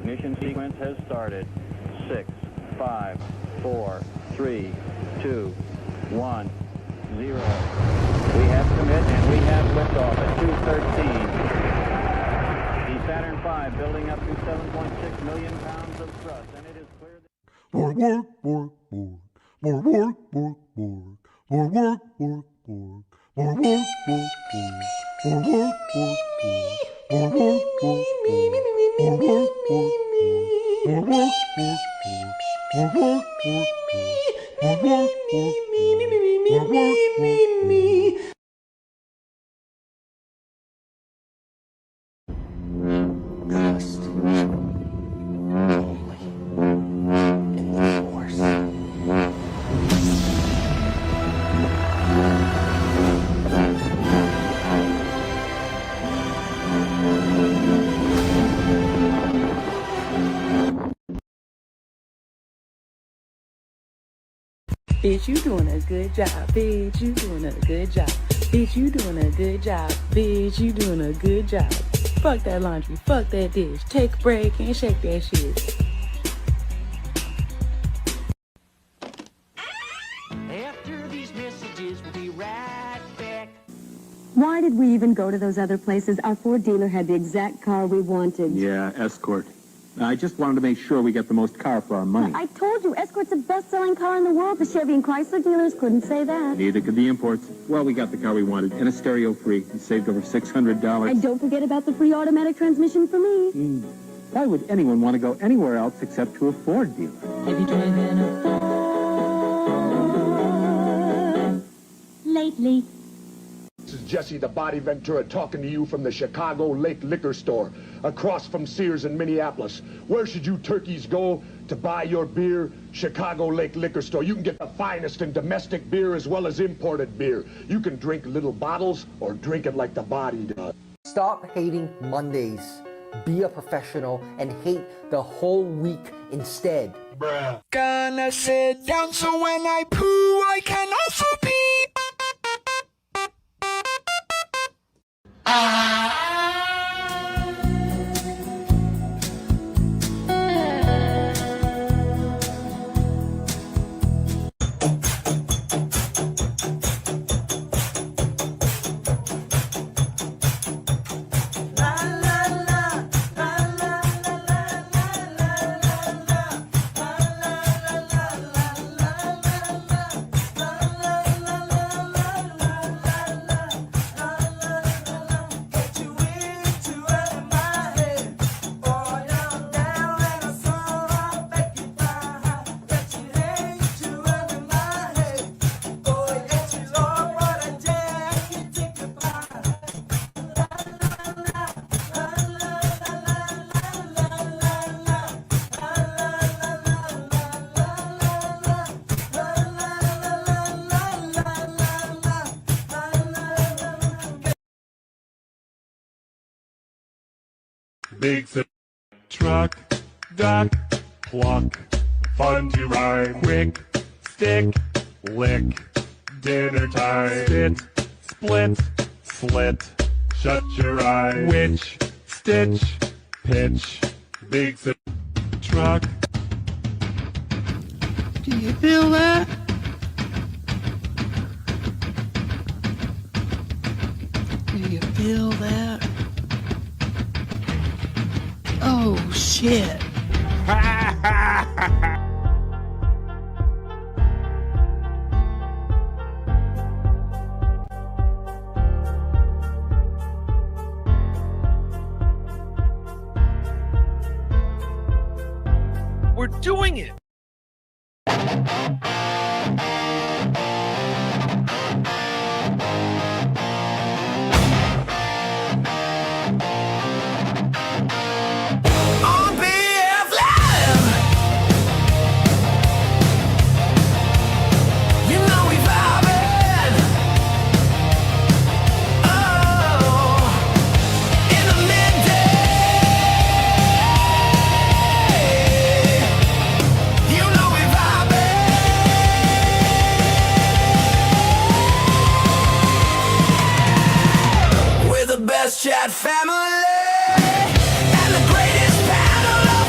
Ignition sequence has started. 6, 5, 4, 3, 2, 1, 0. We have commit and we have liftoff at 2:13. The Saturn V building up to 7.6 million pounds of thrust, and it is clear that... More work, more work, more work, more work, more work, more work, more work, more work, more work, more work, more work, more work, more work, more work, more work, Gust. Only in the force. Bitch, you doing a good job. Bitch, you doing a good job. Bitch, you doing a good job. Bitch, you doing a good job. Fuck that laundry. Fuck that dish. Take a break and shake that shit. After these messages, we'll be right back. Why did we even go to those other places? Our Ford dealer had the exact car we wanted. Yeah, Escort. I just wanted to make sure we get the most car for our money. I told you, Escort's the best-selling car in the world. The Chevy and Chrysler dealers couldn't say that. Neither could the imports. Well, we got the car we wanted, and a stereo free. We saved over $600. And don't forget about the free automatic transmission for me. Why would anyone want to go anywhere else except to a Ford dealer? Have you driven a Ford lately? This is Jesse the Body Ventura talking to you from the Chicago Lake Liquor Store, across from Sears in Minneapolis. Where should you turkeys go to buy your beer? Chicago Lake Liquor Store. You can get the finest in domestic beer as well as imported beer. You can drink little bottles or drink it like the body does. Stop hating Mondays. Be a professional and hate the whole week instead. Bruh. Gonna sit down so when I poo I can also pee. big truck, duck, pluck, fun to rhyme, quick, stick, lick, dinner time, spit, split, slit, shut your eye, witch, stitch, pitch, big truck. Do you feel that? Do you feel that? Oh, shit. We're doing it! Shyt family and the greatest panel of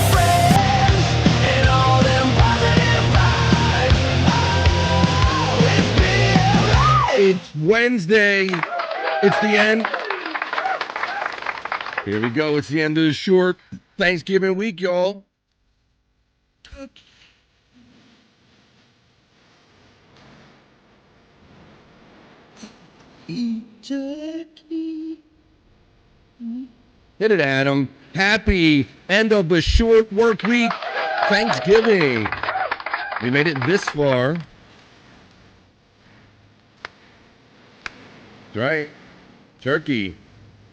It's Wednesday. It's the end. Here we go. It's the end of the short Thanksgiving week, y'all. Hit it, Adam. Happy end of the short work week, Thanksgiving. We made it this far. That's right.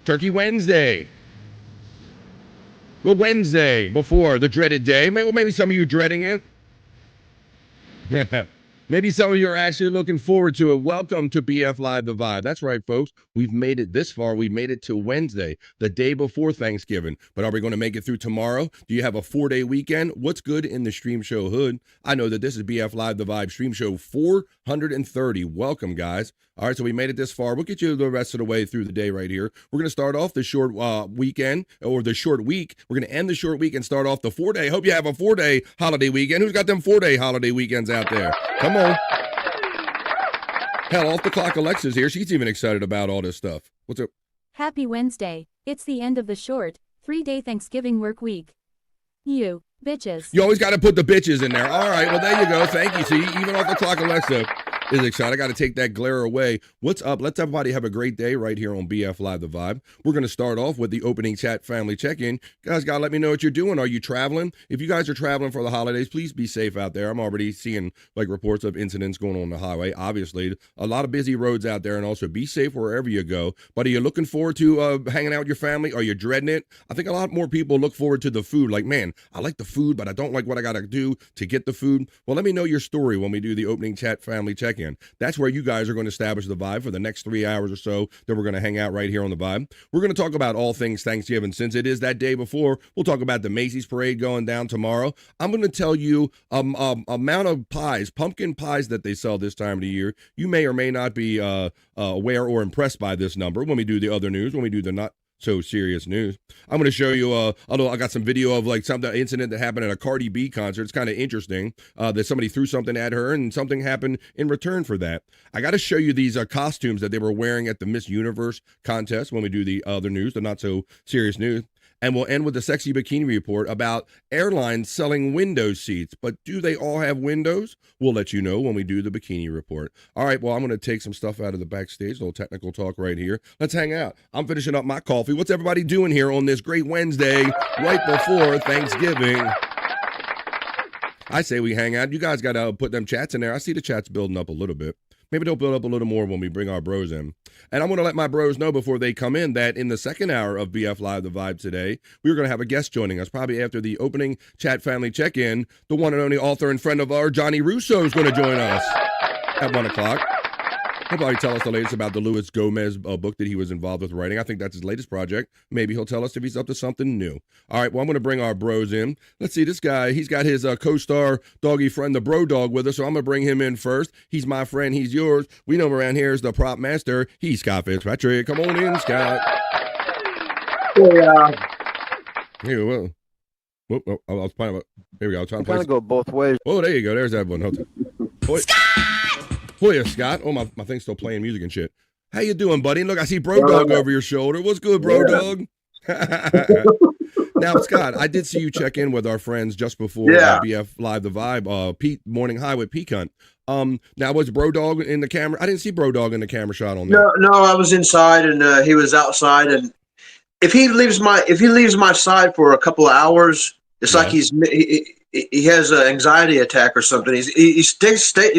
Turkey Wednesday. Well, Wednesday before the dreaded day. Maybe some of you dreading it. Yeah. Maybe some of you are actually looking forward to it. Welcome to BF Live The Vibe. That's right, folks. We've made it this far. We made it to Wednesday, the day before Thanksgiving. But are we going to make it through tomorrow? Do you have a 4-day weekend? What's good in the stream show hood? I know that this is BF Live The Vibe stream show 430. Welcome, guys. All right, so we made it this far. We'll get you the rest of the way through the day right here. We're going to start off the short weekend, or the short week. We're going to end the short week and start off the 4-day. Hope you have a 4-day holiday weekend. Who's got them 4-day holiday weekends out there? Come on. Hell, off the clock Alexa's here. She's even excited about all this stuff. What's up? Happy Wednesday. It's the end of the short 3-day Thanksgiving work week. You, bitches. You always got to put the bitches in there. All right, well, there you go. Thank you. See, even off the clock Alexa is excited. I got to take that glare away. What's up? Let's everybody have a great day right here on BF Live The Vibe. We're going to start off with the opening chat family check-in. Guys, got to let me know what you're doing. Are you traveling? If you guys are traveling for the holidays, please be safe out there. I'm already seeing like reports of incidents going on the highway. Obviously, a lot of busy roads out there, and also be safe wherever you go. But are you looking forward to hanging out with your family? Are you dreading it? I think a lot more people look forward to the food. Like, man, I like the food, but I don't like what I got to do to get the food. Well, let me know your story when we do the opening chat family check-in. That's where you guys are going to establish the vibe for the next 3 hours or so that we're going to hang out right here on the vibe. We're going to talk about all things Thanksgiving since it is that day before. We'll talk about the Macy's parade going down tomorrow. I'm going to tell you amount of pies, pumpkin pies that they sell this time of the year. You may or may not be aware or impressed by this number when we do the other news, when we do the not so serious news. I'm going to show you, although I got some video of like some incident that happened at a Cardi B concert. It's kind of interesting that somebody threw something at her and something happened in return for that. I got to show you these costumes that they were wearing at the Miss Universe contest when we do the other news, the not so serious news. And we'll end with the sexy bikini report about airlines selling window seats. But do they all have windows? We'll let you know when we do the bikini report. All right, well, I'm going to take some stuff out of the backstage, a little technical talk right here. Let's hang out. I'm finishing up my coffee. What's everybody doing here on this great Wednesday right before Thanksgiving? I say we hang out. You guys got to put them chats in there. I see the chats building up a little bit. Maybe they'll build up a little more when we bring our bros in. And I'm going to let my bros know before they come in that in the second hour of BF Live The Vibe today, we're going to have a guest joining us, probably after the opening chat family check-in. The one and only author and friend of ours, Johnny Russo, is going to join us at 1 o'clock. He'll probably tell us the latest about the Luis Gomez book that he was involved with writing. I think that's his latest project. Maybe he'll tell us if he's up to something new. All right, well, I'm going to bring our bros in. Let's see, this guy, he's got his co-star doggy friend, the Bro Dog, with us, so I'm going to bring him in first. He's my friend. He's yours. We know him around here as the prop master. He's Scott Fitzpatrick. Come on in, Scott. Yeah. Here, well. Whoop, I was playing. Here we go. I'm trying to go both ways. Oh, there you go. There's that one. Hold on. Hiya, Scott. Oh, my thing's still playing music and shit. How you doing, buddy? Look, I see Bro Dog over your shoulder. What's good, Bro Dog? Now, Scott, I did see you check in with our friends just before BF Live The Vibe, Pete Morning High with Pete Cunt. Now, was Bro Dog in the camera? I didn't see Bro Dog in the camera shot on there. No, I was inside and he was outside. And if he leaves my side for a couple of hours, it's like he has an anxiety attack or something. He's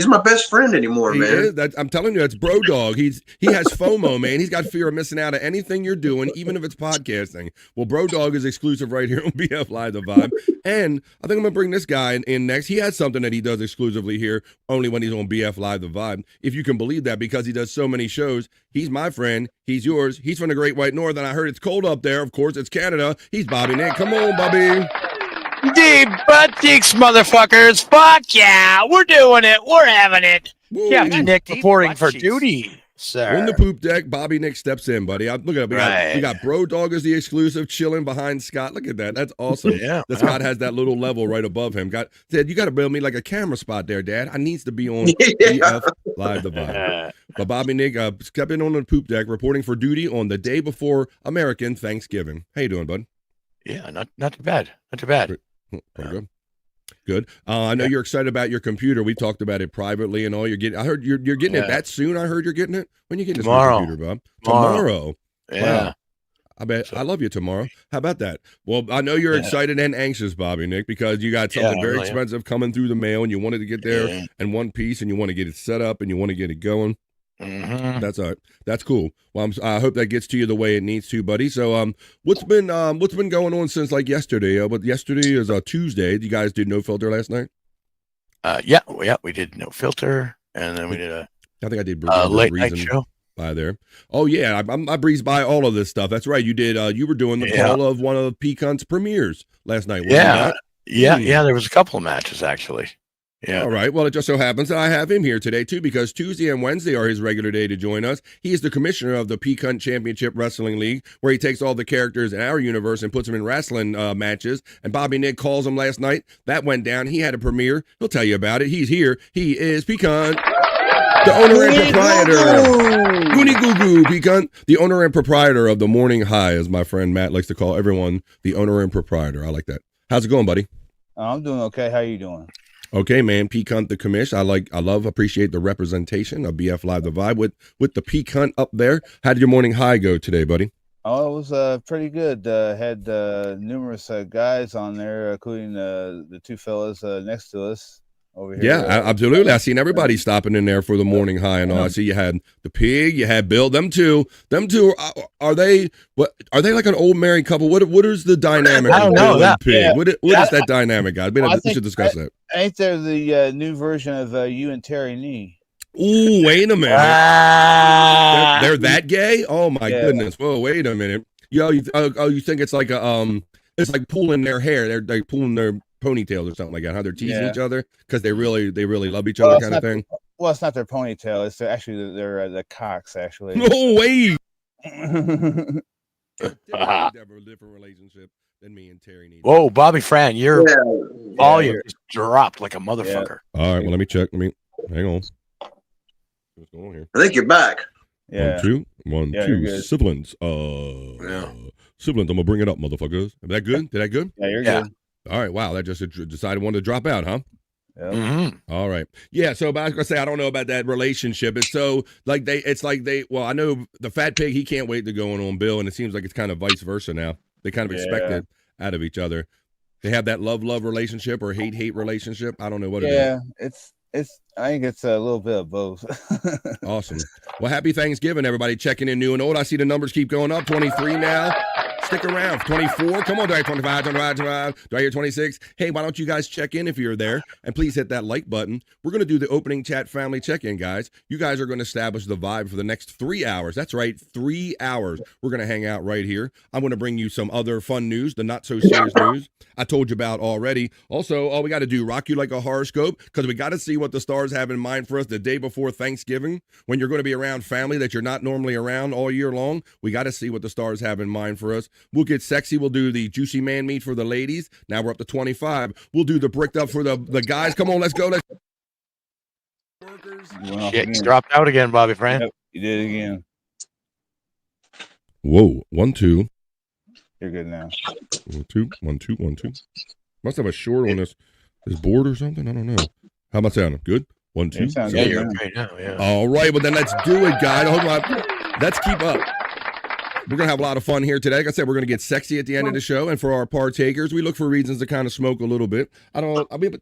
my best friend anymore, man. I'm telling you, that's Bro Dog. He has FOMO, man. He's got fear of missing out on anything you're doing, even if it's podcasting. Well, Bro Dog is exclusive right here on BF Live The Vibe. And I think I'm going to bring this guy in next. He has something that he does exclusively here, only when he's on BF Live The Vibe. If you can believe that, because he does so many shows. He's my friend. He's yours. He's from the Great White North, and I heard it's cold up there. Of course, it's Canada. He's Bobby Nick. Come on, Bobby. Deep butt cheeks, motherfuckers. Fuck yeah. We're doing it. We're having it. Whoa. Captain Nick reporting for duty, sir. On the poop deck, Bobby Nick steps in, buddy. Look at it. We got Bro Dog as the exclusive, chilling behind Scott. Look at that. That's awesome. Yeah. That Scott has that little level right above him. Said, you got to build me like a camera spot there, Dad. I needs to be on BF Live The Vibe. But Bobby Nick stepping on the poop deck, reporting for duty on the day before American Thanksgiving. How you doing, bud? Yeah, not too bad. Not too bad. Pretty good. Good. I know you're excited about your computer. We talked about it privately and all. I heard you're getting it that soon. I heard you're getting it. When you getting this new computer, Bob? Tomorrow. Yeah. Wow. I love you tomorrow. How about that? Well, I know you're excited and anxious, Bobby Nick, because you got something very expensive coming through the mail, and you wanted to get there in one piece, and you want to get it set up, and you want to get it going. Mm-hmm. That's all right. That's cool. Well, I hope that gets to you the way it needs to, buddy. So, what's been going on since like yesterday? But yesterday is Tuesday. You guys did No Filter last night? Yeah, we did No Filter, and then we did I think I did late night show by there. Oh yeah, I breezed by all of this stuff. That's right. You did. You were doing the call of one of Peacunt's premieres last night. Yeah. There was a couple of matches actually. Yeah. All right. Well, it just so happens that I have him here today, too, because Tuesday and Wednesday are his regular day to join us. He is the commissioner of the Peacunt Championship Wrestling League, where he takes all the characters in our universe and puts them in wrestling matches. And Bobby Nick calls him last night. That went down. He had a premiere. He'll tell you about it. He's here. He is Peacunt, the owner and proprietor. Goony Goo Goo Peacunt, the owner and proprietor of the Morning High, as my friend Matt likes to call everyone, the owner and proprietor. I like that. How's it going, buddy? I'm doing okay. How you doing? Okay, man. Peacunt the commish. Appreciate the representation of BF Live the Vibe with the Peacunt up there. How did your morning high go today, buddy? Oh, it was pretty good. Had numerous guys on there, including the two fellas next to us over here. Yeah, absolutely. I seen everybody stopping in there for the morning high and all. I see you had the pig, you had Bill. Them two are they like an old married couple? What is the dynamic? I don't know that. Pig? Yeah. What is that dynamic, guys? We should discuss that. Ain't there the new version of you and Terry Nee? Ooh, wait a minute. They're that gay? Oh my goodness. Whoa, wait a minute. You think it's like it's like pulling their hair. They're like pulling their ponytails or something like that. How they're teasing each other because they really love each other, kind of thing. Well, it's not their ponytail. It's actually their cocks. Actually. No way. Different relationship than me and Terry need. Whoa, Bobby Fran, you're just dropped like a motherfucker. All right, well, let me check. Hang on. What's going on here? I think you're back. Yeah. 1, 2. Siblings. Siblings. I'm gonna bring it up, motherfuckers. Is that good? Did that good? Yeah, you're good. All right. Wow, that just decided wanted to drop out, huh? Yep. Mm-hmm. All right. Yeah. So, but I was gonna say I don't know about that relationship. It's so like Well, I know the fat pig. He can't wait to go on Bill, and it seems like it's kind of vice versa now. They kind of expect it out of each other. They have that love relationship or hate relationship. I don't know what it is. Yeah, it's. I think it's a little bit of both. Awesome. Well, happy Thanksgiving, everybody. Checking in new and old. I see the numbers keep going up. 23 now. Stick around. 24. Come on, do I hear 25, 25, 25? Do I hear 26? Hey, why don't you guys check in if you're there? And please hit that like button. We're going to do the opening chat family check-in, guys. You guys are going to establish the vibe for the next 3 hours. That's right, 3 hours. We're going to hang out right here. I'm going to bring you some other fun news, the not-so-serious news I told you about already. Also, all we got to do, rock you like a horoscope, because we got to see what the stars have in mind for us the day before Thanksgiving, when you're going to be around family that you're not normally around all year long. We got to see what the stars have in mind for us. We'll get sexy. We'll do the juicy man meat for the ladies. Now we're up to 25. We'll do the bricked up for the guys. Come on, let's go. Shit, you dropped out again, Bobby Fran. Yep, you did it again. Whoa, 1, 2. You're good now. 1, 2, 1, 2, 1, 2. Must have a short on this board or something. I don't know. How am I sounding? Good? 1, 2. Yeah, you're okay now. Yeah. All right, well then let's do it, guys. Hold on. Let's keep up. We're going to have a lot of fun here today. Like I said, we're going to get sexy at the end of the show. And for our partakers, we look for reasons to kind of smoke a little bit.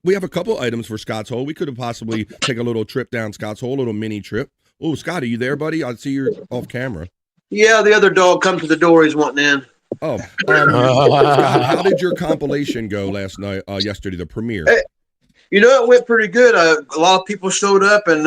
We have a couple items for Scott's Hole. We could have possibly take a little trip down Scott's Hole, a little mini trip. Oh, Scott, are you there, buddy? I see you're off camera. Yeah, the other dog come to the door. He's wanting in. Oh, Scott, how did your compilation go last night, yesterday, the premiere? Hey, it went pretty good. A lot of people showed up, and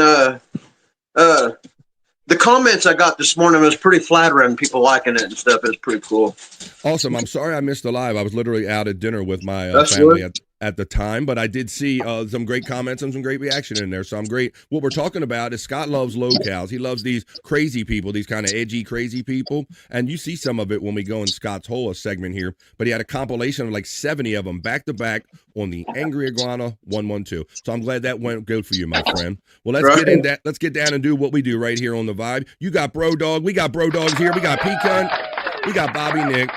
the comments I got this morning was pretty flattering. People liking it and stuff. It's pretty cool. Awesome. I'm sorry I missed the live. I was literally out at dinner with my family at the time, but I did see some great comments and some great reaction in there. So I'm great. What we're talking about is Scott loves locales. He loves these crazy people, these kind of edgy, crazy people. And you see some of it when we go in Scott's whole segment here. But he had a compilation of like 70 of them back to back on the Angry Iguana 112. So I'm glad that went good for you, my friend. Well, let's get down and do what we do right here on the Vibe. You got Bro Dog. We got Bro Dogs here. We got Pecan. We got Bobby Nick.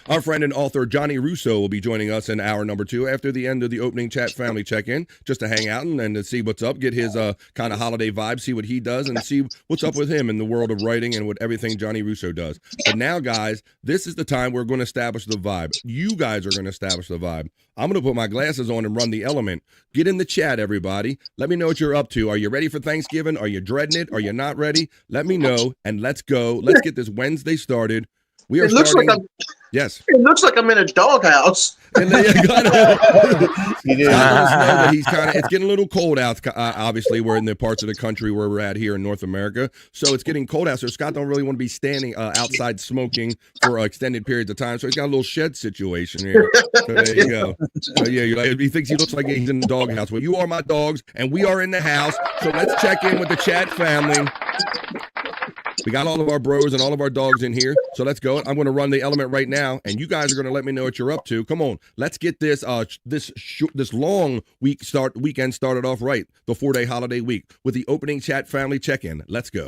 Our friend and author Johnny Russo will be joining us in hour number 2 after the end of the opening chat family check-in, just to hang out and to see what's up, get his kind of holiday vibe, see what he does, and see what's up with him in the world of writing and what everything Johnny Russo does. But now, guys, this is the time we're going to establish the vibe. You guys are going to establish the vibe. I'm going to put my glasses on and run the element. Get in the chat, everybody. Let me know what you're up to. Are you ready for Thanksgiving? Are you dreading it? Are you not ready? Let me know, and let's go. Let's get this Wednesday started. We are starting. Yes. It looks like I'm in a doghouse. And then, it's getting a little cold out. Obviously, we're in the parts of the country where we're at here in North America. So it's getting cold out. So Scott don't really want to be standing outside smoking for extended periods of time. So he's got a little shed situation here. So there you go. So yeah, he thinks he looks like he's in the doghouse. Well, you are my dogs, and we are in the house. So let's check in with the chat family. We got all of our bros and all of our dogs in here. So let's go. I'm going to run the element right now, and you guys are going to let me know what you're up to. Come on. Let's get this this long weekend started off right. The 4-day holiday week with the opening chat family check-in. Let's go.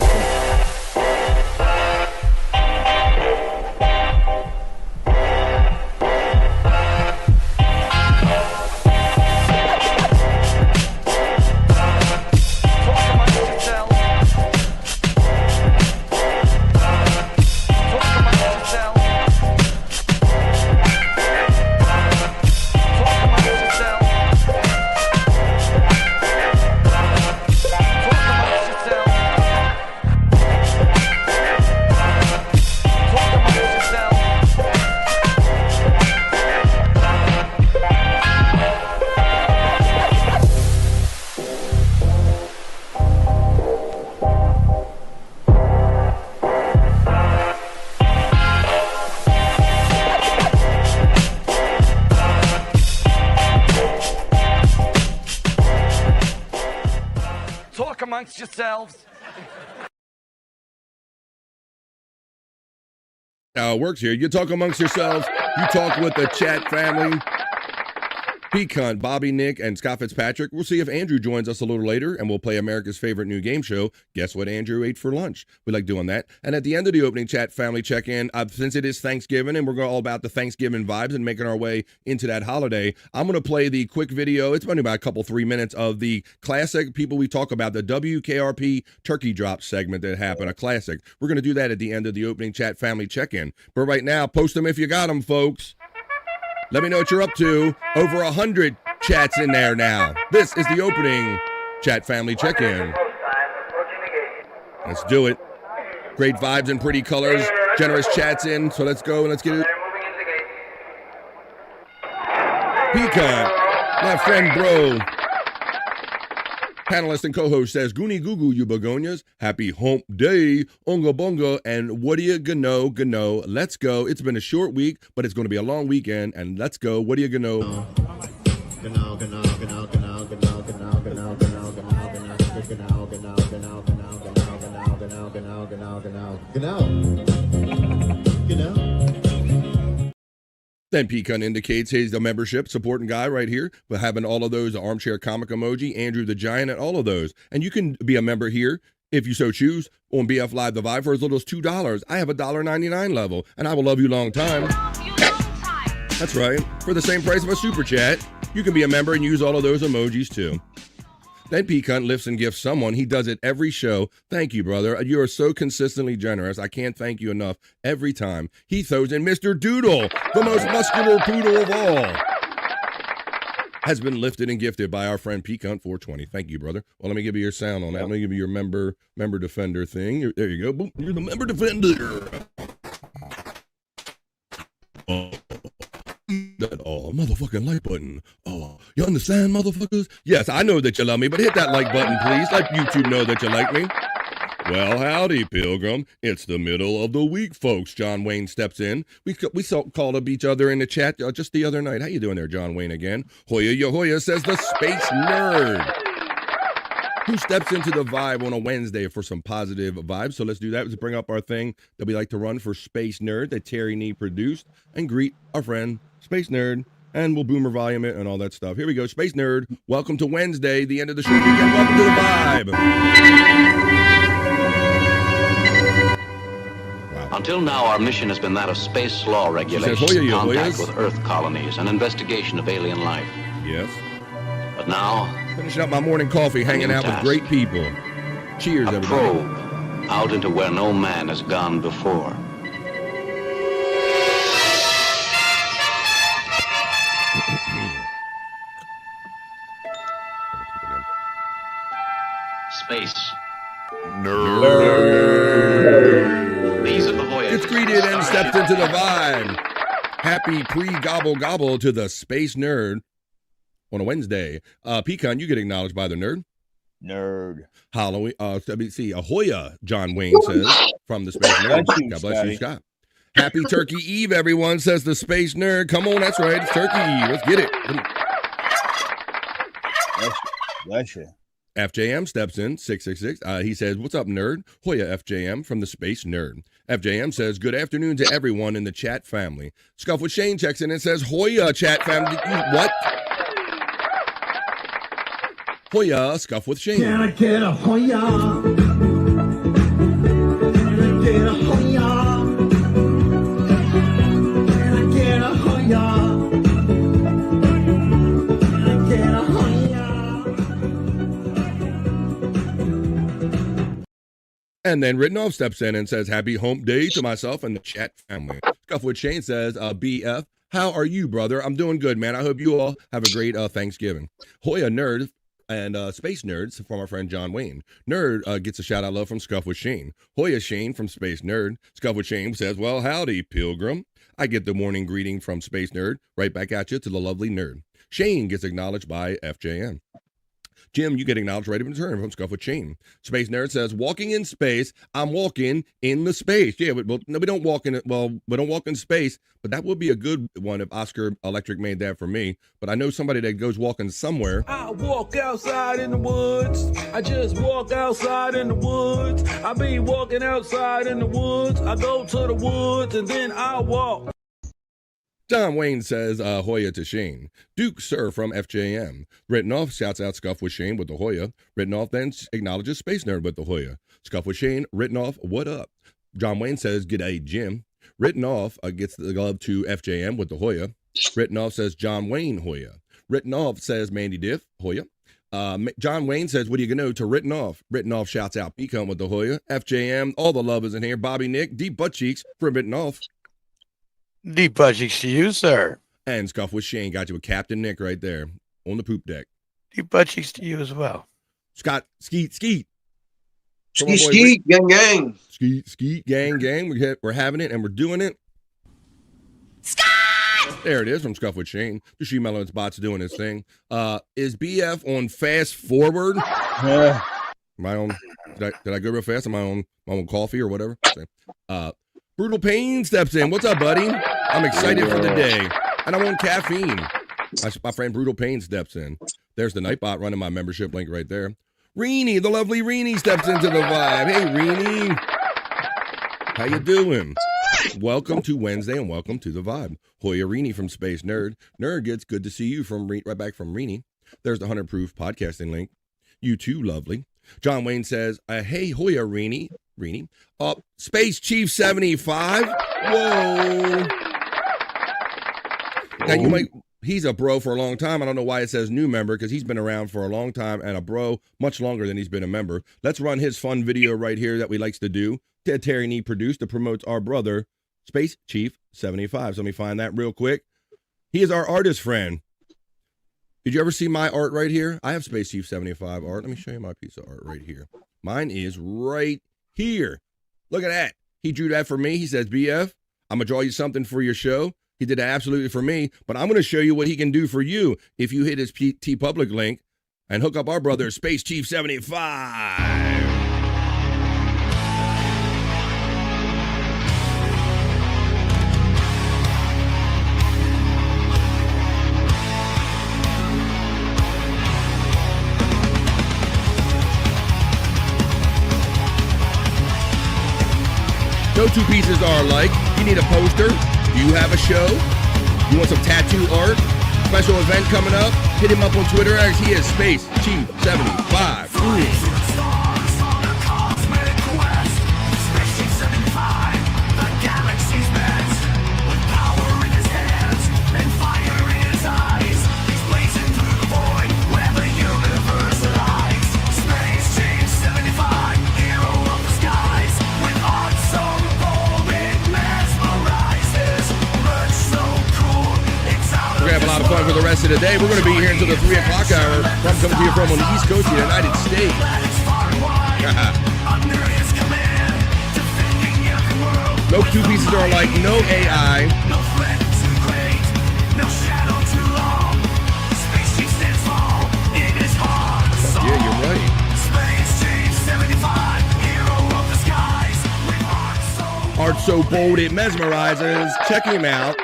Amongst yourselves. How it works here. You talk amongst yourselves. You talk with the chat family. Pecan, Bobby, Nick, and Scott Fitzpatrick. We'll see if Andrew joins us a little later, and we'll play America's favorite new game show, Guess What Andrew Ate for Lunch. We like doing that. And at the end of the opening chat family check-in, since it is Thanksgiving, and we're all about the Thanksgiving vibes and making our way into that holiday, I'm going to play the quick video. It's only about 3 minutes of the classic people we talk about, the WKRP Turkey Drop segment that happened, a classic. We're going to do that at the end of the opening chat family check-in. But right now, post them if you got them, folks. Let me know what you're up to. Over 100 chats in there now. This is the opening chat family check-in. Let's do it. Great vibes and pretty colors. Generous chats in. So let's go and let's get it. Pecan, my friend bro. Panelist and co-host says, Goonie Goo Goo, you begonias. Happy hump day. Unga bunga. And what do you gano? Let's go. It's been a short week, but it's going to be a long weekend. And let's go. What do you gano? Then Pecan indicates he's the membership supporting guy right here. We're having all of those, the armchair comic emoji, Andrew the Giant, and all of those. And you can be a member here, if you so choose, on BF Live The Vibe for as little as $2. I have a $1.99 level, and I will love you long time. That's right. For the same price of a super chat, you can be a member and use all of those emojis too. Then Pecan lifts and gifts someone. He does it every show. Thank you, brother. You are so consistently generous. I can't thank you enough every time. He throws in Mr. Doodle, the most muscular poodle of all. Has been lifted and gifted by our friend Pecan 420. Thank you, brother. Well, let me give you your sound on that. Let me give you your member defender thing. There you go. Boom. You're the member defender. That motherfucking like button. Oh, you understand, motherfuckers? Yes, I know that you love me, but hit that like button, please. Let YouTube know that you like me. Well, howdy, Pilgrim. It's the middle of the week, folks. John Wayne steps in. We called up each other in the chat just the other night. How you doing there, John Wayne, again? Hoya Yahoya says the Space Nerd. Who steps into the vibe on a Wednesday for some positive vibes. So let's do that. Let's bring up our thing that we like to run for Space Nerd that Terry Nee produced and greet our friend, Space Nerd. And we'll boomer volume it and all that stuff. Here we go. Space Nerd, welcome to Wednesday, the end of the short weekend. Welcome to the vibe. Wow. Until now, our mission has been that of space law regulation, contact with Earth colonies, and investigation of alien life. Yes. But now, finishing up my morning coffee, hanging out with great people. Cheers, everybody. Probe out into where no man has gone before. Space. Nerd. These are the voyages. It's greeted and stepped into the vibe. Happy pre-gobble gobble to the Space Nerd on a Wednesday. Pecan, you get acknowledged by the nerd. Nerd. Halloween. Let me see. Ahoya, John Wayne says from the Space Nerd. God bless you, Scott. Happy Turkey Eve, everyone, says the Space Nerd. Come on, that's right. It's Turkey Eve. Let's get it. Bless you. FJM steps in, 666. He says, what's up, nerd? Hoya FJM from the Space Nerd. FJM says, good afternoon to everyone in the chat family. Scuff with Shane checks in and says, Hoya chat family. What? Hoya, Scuff with Shane. Can I get a Hoya? Can I get a Hoya? Can I get a Hoya? Can I get a Hoya? And then Rittenhoff steps in and says, happy hump day to myself and the chat family. Scuff with Shane says, BF, how are you, brother? I'm doing good, man. I hope you all have a great Thanksgiving. Hoya Nerd and Space Nerds from our friend John Wayne. Nerd gets a shout-out love from Scuff with Shane. Hoya Shane from Space Nerd. Scuff with Shane says, well, howdy, Pilgrim. I get the morning greeting from Space Nerd right back at you to the lovely nerd. Shane gets acknowledged by FJM. Jim, you get acknowledged right in return from Scuff with Shane. Space Nerd says, walking in space, I'm walking in the space. Yeah, but no, we don't walk in it. Well, we don't walk in space, but that would be a good one if Oscar Electric made that for me. But I know somebody that goes walking somewhere. I walk outside in the woods. I just walk outside in the woods. I be walking outside in the woods. I go to the woods and then I walk. John Wayne says, Hoya to Shane. Duke Sir from FJM. Rittenhoff shouts out Scuff with Shane with the Hoya. Rittenhoff then acknowledges Space Nerd with the Hoya. Scuff with Shane. Rittenhoff, what up? John Wayne says, g'day, Jim. Rittenhoff gets the glove to FJM with the Hoya. Rittenhoff says, John Wayne, Hoya. Rittenhoff says, Mandy Diff, Hoya. John Wayne says, what are you going to know to Rittenhoff? Rittenhoff shouts out Pecan with the Hoya. FJM, all the love is in here. Bobby Nick, deep butt cheeks for Rittenhoff. Deep butt cheeks to you, sir. And Scuff with Shane got you with Captain Nick right there on the poop deck. Deep butt cheeks to you as well. Scott, skeet. Skeet, gang, gang. Skeet, gang. We're having it and we're doing it. Scott! There it is from Scuff with Shane. The She Melon Spot's doing his thing. Is BF on fast forward? Yeah. Am I on? Did I go real fast? Am I on coffee or whatever? Brutal Pain steps in. What's up, buddy? I'm excited for the day. And I'm on caffeine. My friend Brutal Pain steps in. There's the Nightbot running my membership link right there. Reenie, the lovely Reenie steps into the vibe. Hey, Reenie. How you doing? Welcome to Wednesday and welcome to the vibe. Hoya Reenie from Space Nerd. Nerd gets good to see you from right back from Reenie. There's the 100 Proof podcasting link. You too, lovely. John Wayne says, hey, Hoya Reenie. Space Chief 75. Whoa. Now he's a bro for a long time. I don't know why it says new member because he's been around for a long time and a bro much longer than he's been a member. Let's run his fun video right here that we likes to do. Ted Terry Nee produced that promotes our brother, Space Chief 75. So let me find that real quick. He is our artist friend. Did you ever see my art right here? I have Space Chief 75 art. Let me show you my piece of art right here. Mine is right here. Look at that. He drew that for me. He says, BF, I'm going to draw you something for your show. He did that absolutely for me, but I'm going to show you what he can do for you if you hit his T-Public link and hook up our brother, Space Chief 75. No two pieces are alike. You need a poster? Do you have a show? You want some tattoo art? Special event coming up? Hit him up on Twitter X. He is Space Chief 75. Have a lot of fun for the rest of the day. We're going to be here until the 3 o'clock hour. I'm coming to you from on the East Coast of the United States. No two pieces are alike. No AI. Yeah, you're right. Art so bold it mesmerizes. Check him out.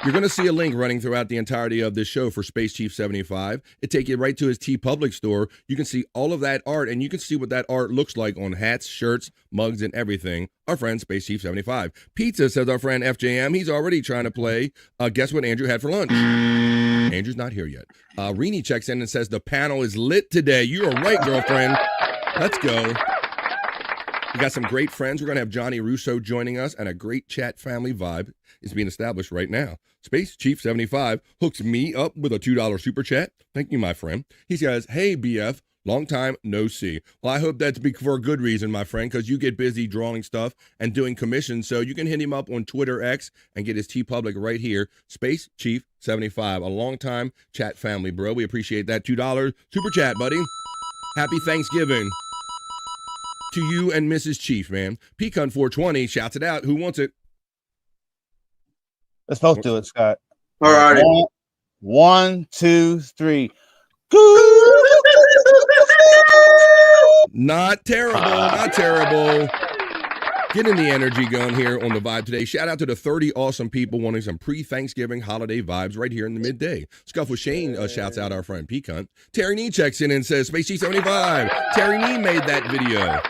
You're going to see a link running throughout the entirety of this show for Space Chief 75. It take you right to his TeePublic store. You can see all of that art, and you can see what that art looks like on hats, shirts, mugs, and everything. Our friend Space Chief 75. Pizza, says our friend FJM. He's already trying to play Guess What Andrew Had for Lunch. Andrew's not here yet. Rini checks in and says the panel is lit today. You are right, girlfriend. Let's go. We got some great friends. We're going to have Johnny Russo joining us, and a great chat family vibe is being established right now. Space Chief 75 hooks me up with a $2 super chat. Thank you, my friend. He says, hey, BF, long time no see. Well, I hope that's for a good reason, my friend, because you get busy drawing stuff and doing commissions, so you can hit him up on Twitter X and get his TeePublic right here. Space Chief 75, a long time chat family, bro. We appreciate that $2 super chat, buddy. Happy Thanksgiving to you and Mrs. Chief, man. Pecan 420 shouts it out. Who wants it? Let's both do it, Scott. All right. 1, 2, 3. Not terrible. Not terrible. Getting the energy going here on the vibe today. Shout out to the 30 awesome people wanting some pre-Thanksgiving holiday vibes right here in the midday. Scuff with Shane shouts out our friend Pecan. Terry Nee checks in and says, Space Chief 75. Terry Nee made that video.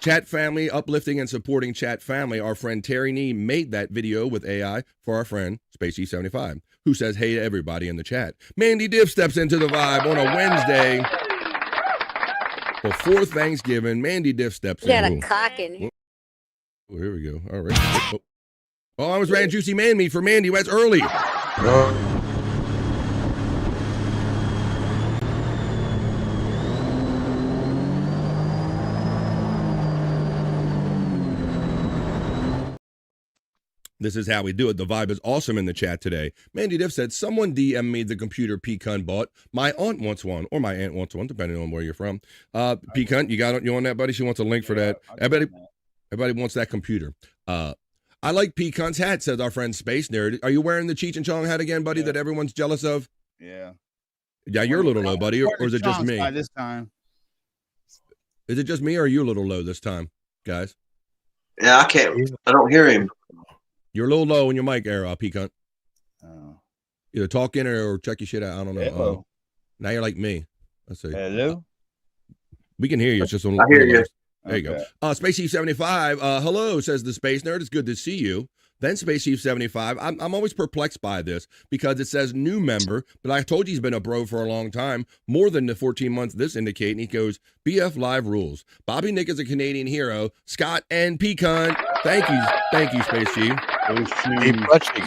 Chat family, uplifting and supporting chat family. Our friend Terry Nee made that video with AI for our friend Space Chief 75, who says hey to everybody in the chat. Mandy Diff steps into the vibe on a Wednesday. Before Thanksgiving, Mandy Diff steps in. Got a cock in. Oh, here we go. All right. Oh, I was ran juicy man meat for Mandy. That's early. This is how we do it. The vibe is awesome in the chat today. Mandy Diff said, someone DM me the computer Pecan bought. My aunt wants one, or my aunt wants one, depending on where you're from. Pecan, you on that, buddy? She wants a link for that. Everybody wants that computer. I like Pecan's hat, says our friend Space Nerd. Are you wearing the Cheech and Chong hat again, buddy, that everyone's jealous of? Yeah. Yeah, you're a little low, buddy, or is it just me? By this time. Is it just me, or are you a little low this time, guys? Yeah, I don't hear him. You're a little low in your mic, Pecan. Either talk in or check your shit out. I don't know. Now you're like me. Let's see. Hello? We can hear you. It's just on. I hear you. There you go. Space Chief 75. Hello, says the Space Nerd. It's good to see you. Then Space Chief 75. I'm always perplexed by this because it says new member, but I told you he's been a bro for a long time, more than the 14 months this indicate. And he goes, BF Live rules. Bobby Nick is a Canadian hero. Scott and Pecan. Thank you, Space Chief.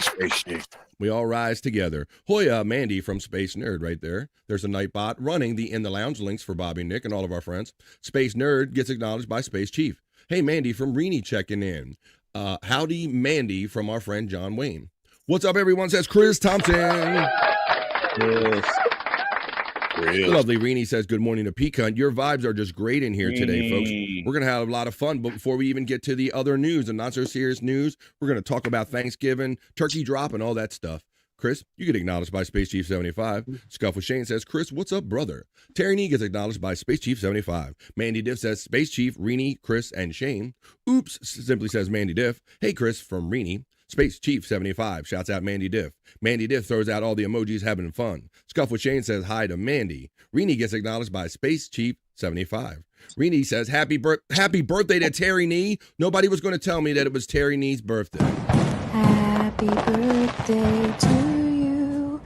Space Chief. We all rise together. Hoya Mandy from Space Nerd right there. There's a Nightbot running the In the Lounge links for Bobby Nick and all of our friends. Space Nerd gets acknowledged by Space Chief. Hey, Mandy from Rini checking in. Howdy, Mandy from our friend John Wayne. What's up, everyone? Says Chris Thompson. The lovely Rini says, good morning to Pecan. Your vibes are just great in here today, folks. We're going to have a lot of fun, but before we even get to the other news and not so serious news, we're going to talk about Thanksgiving, turkey drop, and all that stuff. Chris, you get acknowledged by Space Chief 75. Scuff with Shane says, Chris, what's up, brother? Terry Nee gets acknowledged by Space Chief 75. Mandy Diff says, Space Chief, Rini, Chris, and Shane. Oops, simply says Mandy Diff. Hey, Chris from Rini. Space Chief 75 shouts out Mandy Diff. Mandy Diff throws out all the emojis having fun. Scuff with Shane says hi to Mandy. Rini gets acknowledged by Space Chief 75. Rini says, happy birthday to Terry Nee. Nobody was going to tell me that it was Terry Nee's birthday. Happy birthday to you.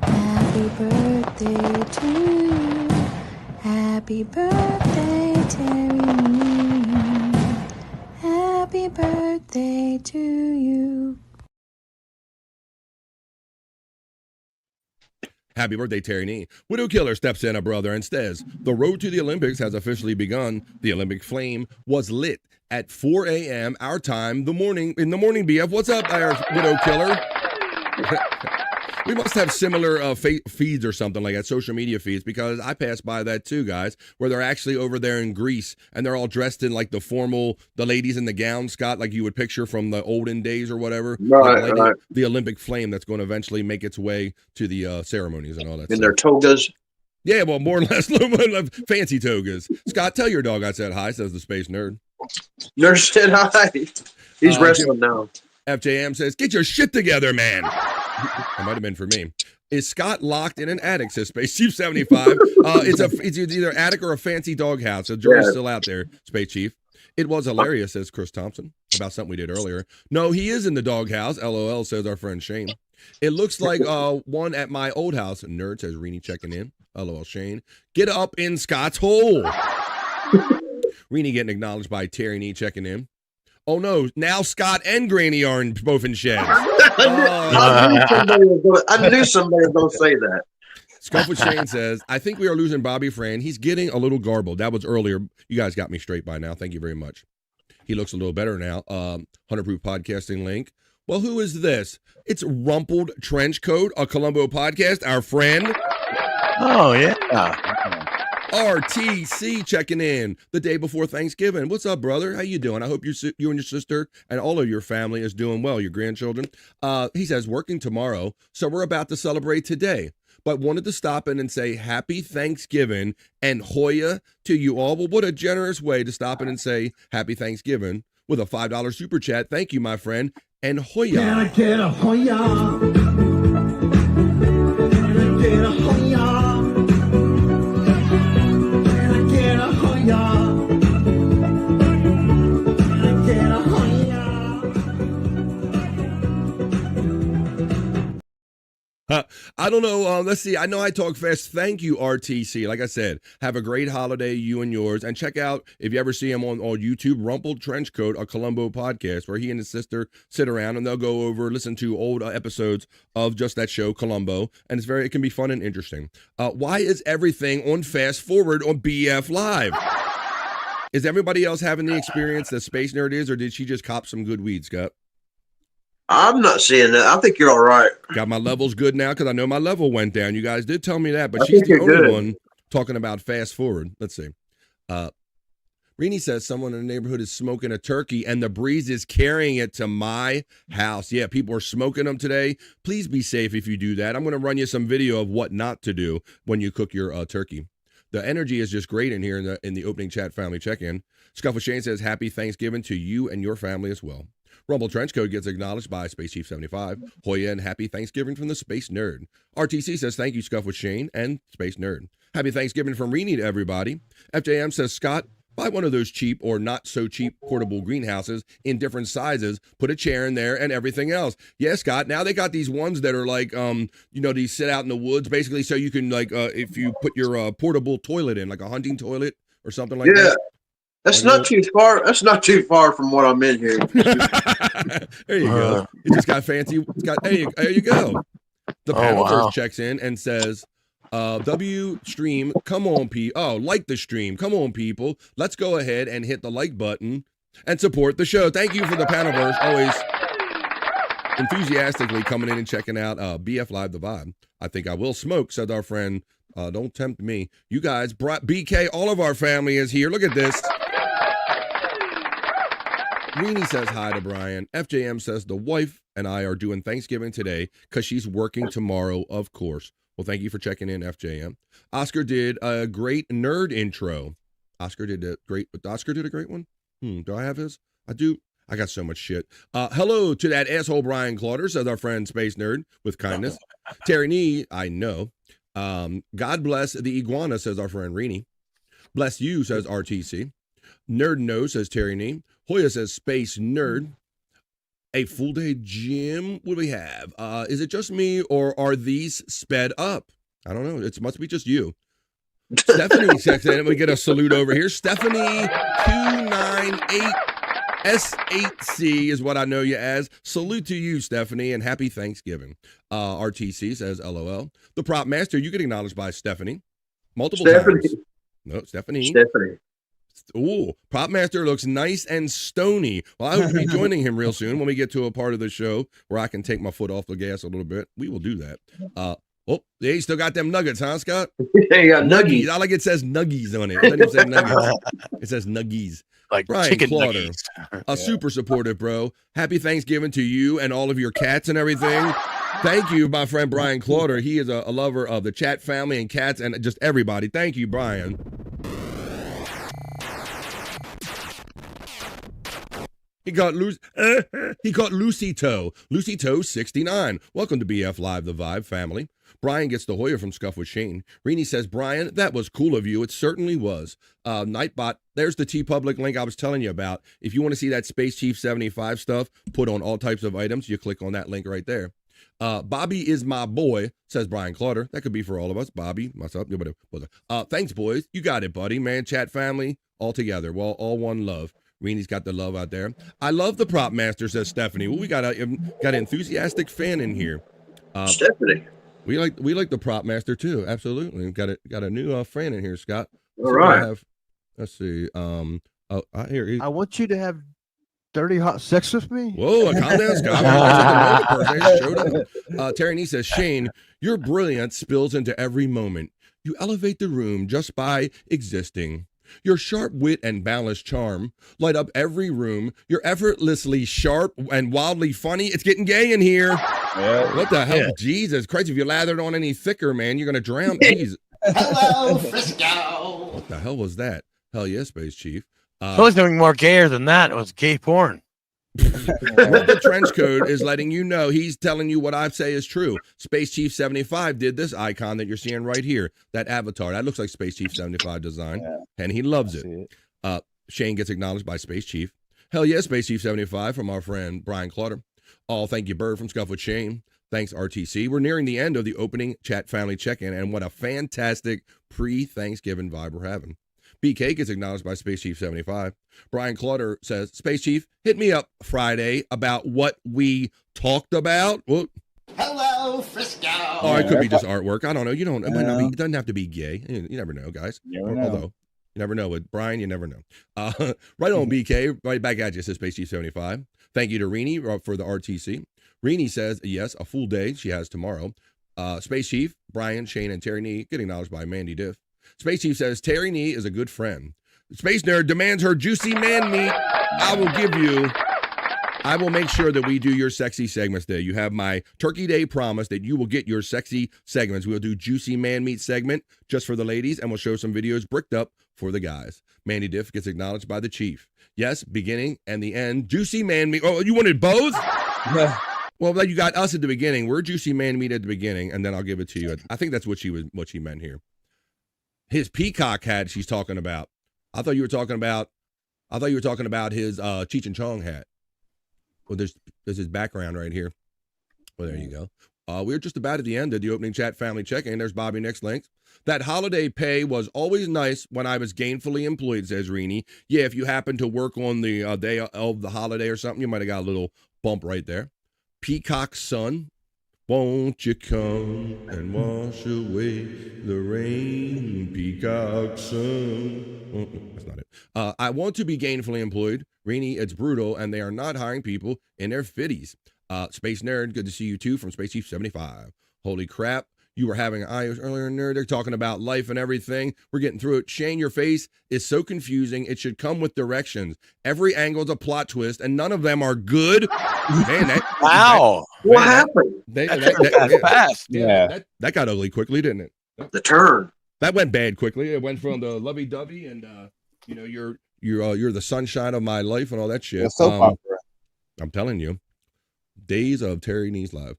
Happy birthday to you. Happy birthday, Terry. Happy birthday to you. Happy birthday, Terry Nee. Widow Killer steps in a brother and says, the road to the Olympics has officially begun. The Olympic flame was lit at 4 a.m. our time, in the morning, BF. What's up, Widow Killer? We must have similar feeds or something like that, social media feeds, because I pass by that too, guys, where they're actually over there in Greece, and they're all dressed in like the ladies in the gown, Scott, like you would picture from the olden days or whatever. Right. The Olympic flame that's going to eventually make its way to the ceremonies and all that In stuff. their togas. Yeah, well, more or less, fancy togas. Scott, tell your dog I said hi, says the Space Nerd. Nerd said hi. He's wrestling now. FJM says, get your shit together, man. That might have been for me. Is Scott locked in an attic, says Space Chief 75. It's either attic or a fancy doghouse. The jury's still out there, Space Chief. It was hilarious, says Chris Thompson, about something we did earlier. No, he is in the doghouse, LOL, says our friend Shane. It looks like one at my old house. Nerd, says Rini checking in. LOL, Shane. Get up in Scott's hole. Rini getting acknowledged by Terry Nee checking in. Oh no, now Scott and Granny are both in sheds. I knew somebody was going to say that. Scuffle Shane says, I think we are losing Bobby Fran. He's getting a little garbled. That was earlier. You guys got me straight by now. Thank you very much. He looks a little better now. 100 Proof Podcasting link. Well, who is this? It's Rumpled Trenchcoat, a Colombo podcast, our friend. Oh, yeah. RTC checking in the day before Thanksgiving. What's up, brother? How you doing? I hope you and your sister and all of your family is doing well, your grandchildren. He says, working tomorrow, so we're about to celebrate today, but wanted to stop in and say happy Thanksgiving and Hoya to you all. Well, what a generous way to stop in and say happy Thanksgiving with a $5 super chat. Thank you, my friend. And Hoya. Can I get a Hoya? Can I get a Hoya? I don't know. Let's see. I know I talk fast. Thank you, RTC. Like I said, have a great holiday, you and yours. And check out, if you ever see him on YouTube, Rumpled Trenchcoat, a Colombo podcast, where he and his sister sit around and they'll go over, listen to old episodes of just that show, Colombo. And it can be fun and interesting. Why is everything on fast forward on BF Live? Is everybody else having the experience that Space Nerd is, or did she just cop some good weed, Scott? I'm not seeing that. I think you're all right. Got my levels good now because I know my level went down. You guys did tell me that, but she's the only one talking about fast forward. Let's see. Rini says someone in the neighborhood is smoking a turkey and the breeze is carrying it to my house. Yeah, people are smoking them today. Please be safe if you do that. I'm going to run you some video of what not to do when you cook your turkey. The energy is just great in here in the opening chat family check-in. Scuffle Shane says happy Thanksgiving to you and your family as well. Rumble Trenchcoat gets acknowledged by Space Chief 75. Hoya and happy Thanksgiving from the Space Nerd. RTC says thank you, Scuff with Shane and Space Nerd. Happy Thanksgiving from Rini to everybody. FJM says, Scott, buy one of those cheap or not so cheap portable greenhouses in different sizes. Put a chair in there and everything else. Yeah, Scott. Now they got these ones that are like, these sit out in the woods basically, so you can if you put your portable toilet in, like a hunting toilet or something like that. That's not too far. That's not too far from what I'm in here. There you go. It just got fancy. There you go. The panel first checks in and says, W stream, come on, like the stream. Come on, people. Let's go ahead and hit the like button and support the show. Thank you for the Panelverse. Always enthusiastically coming in and checking out BF Live The Vibe. I think I will smoke, said our friend. Don't tempt me. You guys brought BK. All of our family is here. Look at this. Weenie says hi to Brian. FJM says the wife and I are doing Thanksgiving today because she's working tomorrow, of course. Well, thank you for checking in, FJM. Oscar did a great nerd intro. Oscar did a great one? Do I have his? I do. I got so much shit. Hello to that asshole Brian Clauder, says our friend Space Nerd with kindness. Terry Nee, I know. God bless the iguana, says our friend Rini. Bless you, says RTC. Nerd No, says Terry Nee. Hoya says Space Nerd. A full day gym. What do we have? Is it just me or are these sped up? I don't know. It must be just you. Stephanie checks in. We get a salute over here. Stephanie 298 S8C is what I know you as. Salute to you, Stephanie, and happy Thanksgiving. RTC says LOL. The prop master, you get acknowledged by Stephanie multiple times. No, Stephanie. Ooh, prop master looks nice and stony. Well, I hope to be joining him real soon when we get to a part of the show where I can take my foot off the gas a little bit. We will do that. Oh, yeah, you still got them nuggets, huh, Scott? Yeah, you got nuggies. I like it says nuggies on it. It doesn't even say nuggets. It says nuggies. Like Brian chicken Clauder, nuggies. super supportive, bro. Happy Thanksgiving to you and all of your cats and everything. Thank you, my friend Brian Clauder. He is a lover of the chat family and cats and just everybody. Thank you, Brian. He got Lucy Toe. Lucy Toe 69. Welcome to BF Live, the Vibe family. Brian gets the Hoya from Scuff with Shane. Rini says, Brian, that was cool of you. It certainly was. Nightbot, there's the TeePublic link I was telling you about. If you want to see that Space Chief 75 stuff, put on all types of items, you click on that link right there. Bobby is my boy, says Brian Clauder. That could be for all of us. Bobby, myself, whatever. Thanks, boys. You got it, buddy. Man, chat family, all together. Well, all one love. Reenie's got the love out there. I love the prop master, says Stephanie. Well, we got an enthusiastic fan in here. Stephanie. We like the prop master too. Absolutely. We've got a new fan in here, Scott. All right. Let's see. I want you to have dirty hot sex with me. Whoa, calm down, Scott. Terry Nee says, Shane, your brilliance spills into every moment. You elevate the room just by existing. Your sharp wit and balanced charm light up every room. You're effortlessly sharp and wildly funny. It's getting gay in here. Yeah. What the hell? Yeah. Jesus Christ, if you lathered on any thicker, man, you're going to drown. Jesus. Hello, Frisco. What the hell was that? Hell yeah, Space Chief. Only thing more gayer than that was gay porn. The trench code is letting you know. He's telling you what I say is true. Space Chief 75 did this icon that you're seeing right here. That avatar. That looks like Space Chief 75 design. Yeah. And he loves it. Shane gets acknowledged by Space Chief. Hell yeah, Space Chief 75 from our friend Brian Clauder. Thank you, Bird from Scuff with Shane. Thanks, RTC. We're nearing the end of the opening chat family check-in, and what a fantastic pre-Thanksgiving vibe we're having. BK gets acknowledged by Space Chief 75. Brian Clauder says, Space Chief, hit me up Friday about what we talked about. Well, hello, Frisco. Oh, it could be just artwork. I don't know. It might not be, it doesn't have to be gay. You never know, guys. Although, you never know. With Brian, you never know. Right on, BK. Right back at you, says Space Chief 75. Thank you to Rini for the RTC. Rini says, yes, a full day she has tomorrow. Space Chief, Brian, Shane, and Terry Nee get acknowledged by Mandy Diff. Space Chief says, Terry Nee is a good friend. Space Nerd demands her juicy man meat. I will make sure that we do your sexy segments there. You have my Turkey Day promise that you will get your sexy segments. We'll do juicy man meat segment just for the ladies, and we'll show some videos bricked up for the guys. Mandy Diff gets acknowledged by the Chief. Yes, beginning and the end. Juicy man meat. Oh, you wanted both? Yeah. Well, you got us at the beginning. We're juicy man meat at the beginning, and then I'll give it to you. I think that's what she meant here. His peacock hat she's talking about. I thought you were talking about his Cheech and Chong hat. Well, there's his background right here. Well, there you go. We're just about at the end of the opening chat family check-in. There's Bobby next link. That holiday pay was always nice when I was gainfully employed, says Rini. Yeah, if you happen to work on the day of the holiday or something, you might have got a little bump right there. Peacock's son. Won't you come and wash away the rain, peacock sun? Oh, that's not it. I want to be gainfully employed. Rini, it's brutal, and they are not hiring people in their 50s. Space Nerd, good to see you too from Space Chief 75. Holy crap. You were having eyes earlier, Nerd. They're talking about life and everything. We're getting through it. Shane, your face is so confusing. It should come with directions. Every angle's a plot twist, and none of them are good. Man, wow. What happened? That fast. Yeah. That got ugly quickly, didn't it? The turn. That went bad quickly. It went from the lovey-dovey and, you're the sunshine of my life and all that shit. I'm telling you. Days of Terry Nee's Live.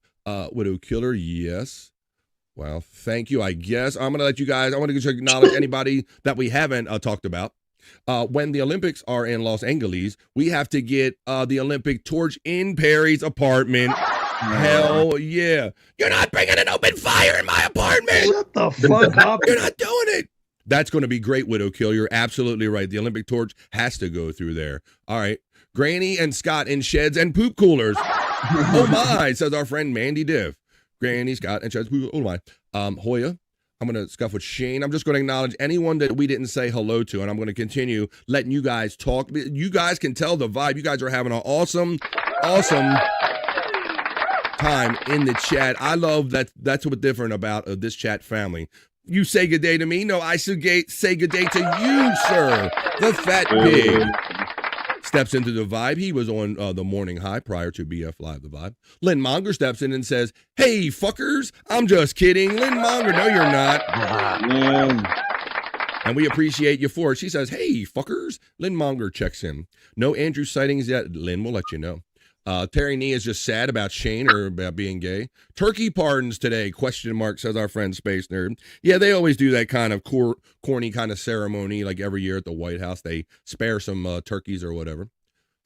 Widow Killer, yes. Well, thank you, I guess. I'm going to let you guys, I want to acknowledge anybody that we haven't talked about. When the Olympics are in Los Angeles, we have to get the Olympic torch in Perry's apartment. Hell yeah. You're not bringing an open fire in my apartment. Shut the fuck up. You're not doing it. That's going to be great, Widowkill. You're absolutely right. The Olympic torch has to go through there. All right. Granny and Scott in sheds and poop coolers. Oh my, says our friend Mandy Div. Granny, Scott, and sheds, poop. Oh my. Hoya, I'm going to scuff with Shane. I'm just going to acknowledge anyone that we didn't say hello to, and I'm going to continue letting you guys talk. You guys can tell the vibe. You guys are having an awesome time in the chat. I love that. That's what's different about this chat family. You say good day to me. No, I say good day to you, sir. The fat pig steps into the vibe. He was on the morning high prior to BF Live the Vibe. Lynn Monger steps in and says, hey, fuckers, I'm just kidding. Lynn Monger, no, you're not. And we appreciate you for it. She says, hey, fuckers. Lynn Monger checks in. No Andrew sightings yet. Lynn will let you know. Terry Nee is just sad about Shane or about being gay. Turkey pardons today, ? Says our friend Space Nerd. Yeah, they always do that kind of corny kind of ceremony like every year at the White House. They spare some turkeys or whatever.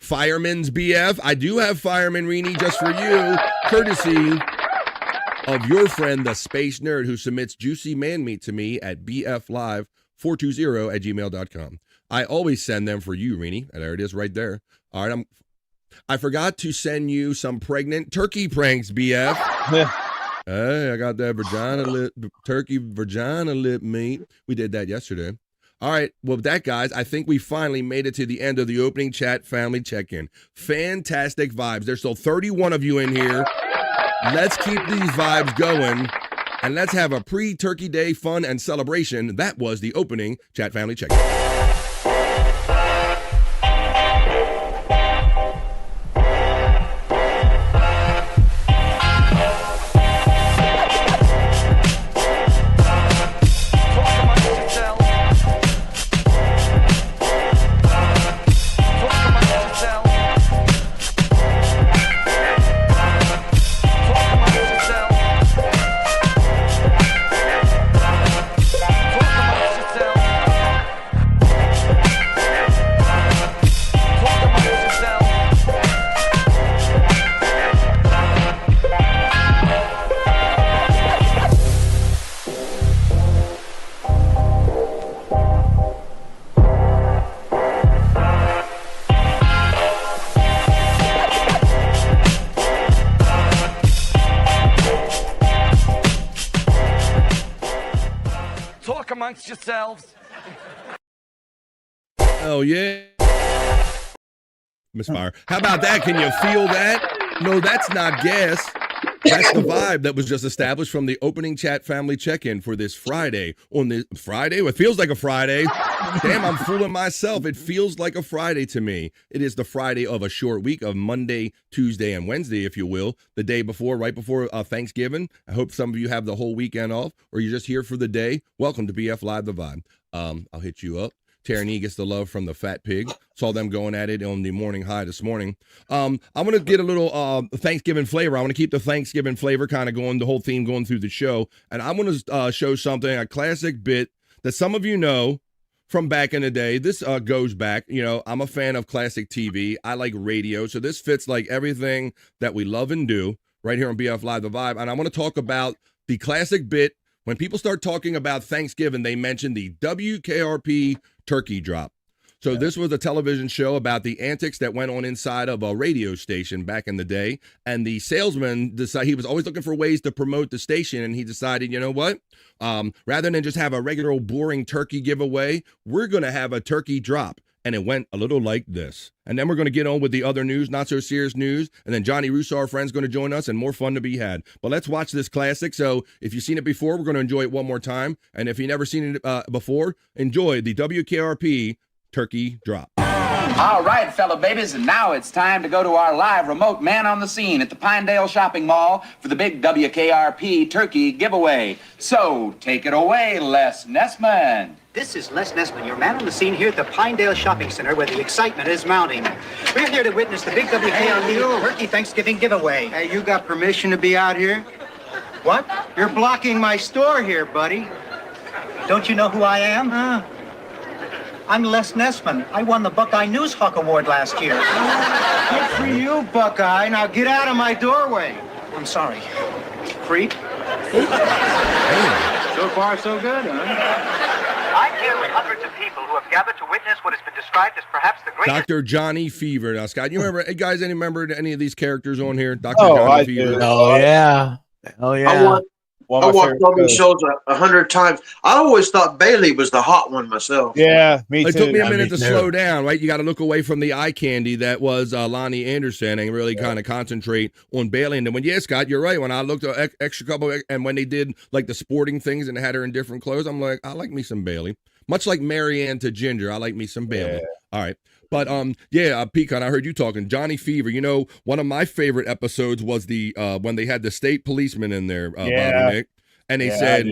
Fireman's BF. I do have Fireman Reenie just for you, courtesy of your friend, the Space Nerd, who submits juicy man meat to me at bflive420@gmail.com. I always send them for you, Reenie. And there it is right there. All right, I forgot to send you some pregnant turkey pranks, BF. Hey, I got that turkey vagina lip meat. We did that yesterday. All right, well, with that, guys, I think we finally made it to the end of the opening chat family check-in. Fantastic vibes. There's still 31 of you in here. Let's keep these vibes going, and let's have a pre-Turkey Day fun and celebration. That was the opening chat family check-in. Amongst yourselves. Oh, yeah. Misfire. How about that? Can you feel that? No, that's not gas. That's the vibe that was just established from the opening chat family check-in for this Friday. On this Friday? It feels like a Friday. Damn, I'm fooling myself. It feels like a Friday to me. It is the Friday of a short week of Monday, Tuesday, and Wednesday, if you will. The day before, right before Thanksgiving. I hope some of you have the whole weekend off, or you're just here for the day. Welcome to BF Live the Vibe. I'll hit you up. Tyranny gets the love from the fat pig. Saw them going at it on the morning high this morning. I'm going to get a little Thanksgiving flavor. I want to keep the Thanksgiving flavor kind of going, the whole theme going through the show. And I'm going to show something, a classic bit that some of you know from back in the day. This goes back. You know, I'm a fan of classic TV. I like radio. So this fits like everything that we love and do right here on BF Live The Vibe. And I want to talk about the classic bit. When people start talking about Thanksgiving, they mention the WKRP turkey drop. So this was a television show about the antics that went on inside of a radio station back in the day. And the salesman decided he was always looking for ways to promote the station. And he decided, you know what? Rather than just have a regular old boring turkey giveaway, we're going to have a turkey drop. And it went a little like this. And then we're going to get on with the other news, not so serious news. And then Johnny Russo, our friend's going to join us, and more fun to be had. But let's watch this classic. So if you've seen it before, we're going to enjoy it one more time. And if you've never seen it before, enjoy the WKRP turkey drop. All right, fellow babies, and now it's time to go to our live remote man on the scene at the Pinedale Shopping Mall for the big WKRP turkey giveaway. So take it away, Les Nessman. This is Les Nessman, your man on the scene here at the Pinedale Shopping Center where the excitement is mounting. We're here to witness the big WKRP Turkey Thanksgiving giveaway. Hey, you got permission to be out here? What? You're blocking my store here, buddy. Don't you know who I am, huh? I'm Les Nessman. I won the Buckeye News Hawk Award last year. Good for you, Buckeye. Now get out of my doorway. I'm sorry. Creep. So far, so good, huh? I'm here with hundreds of people who have gathered to witness what has been described as perhaps the greatest... Dr. Johnny Fever. Now, Scott, you remember, hey guys, any remember any of these characters on here? Dr. Oh, Johnny I Fever. do. Oh yeah. Oh yeah. I watched all these shows 100 times. I always thought Bailey was the hot one myself. Yeah, me too. It took me a minute to slow down, right? You got to look away from the eye candy that was Lonnie Anderson and really kind of concentrate on Bailey. And then Scott, you're right. When I looked at extra couple, and when they did like the sporting things and had her in different clothes, I'm like, I like me some Bailey. Much like Marianne to Ginger, I like me some Bailey. Yeah. All right. But Pecan, I heard you talking. Johnny Fever, you know, one of my favorite episodes was the when they had the state policeman in there, Bobby Nick. And they said,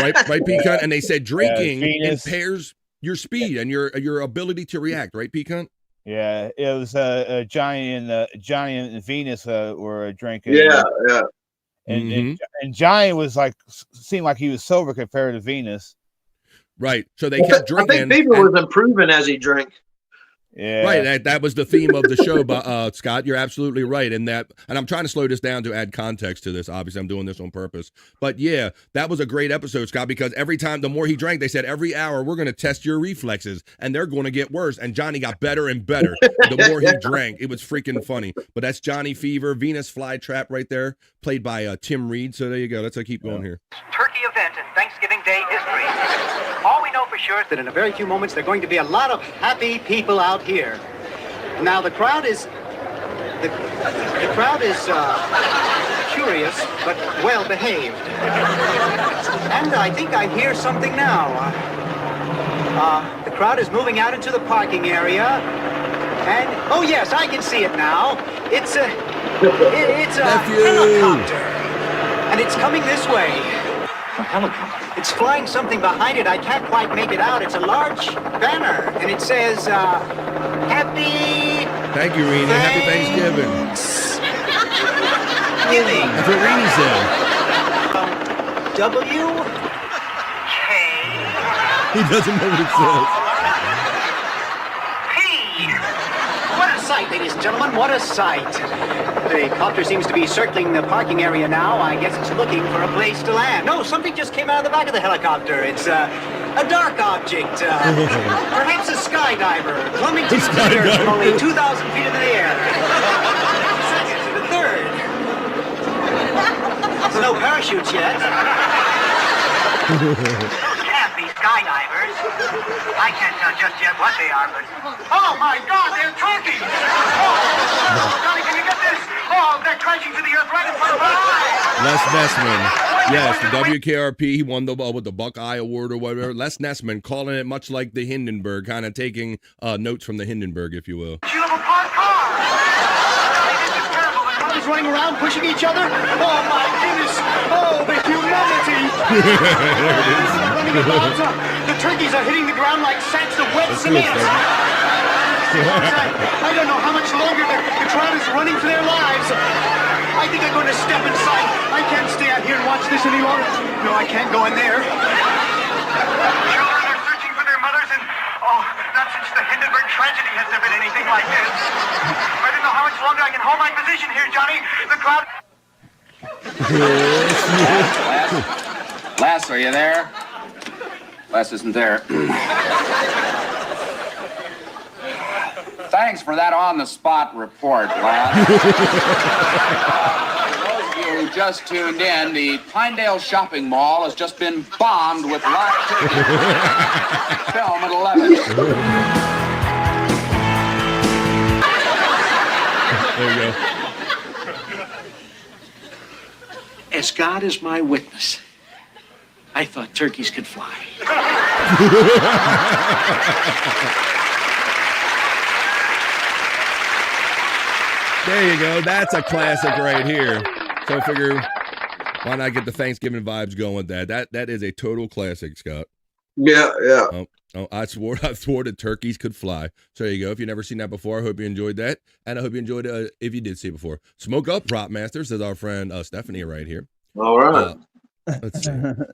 right, Pecan? And they said drinking impairs your speed and your ability to react, right, Pecan? Yeah, it was Johnny and Venus were drinking. Yeah. And Johnny was seemed like he was sober compared to Venus. Right. So they kept drinking. I think Fever was improving as he drank. Yeah. Right. That was the theme of the show, Scott. You're absolutely right. And I'm trying to slow this down to add context to this. Obviously, I'm doing this on purpose. But yeah, that was a great episode, Scott, because every time, the more he drank, they said every hour, we're going to test your reflexes and they're going to get worse. And Johnny got better and better the more he drank. It was freaking funny. But that's Johnny Fever, Venus Flytrap right there, played by Tim Reed. So there you go. Let's keep going here. Turkey event in Thanksgiving Day history. All we know for sure is that in a very few moments there are going to be a lot of happy people out here. Now the crowd is curious but well behaved, and I think I hear something now. The crowd is moving out into the parking area, and oh yes, I can see it now. It's a helicopter, and it's coming this way. A helicopter. It's flying something behind it. I can't quite make it out. It's a large banner, and it says, Happy... Thank you, Rena. Happy Thanksgiving. Giving. That's what Rena said. W-K... He doesn't know what it says. P. What a sight, ladies and gentlemen. What a sight. The copter seems to be circling the parking area now. I guess it's looking for a place to land. No, something just came out of the back of the helicopter. It's a dark object. Perhaps a skydiver. Plumbing to the earth from only 2,000 feet into the air. Second to the third. There's no parachutes yet. Can't be skydivers. I can't tell just yet what they are, but... Oh, my God, they're turkeys! Oh, Johnny, can you get this? Oh, they're crashing to the earth right in front of our eyes! Les Nessman. Yes, the WKRP, he won with the Buckeye Award or whatever. Les Nessman, calling it much like the Hindenburg, kind of taking notes from the Hindenburg, if you will. You have a parked car! This is terrible. The cars running around, pushing each other. Oh, my goodness! Oh, the humanity! The turkeys are hitting the ground like sacks of wet cement. I don't know how much longer the crowd is running for their lives. I think I'm going to step inside. I can't stay out here and watch this any longer. No, I can't go in there. Children are searching for their mothers, and not since the Hindenburg tragedy has there been anything like this. I don't know how much longer I can hold my position here, Johnny. The crowd... Les, are you there? Les isn't there. Thanks for that on-the-spot report, Les. Those of you who just tuned in, the Pinedale Shopping Mall has just been bombed with live turkeys. Film at 11. There you go. As God is my witness, I thought turkeys could fly. There you go. That's a classic right here. So I figure, why not get the Thanksgiving vibes going with that? That is a total classic, Scott. Yeah. I swore that turkeys could fly. So there you go. If you've never seen that before, I hope you enjoyed that. And I hope you enjoyed it if you did see it before. Smoke up, Prop Master, says our friend Stephanie right here. All right. Let's see.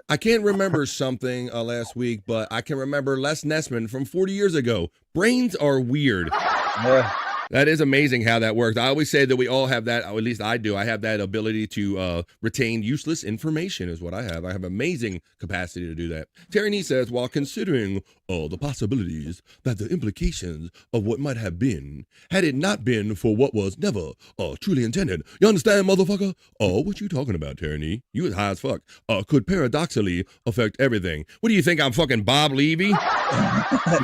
I can't remember something last week, but I can remember Les Nessman from 40 years ago. Brains are weird. That is amazing how that works. I always say that we all have that, or at least I do. I have that ability to retain useless information is what I have. I have amazing capacity to do that. Terry Nee says, while considering all the possibilities, that the implications of what might have been, had it not been for what was never truly intended. You understand, motherfucker? What you talking about, Terry Nee? You was high as fuck. Could paradoxically affect everything. What do you think, I'm fucking Bob Levy? You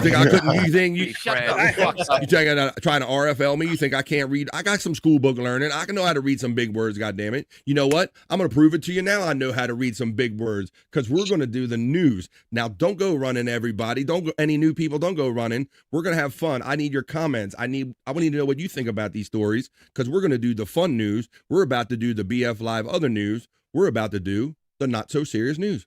think I couldn't, you think you think I'm trying to RFL me? You think I can't read? I got some school book learning. I can know how to read some big words, goddammit. You know what? I'm going to prove it to you now. I know how to read some big words because we're going to do the news. Now, don't go running, everybody. Don't go, any new people, don't go running. We're going to have fun. I need your comments. I need to know what you think about these stories because we're going to do the fun news. We're about to do the BF Live other news. We're about to do the not so serious news.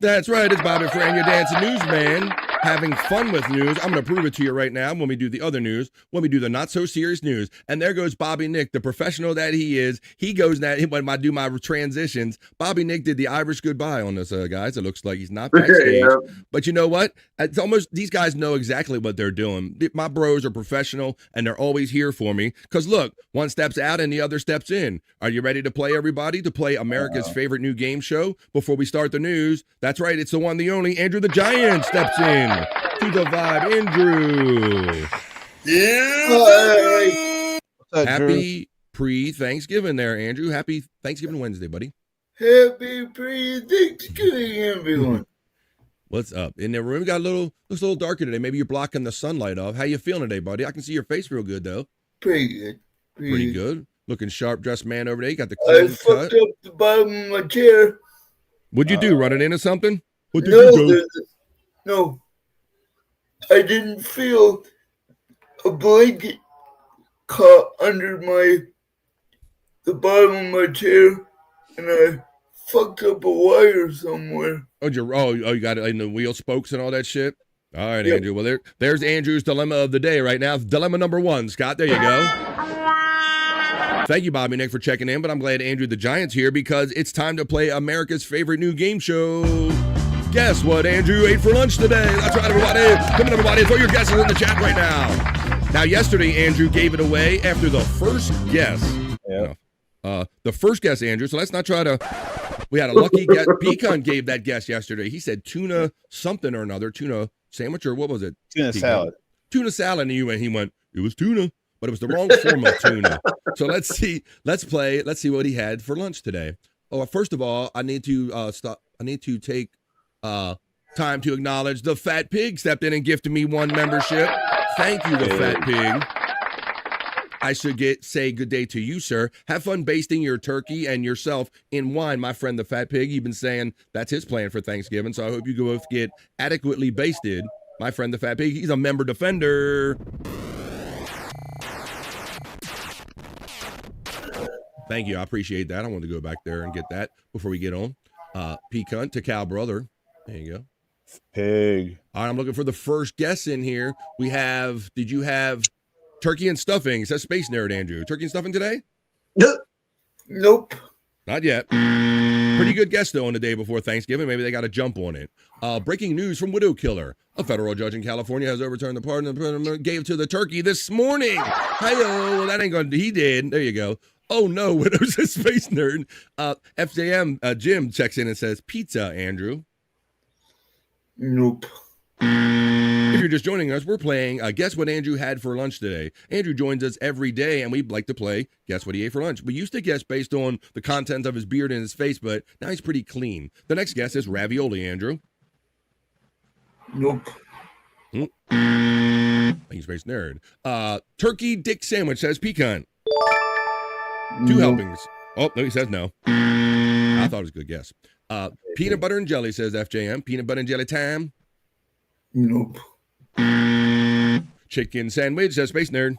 That's right, it's Bobby Fran, your dancing newsman, having fun with news. I'm going to prove it to you right now when we do the other news, when we do the not-so-serious news. And there goes Bobby Nick, the professional that he is. He goes now, when I do my transitions, Bobby Nick did the Irish goodbye on us, guys. It looks like he's not backstage. But you know what? It's almost, these guys know exactly what they're doing. My bros are professional, and they're always here for me. Because look, one steps out and the other steps in. Are you ready to play, everybody? To play America's favorite new game show before we start the news? That's right, it's the one, the only, Andrew the Giant steps in to the vibe. Andrew. Yeah. Happy pre-Thanksgiving there, Andrew. Happy Thanksgiving Wednesday, buddy. Happy pre-Thanksgiving, everyone. What's up? In the room, looks a little darker today. Maybe you're blocking the sunlight off. How you feeling today, buddy? I can see your face real good, though. Pretty good. Pretty good. Looking sharp dressed man over there. You got the I fucked up the bottom of my chair. What'd you do? Running into something? What did No, you do? no. I didn't feel a blanket caught under the bottom of my chair, and I fucked up a wire somewhere. Oh, you got it in the wheel spokes and all that shit? All right, yep. Andrew. Well, there's Andrew's dilemma of the day right now. Dilemma number one, Scott. There you go. Thank you, Bobby Nick, for checking in, but I'm glad Andrew the Giant's here because it's time to play America's favorite new game show. Guess what Andrew ate for lunch today? That's right, everybody. Come on, everybody. Throw your guesses in the chat right now. Now, yesterday, Andrew gave it away after the first guess. Yeah. The first guess, Andrew. So let's not try to... We had a lucky guess. Pecan gave that guess yesterday. He said tuna something or another. Tuna sandwich or what was it? Tuna salad. Tuna salad. And he went, it was tuna. But it was the wrong form of tuna. So let's see. Let's play. Let's see what he had for lunch today. Oh, first of all, I need to stop. I need to take time to acknowledge the Fat Pig stepped in and gifted me 1 membership. Thank you, the Fat Pig. I should say good day to you, sir. Have fun basting your turkey and yourself in wine, my friend, the Fat Pig. You've been saying that's his plan for Thanksgiving, so I hope you both get adequately basted, my friend, the Fat Pig. He's a member defender. Thank you. I appreciate that. I wanted to go back there and get that before we get on. Pecan to Cal Brother. There you go. Pig. All right, I'm looking for the first guess in here. We have, did you have turkey and stuffing? It says Space Nerd, Andrew. Turkey and stuffing today? Nope. Not yet. Pretty good guess, though, on the day before Thanksgiving. Maybe they got to jump on it. Breaking news from Widow Killer. A federal judge in California has overturned the pardon and gave to the turkey this morning. Hi-yo. Well, that ain't going to, he did. There you go. Oh, no, Widow's a Space Nerd. FJM Jim checks in and says, pizza, Andrew. Nope. If you're just joining us, we're playing Guess What Andrew Had for Lunch today. Andrew joins us every day, and we like to play Guess What He Ate for Lunch. We used to guess based on the content of his beard and his face, but now he's pretty clean. The next guess is ravioli, Andrew. Nope. He's space nerd. Turkey dick sandwich says pecan. Two helpings. Oh, no, he says no. I thought it was a good guess. Peanut butter and jelly says FJM. Peanut butter and jelly time. Nope. Chicken sandwich says space nerd.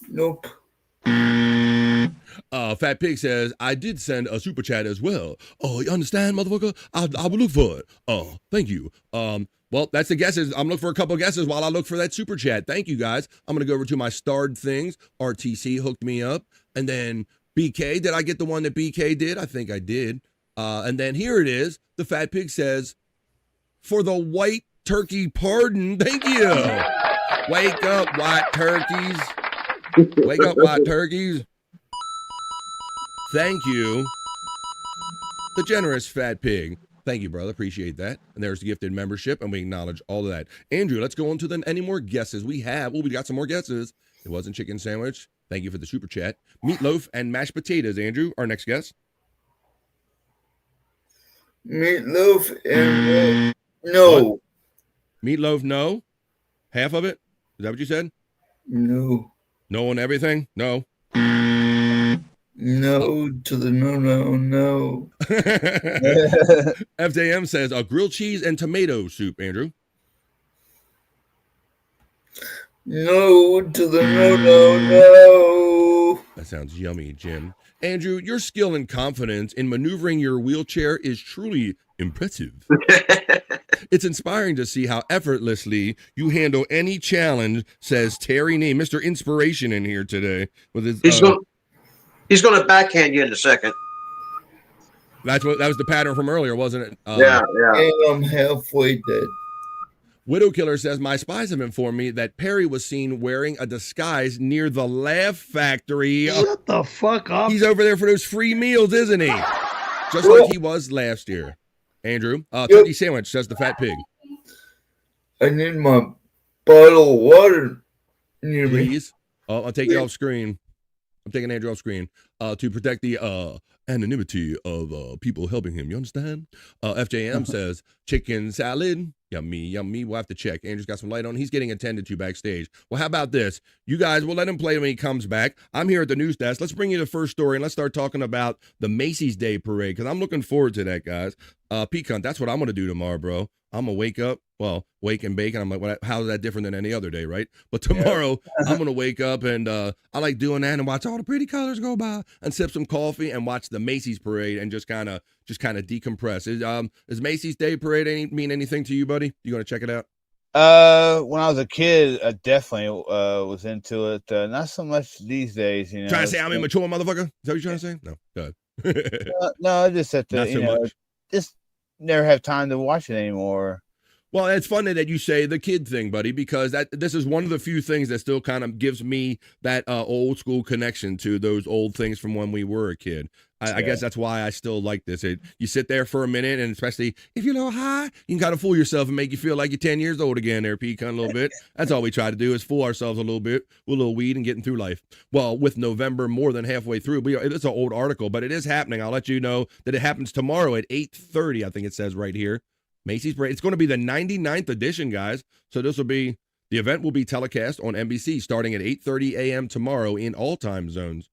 Nope. Fat Pig says, I did send a super chat as well. Oh, you understand, motherfucker? I will look for it. Oh, thank you. Well, that's the guesses. I'm looking for a couple of guesses while I look for that super chat. Thank you, guys. I'm going to go over to my starred things. RTC hooked me up. And then BK, did I get the one that BK did? I think I did. And then here it is. The Fat Pig says, for the white turkey pardon. Thank you. Wake up, white turkeys. Wake up, white turkeys. Thank you. The generous Fat Pig. Thank you, brother. Appreciate that. And there's the gifted membership, and we acknowledge all of that. Andrew, let's go on to any more guesses we have. Oh, we got some more guesses. It wasn't chicken sandwich. Thank you for the super chat. Meatloaf and mashed potatoes, Andrew, our next guess. Meatloaf and no. What? Meatloaf, no. Half of it? Is that what you said? No. No on everything? No. No to the no. FJM says grilled cheese and tomato soup, Andrew. No to the no. That sounds yummy, Jim. Andrew, your skill and confidence in maneuvering your wheelchair is truly impressive. It's inspiring to see how effortlessly you handle any challenge, says Terry Nee, Mr. Inspiration in here today. With his, He's going to backhand you in a second. That was the pattern from earlier, wasn't it? Yeah. And I'm halfway dead. Widow Killer says, my spies have informed me that Perry was seen wearing a disguise near the Laugh Factory. Shut the fuck up. He's over there for those free meals, isn't he? Just like he was last year. Andrew, turkey sandwich, says the Fat Pig. I need my bottle of water near me. Please? I'll take you off screen. I'm taking Andrew off screen to protect the anonymity of people helping him. You understand? FJM says chicken salad. Yummy, yummy. We'll have to check. Andrew's got some light on. He's getting attended to backstage. Well, how about this? You guys, we'll let him play when he comes back. I'm here at the news desk. Let's bring you the first story, and let's start talking about the Macy's Day Parade, because I'm looking forward to that, guys. Pecan, that's what I'm going to do tomorrow, bro. I'm going to wake and bake, and I'm like, how is that different than any other day, right? But tomorrow, I'm going to wake up, and I like doing that and watch all the pretty colors go by and sip some coffee and watch the Macy's Parade and just kind of decompress. Is Macy's Day Parade mean anything to you, buddy? You going to check it out? When I was a kid, I definitely was into it. Not so much these days, you know. Trying to say I'm immature, motherfucker? Is that what you're trying to say? No, go ahead. No, I just have to, Not so much. just never have time to watch it anymore. Well, it's funny that you say the kid thing, buddy, because this is one of the few things that still kind of gives me that old school connection to those old things from when we were a kid. I guess that's why I still like this. You sit there for a minute, and especially if you're a little high, you can kind of fool yourself and make you feel like you're 10 years old again there, Pecan, a little bit. That's all we try to do is fool ourselves a little bit with a little weed and getting through life. Well, with November more than halfway through, it's an old article, but it is happening. I'll let you know that it happens tomorrow at 8:30, I think it says right here. Macy's Parade. It's going to be the 99th edition, guys. So the event will be telecast on NBC starting at 8:30 a.m. tomorrow in all time zones.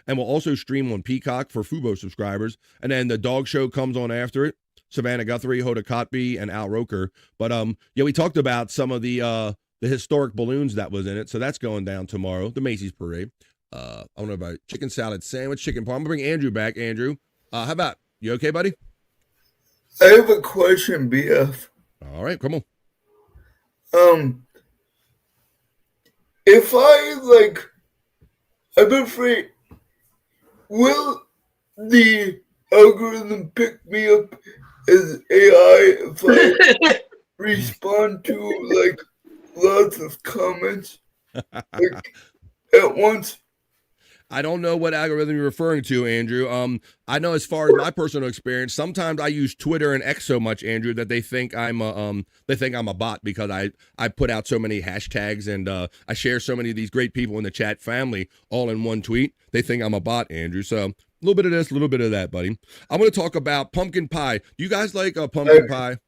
And we'll also stream on Peacock for Fubo subscribers. And then the dog show comes on after it. Savannah Guthrie, Hoda Kotb, and Al Roker. But we talked about some of the historic balloons that was in it. So that's going down tomorrow, the Macy's Parade. I don't know about chicken salad sandwich, chicken parm. I'm going to bring Andrew back. Andrew, how about, you okay, buddy? I have a question, BF. All right, come on. If I'm afraid, will the algorithm pick me up as AI if I respond to lots of comments at once? I don't know what algorithm you're referring to, Andrew. I know as far as my personal experience, sometimes I use Twitter and X so much, Andrew, that they think I'm a bot because I put out so many hashtags and I share so many of these great people in the chat family all in one tweet. They think I'm a bot, Andrew. So a little bit of this, a little bit of that, buddy. I'm going to talk about pumpkin pie. Do you guys like pumpkin pie?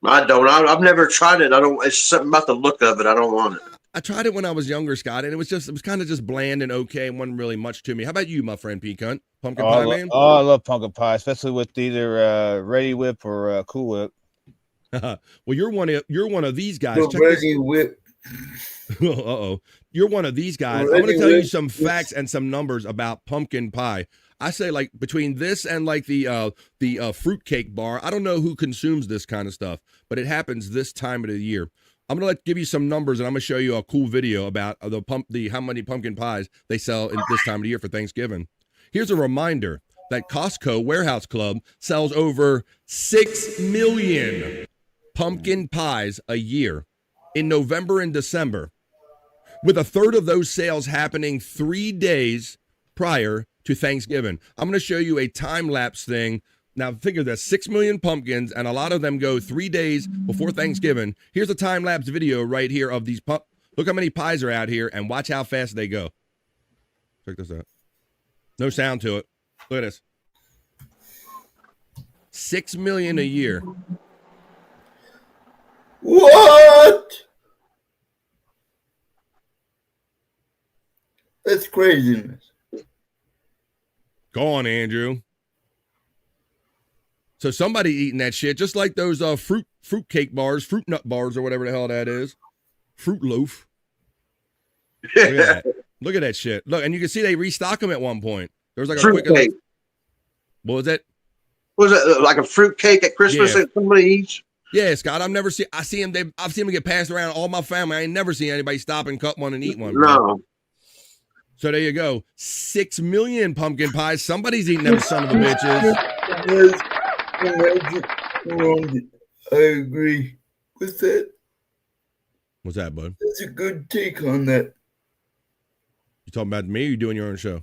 I don't. I've never tried it. I don't. It's something about the look of it. I don't want it. I tried it when I was younger, Scott, and it was kind of just bland and okay, and wasn't really much to me. How about you, my friend P. Cunt? Pumpkin pie, man? Oh, I love pumpkin pie, especially with either Ready Whip or Cool Whip. Well, you're one of these guys. Ready Whip. Uh-oh. You're one of these guys. I'm going to tell you some facts and some numbers about pumpkin pie. I say, like, between this and like the fruitcake bar, I don't know who consumes this kind of stuff, but it happens this time of the year. I'm going to give you some numbers, and I'm going to show you a cool video about how many pumpkin pies they sell in this time of the year for Thanksgiving. Here's a reminder that Costco Warehouse Club sells over 6 million pumpkin pies a year in November and December, with a third of those sales happening 3 days prior to Thanksgiving. I'm going to show you a time-lapse thing. Now, figure that 6 million pumpkins, and a lot of them go 3 days before Thanksgiving. Here's a time-lapse video right here of these Look how many pies are out here, and watch how fast they go. Check this out. No sound to it. Look at this. 6 million a year. What? That's craziness. Go on, Andrew. So somebody eating that shit, just like those fruit cake bars, fruit nut bars, or whatever the hell that is. Fruit loaf. Look at that shit. Look, and you can see they restock them at one point. There was like a fruit quick. Cake. What was that? Was it like a fruit cake at Christmas that somebody eats? Yeah, Scott. I've seen them get passed around all my family. I ain't never seen anybody stop and cut one and eat one. No. Bro. So there you go. 6 million pumpkin pies. Somebody's eating them son of a bitches. I agree with that. What's that, bud? That's a good take on that. You talking about me or you doing your own show?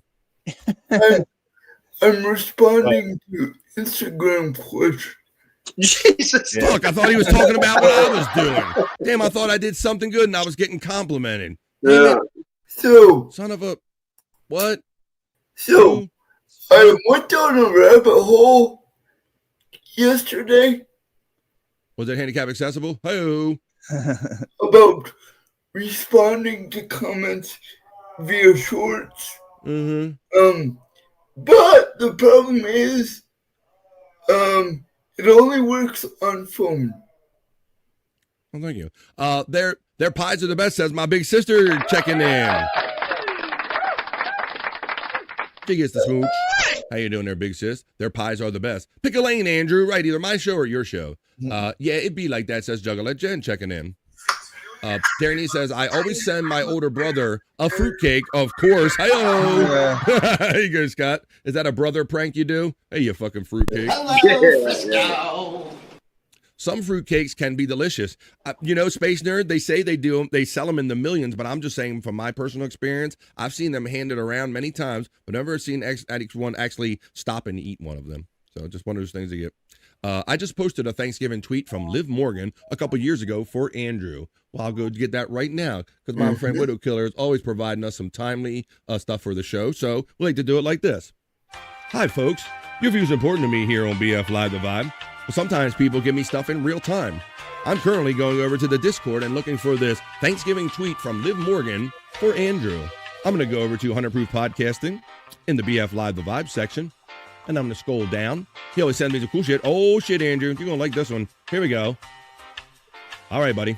I'm responding to Instagram questions. Jesus. Fuck, I thought he was talking about what I was doing. Damn, I thought I did something good and I was getting complimented. Yeah. So. Son of a. What? So. I went down a rabbit hole yesterday. Was it handicap accessible? Hey-o. About responding to comments via shorts. Mm-hmm. But the problem is, it only works on phone. Well, thank you. Their pies are the best, says my big sister checking in. She gets the smooch. How you doing there, big sis? Their pies are the best. Pick a lane, Andrew. Right, either my show or your show. Yeah, it'd be like that, says Juggalette Jen checking in. Darren says, I always send my older brother a fruitcake, of course. Hi-yo. There you go, Scott. Is that a brother prank you do? Hey, you fucking fruitcake. Hello, Frisco. Some fruitcakes can be delicious. Space Nerd, they say they sell them in the millions, but I'm just saying from my personal experience, I've seen them handed around many times, but never seen one actually stop and eat one of them. So just one of those things to get. I just posted a Thanksgiving tweet from Liv Morgan a couple years ago for Andrew. Well, I'll go get that right now because my friend Widow Killer is always providing us some timely stuff for the show. So we like to do it like this. Hi, folks. Your views are important to me here on BF Live The Vibe. But sometimes people give me stuff in real time. I'm currently going over to the Discord and looking for this Thanksgiving tweet from Liv Morgan for Andrew. I'm going to go over to 100 Proof Podcasting in the BF Live The Vibe section. And I'm going to scroll down. He always sends me some cool shit. Oh, shit, Andrew. You're going to like this one. Here we go. All right, buddy.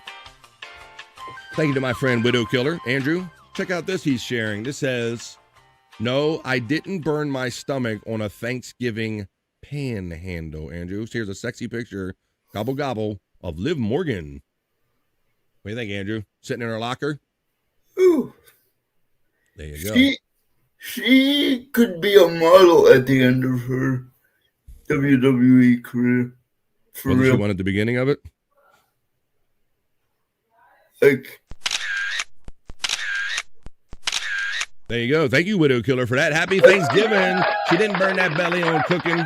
Thank you to my friend Widow Killer. Andrew, check out this he's sharing. This says, no, I didn't burn my stomach on a Thanksgiving panhandle, Andrew. Here's a sexy picture, gobble gobble, of Liv Morgan. What do you think, Andrew? Sitting in her locker? Ooh. There you go. She could be a model at the end of her WWE career. For Wasn't real. she one at the beginning of it? Like, There you go. Thank you, Widow Killer, for that. Happy Thanksgiving. She didn't burn that belly on cooking.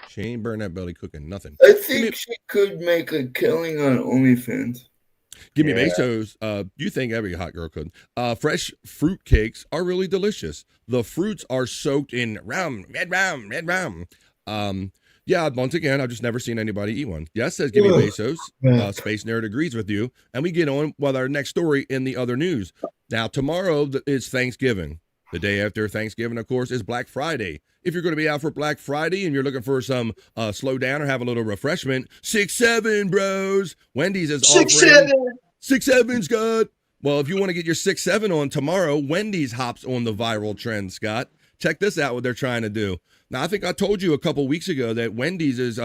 She ain't burn that belly cooking. Nothing. I think she could make a killing on OnlyFans. Give me Bezos. You think every hot girl could. Fresh fruit cakes are really delicious. The fruits are soaked in red rum. Yeah, once again, I've just never seen anybody eat one. Yes, says Give me Bezos. Space Nerd agrees with you. And we get on with our next story in the other news. Now, tomorrow is Thanksgiving. The day after Thanksgiving, of course, is Black Friday. If you're going to be out for Black Friday and you're looking for some slow down or have a little refreshment, 6-7, bros. Wendy's is offering 6-7, Scott. Well, if you want to get your 6-7 on tomorrow, Wendy's hops on the viral trend, Scott. Check this out, what they're trying to do. Now, I think I told you a couple weeks ago that Wendy's is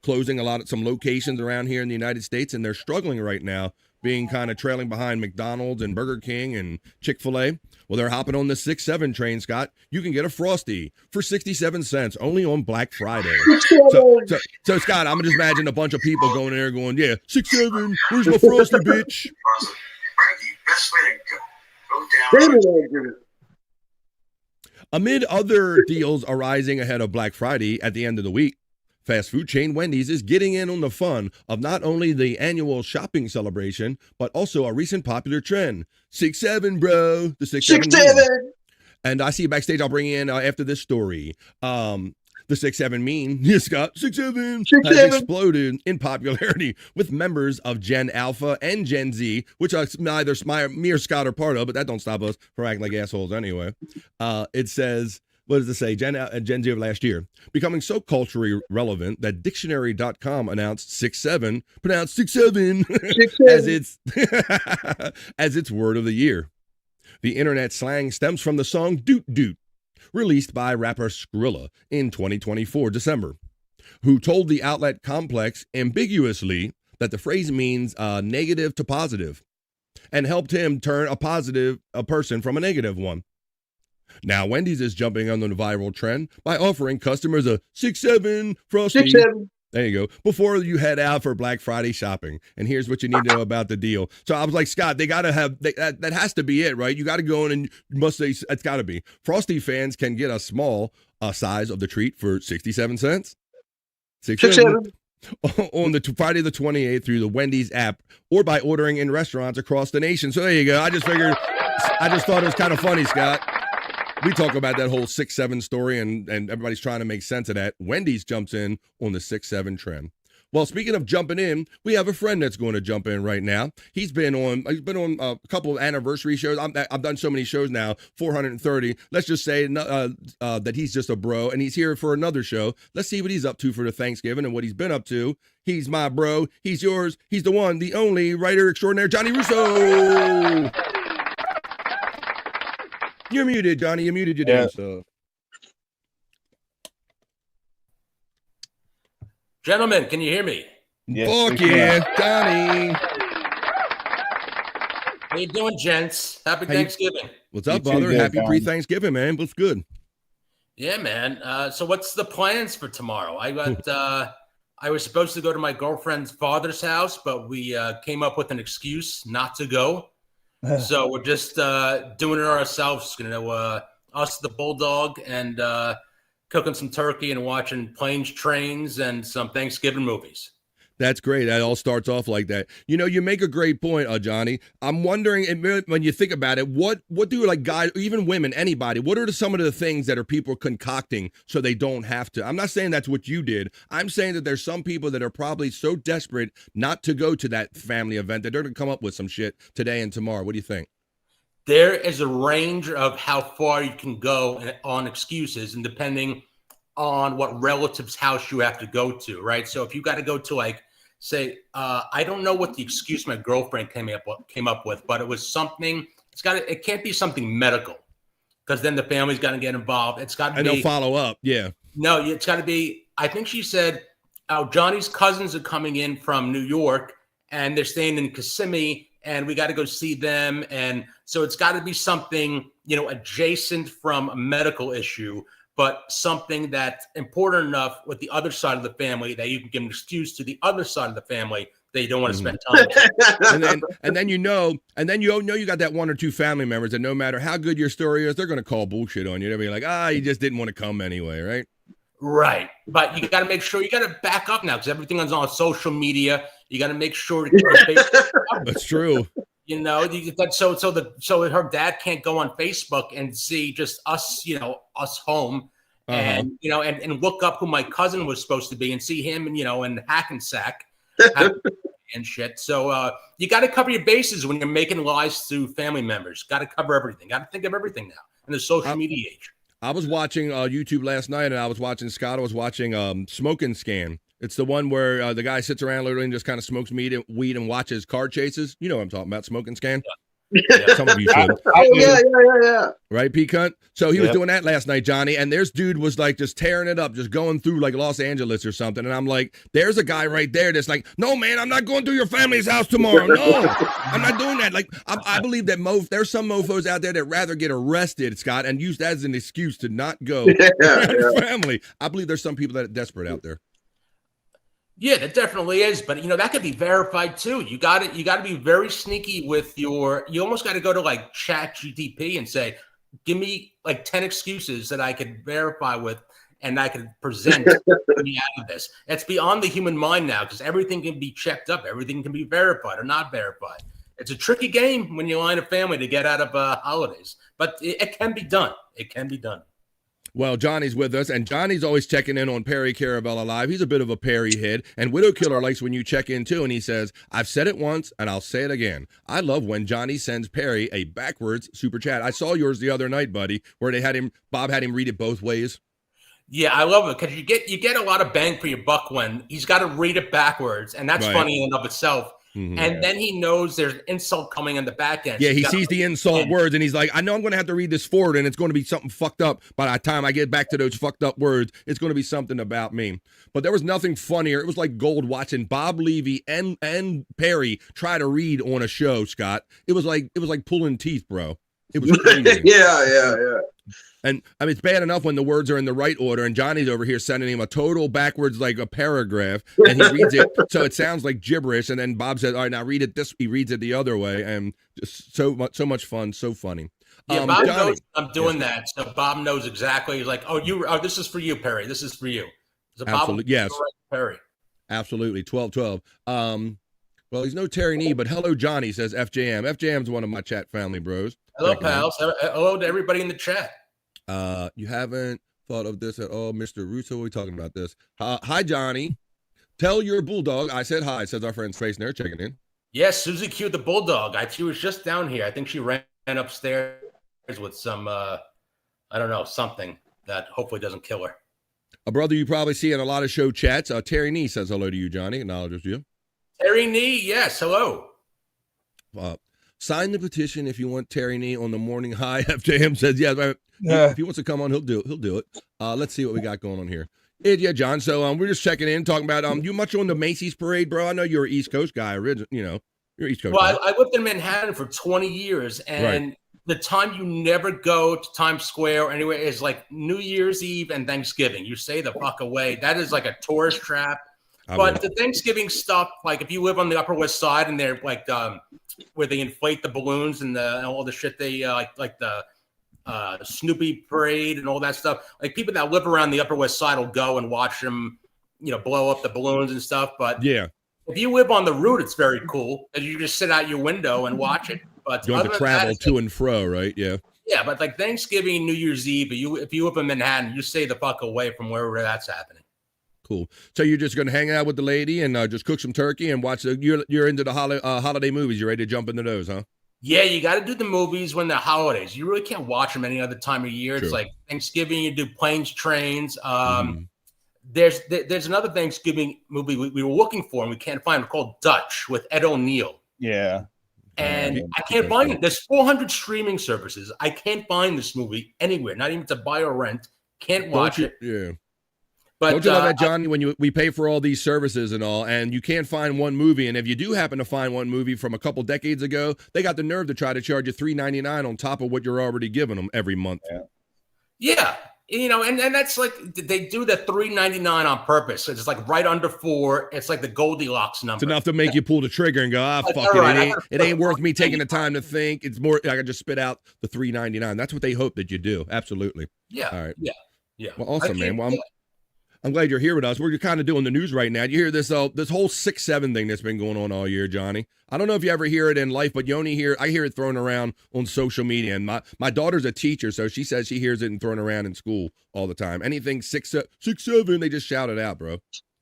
closing some locations around here in the United States, and they're struggling right now, being kind of trailing behind McDonald's and Burger King and Chick-fil-A. Well, they're hopping on the 6-7 train, Scott. You can get a Frosty for 67 cents only on Black Friday. So Scott, I'm just imagining a bunch of people going there going, yeah, 6-7, where's my Frosty, bitch? Amid other deals arising ahead of Black Friday at the end of the week, fast food chain Wendy's is getting in on the fun of not only the annual shopping celebration, but also a recent popular trend. 6-7, bro. The 6-7. And I see you backstage. I'll bring you in after this story. The 6-7 meme, yes, Scott, 6-7 has exploded in popularity with members of Gen Alpha and Gen Z, which neither me or Scott are part of, but that don't stop us from acting like assholes anyway. It says, what does it say? Gen Z of last year, becoming so culturally relevant that dictionary.com announced 6-7, pronounced 6-7, as its word of the year. The internet slang stems from the song Doot Doot, released by rapper Skrilla in 2024 December, who told the outlet Complex ambiguously that the phrase means negative to positive and helped him turn a person from a negative one. Now, Wendy's is jumping on the viral trend by offering customers a 6-7 Frosty. 6-7. There you go. Before you head out for Black Friday shopping. And here's what you need to know about the deal. So I was like, Scott, they got to have, that has to be it, right? You got to go in and you must say, it's got to be. Frosty fans can get a small size of the treat for 67 cents. 6-7. On the Friday the 28th through the Wendy's app or by ordering in restaurants across the nation. So there you go. I just thought it was kind of funny, Scott. We talk about that whole 6-7 story and everybody's trying to make sense of that. Wendy's jumps in on the 6-7 trend. Well, speaking of jumping in, we have a friend that's going to jump in right now. He's been on a couple of anniversary shows. I've done so many shows now, 430. Let's just say that he's just a bro and he's here for another show. Let's see what he's up to for the Thanksgiving and what he's been up to. He's my bro. He's yours. He's the one, the only writer extraordinaire, Johnny Russo. You're muted, Johnny. You muted your damn stuff. Gentlemen, can you hear me? Yes, fuck yeah, Johnny. How you doing, gents? Happy Thanksgiving. What's up, brother? Happy pre-Thanksgiving, man. What's good? Yeah, man. So what's the plans for tomorrow? I was supposed to go to my girlfriend's father's house, but we came up with an excuse not to go. So we're just doing it ourselves. Us, the bulldog, and cooking some turkey and watching planes, trains, and some Thanksgiving movies. That's great. That all starts off like that. You know, you make a great point, Johnny. I'm wondering, when you think about it, what do like guys, even women, anybody, what are some of the things that are people concocting so they don't have to? I'm not saying that's what you did. I'm saying that there's some people that are probably so desperate not to go to that family event that they're going to come up with some shit today and tomorrow. What do you think? There is a range of how far you can go on excuses, and depending on what relative's house you have to go to, right? So if you got to go to say, I don't know what the excuse my girlfriend came up with, but it was something. It can't be something medical, because then the family's got to get involved. It's got to be. And they'll follow up. Yeah. No, it's got to be. I think she said, Johnny's cousins are coming in from New York, and they're staying in Kissimmee, and we got to go see them. And so it's got to be something, adjacent from a medical issue. but something that's important enough with the other side of the family that you can give an excuse to the other side of the family that you don't want to spend time with. and then you know you got that one or two family members that no matter how good your story is, they're going to call bullshit on you. They'll be like, you just didn't want to come anyway, right? Right. But you got to make sure you got to back up now because everything is on social media. You got to make sure to keep your Facebook. That's true. You know, so her dad can't go on Facebook and see just us, us home. And, and look up who my cousin was supposed to be and see him, in Hackensack and shit. So you got to cover your bases when you're making lies to family members. Got to cover everything. Got to think of everything now in the social media age. I was watching YouTube last night, and I was watching Smoke and Scan. It's the one where the guy sits around literally and just kind of smokes weed and watches car chases. You know what I'm talking about, Smoke and Scan? Yeah. Some of you should. Yeah. Right, P-Cunt? So he was doing that last night, Johnny, and there's dude was like just tearing it up, just going through like Los Angeles or something. And I'm like, there's a guy right there that's like, no, man, I'm not going through your family's house tomorrow. No, I'm not doing that. Like, I believe that there's some mofos out there that rather get arrested, Scott, and use that as an excuse to not go around your family. I believe there's some people that are desperate out there. Yeah, that definitely is. But, that could be verified, too. You got to be very sneaky with you almost got to go to like ChatGPT and say, give me like 10 excuses that I could verify with and I could present me out of this. It's beyond the human mind now because everything can be checked up. Everything can be verified or not verified. It's a tricky game when you line a family to get out of holidays. But it can be done. It can be done. Well, Johnny's with us, and Johnny's always checking in on Perry Carabella Live. He's a bit of a Perry head, and Widow Killer likes when you check in, too, and he says, I've said it once, and I'll say it again. I love when Johnny sends Perry a backwards super chat. I saw yours the other night, buddy, where Bob had him read it both ways. Yeah, I love it, because you get a lot of bang for your buck when he's got to read it backwards, and that's funny in and of itself. Mm-hmm. And then he knows there's insult coming in the back end. Yeah, he sees the insult words and he's like, I know I'm going to have to read this forward and it's going to be something fucked up. By the time I get back to those fucked up words, it's going to be something about me. But there was nothing funnier. It was like gold watching Bob Levy and Perry try to read on a show, Scott. It was like pulling teeth, bro. It was crazy. Yeah. And I mean, it's bad enough when the words are in the right order, and Johnny's over here sending him a total backwards, like a paragraph, and he reads it, so it sounds like gibberish. And then Bob says, "All right, now read it this." He reads it the other way, and just so much fun, so funny. Yeah, Bob knows I'm doing that, so Bob knows exactly. He's like, "Oh, this is for you, Perry. This is for you." So Absolutely, yes, Perry. Absolutely, 12-12. Well, he's no Terry Nee, but hello, Johnny says FJM. FJM's one of my chat family bros. Hello, pals. Hello to everybody in the chat. You haven't thought of this at all, Mr. Russo. What are we talking about this? Hi, Johnny. Tell your bulldog I said hi, says our friend Space Nerd checking in. Yes, Susie Q, the bulldog. She was just down here. I think she ran upstairs with some, something that hopefully doesn't kill her. A brother you probably see in a lot of show chats. Terry Nee says hello to you, Johnny. Acknowledges you. Terry Nee, yes, hello. Sign the petition if you want Terry Nee on the morning high. FJM says yes. If he wants to come on, he'll do it. Let's see what we got going on here. Yeah, John. So we're just checking in, talking about you much on the Macy's parade, bro? I know you're an East Coast guy. You're East Coast. Well, guy. I lived in Manhattan for 20 years, and the time you never go to Times Square or anywhere is like New Year's Eve and Thanksgiving. You stay the fuck away. That is like a tourist trap. But the Thanksgiving stuff, like if you live on the Upper West Side and they're like where they inflate the balloons and all the shit they like the Snoopy parade and all that stuff. Like people that live around the Upper West Side will go and watch them, blow up the balloons and stuff. But yeah, if you live on the route, it's very cool because you just sit out your window and watch it. But you have to travel to and fro, right? Yeah. Yeah, but like Thanksgiving, New Year's Eve, if you live in Manhattan, you stay the fuck away from wherever that's happening. Cool. So you're just gonna hang out with the lady and just cook some turkey and watch you're into the holiday movies. You ready to jump into those, huh? Yeah, you got to do the movies when they're holidays. You really can't watch them any other time of year. True. It's like Thanksgiving, you do Planes, Trains. There's another Thanksgiving movie we were looking for and we can't find it called Dutch with Ed O'Neill. Yeah. And I can't find it. There's 400 streaming services. I can't find this movie anywhere, not even to buy or rent. Can't watch it. Yeah. But, don't you love that, Johnny, when we pay for all these services and all, and you can't find one movie, and if you do happen to find one movie from a couple decades ago, they got the nerve to try to charge you $3.99 on top of what you're already giving them every month. Yeah. and that's like they do the $3.99 on purpose. So it's like right under 4. It's like the Goldilocks number. It's enough to make you pull the trigger and go, fuck it. Right, it ain't worth me taking the time to think. It's more, I can just spit out the $3.99. That's what they hope that you do. Absolutely. Yeah. All right. Yeah. Well, awesome, man. Well, I'm glad you're here with us. We're kind of doing the news right now. You hear this whole 6-7 thing that's been going on all year, Johnny. I don't know if you ever hear it in life, but I hear it thrown around on social media. And my daughter's a teacher, so she says she hears it and thrown around in school all the time. Anything 6-7, they just shout it out, bro.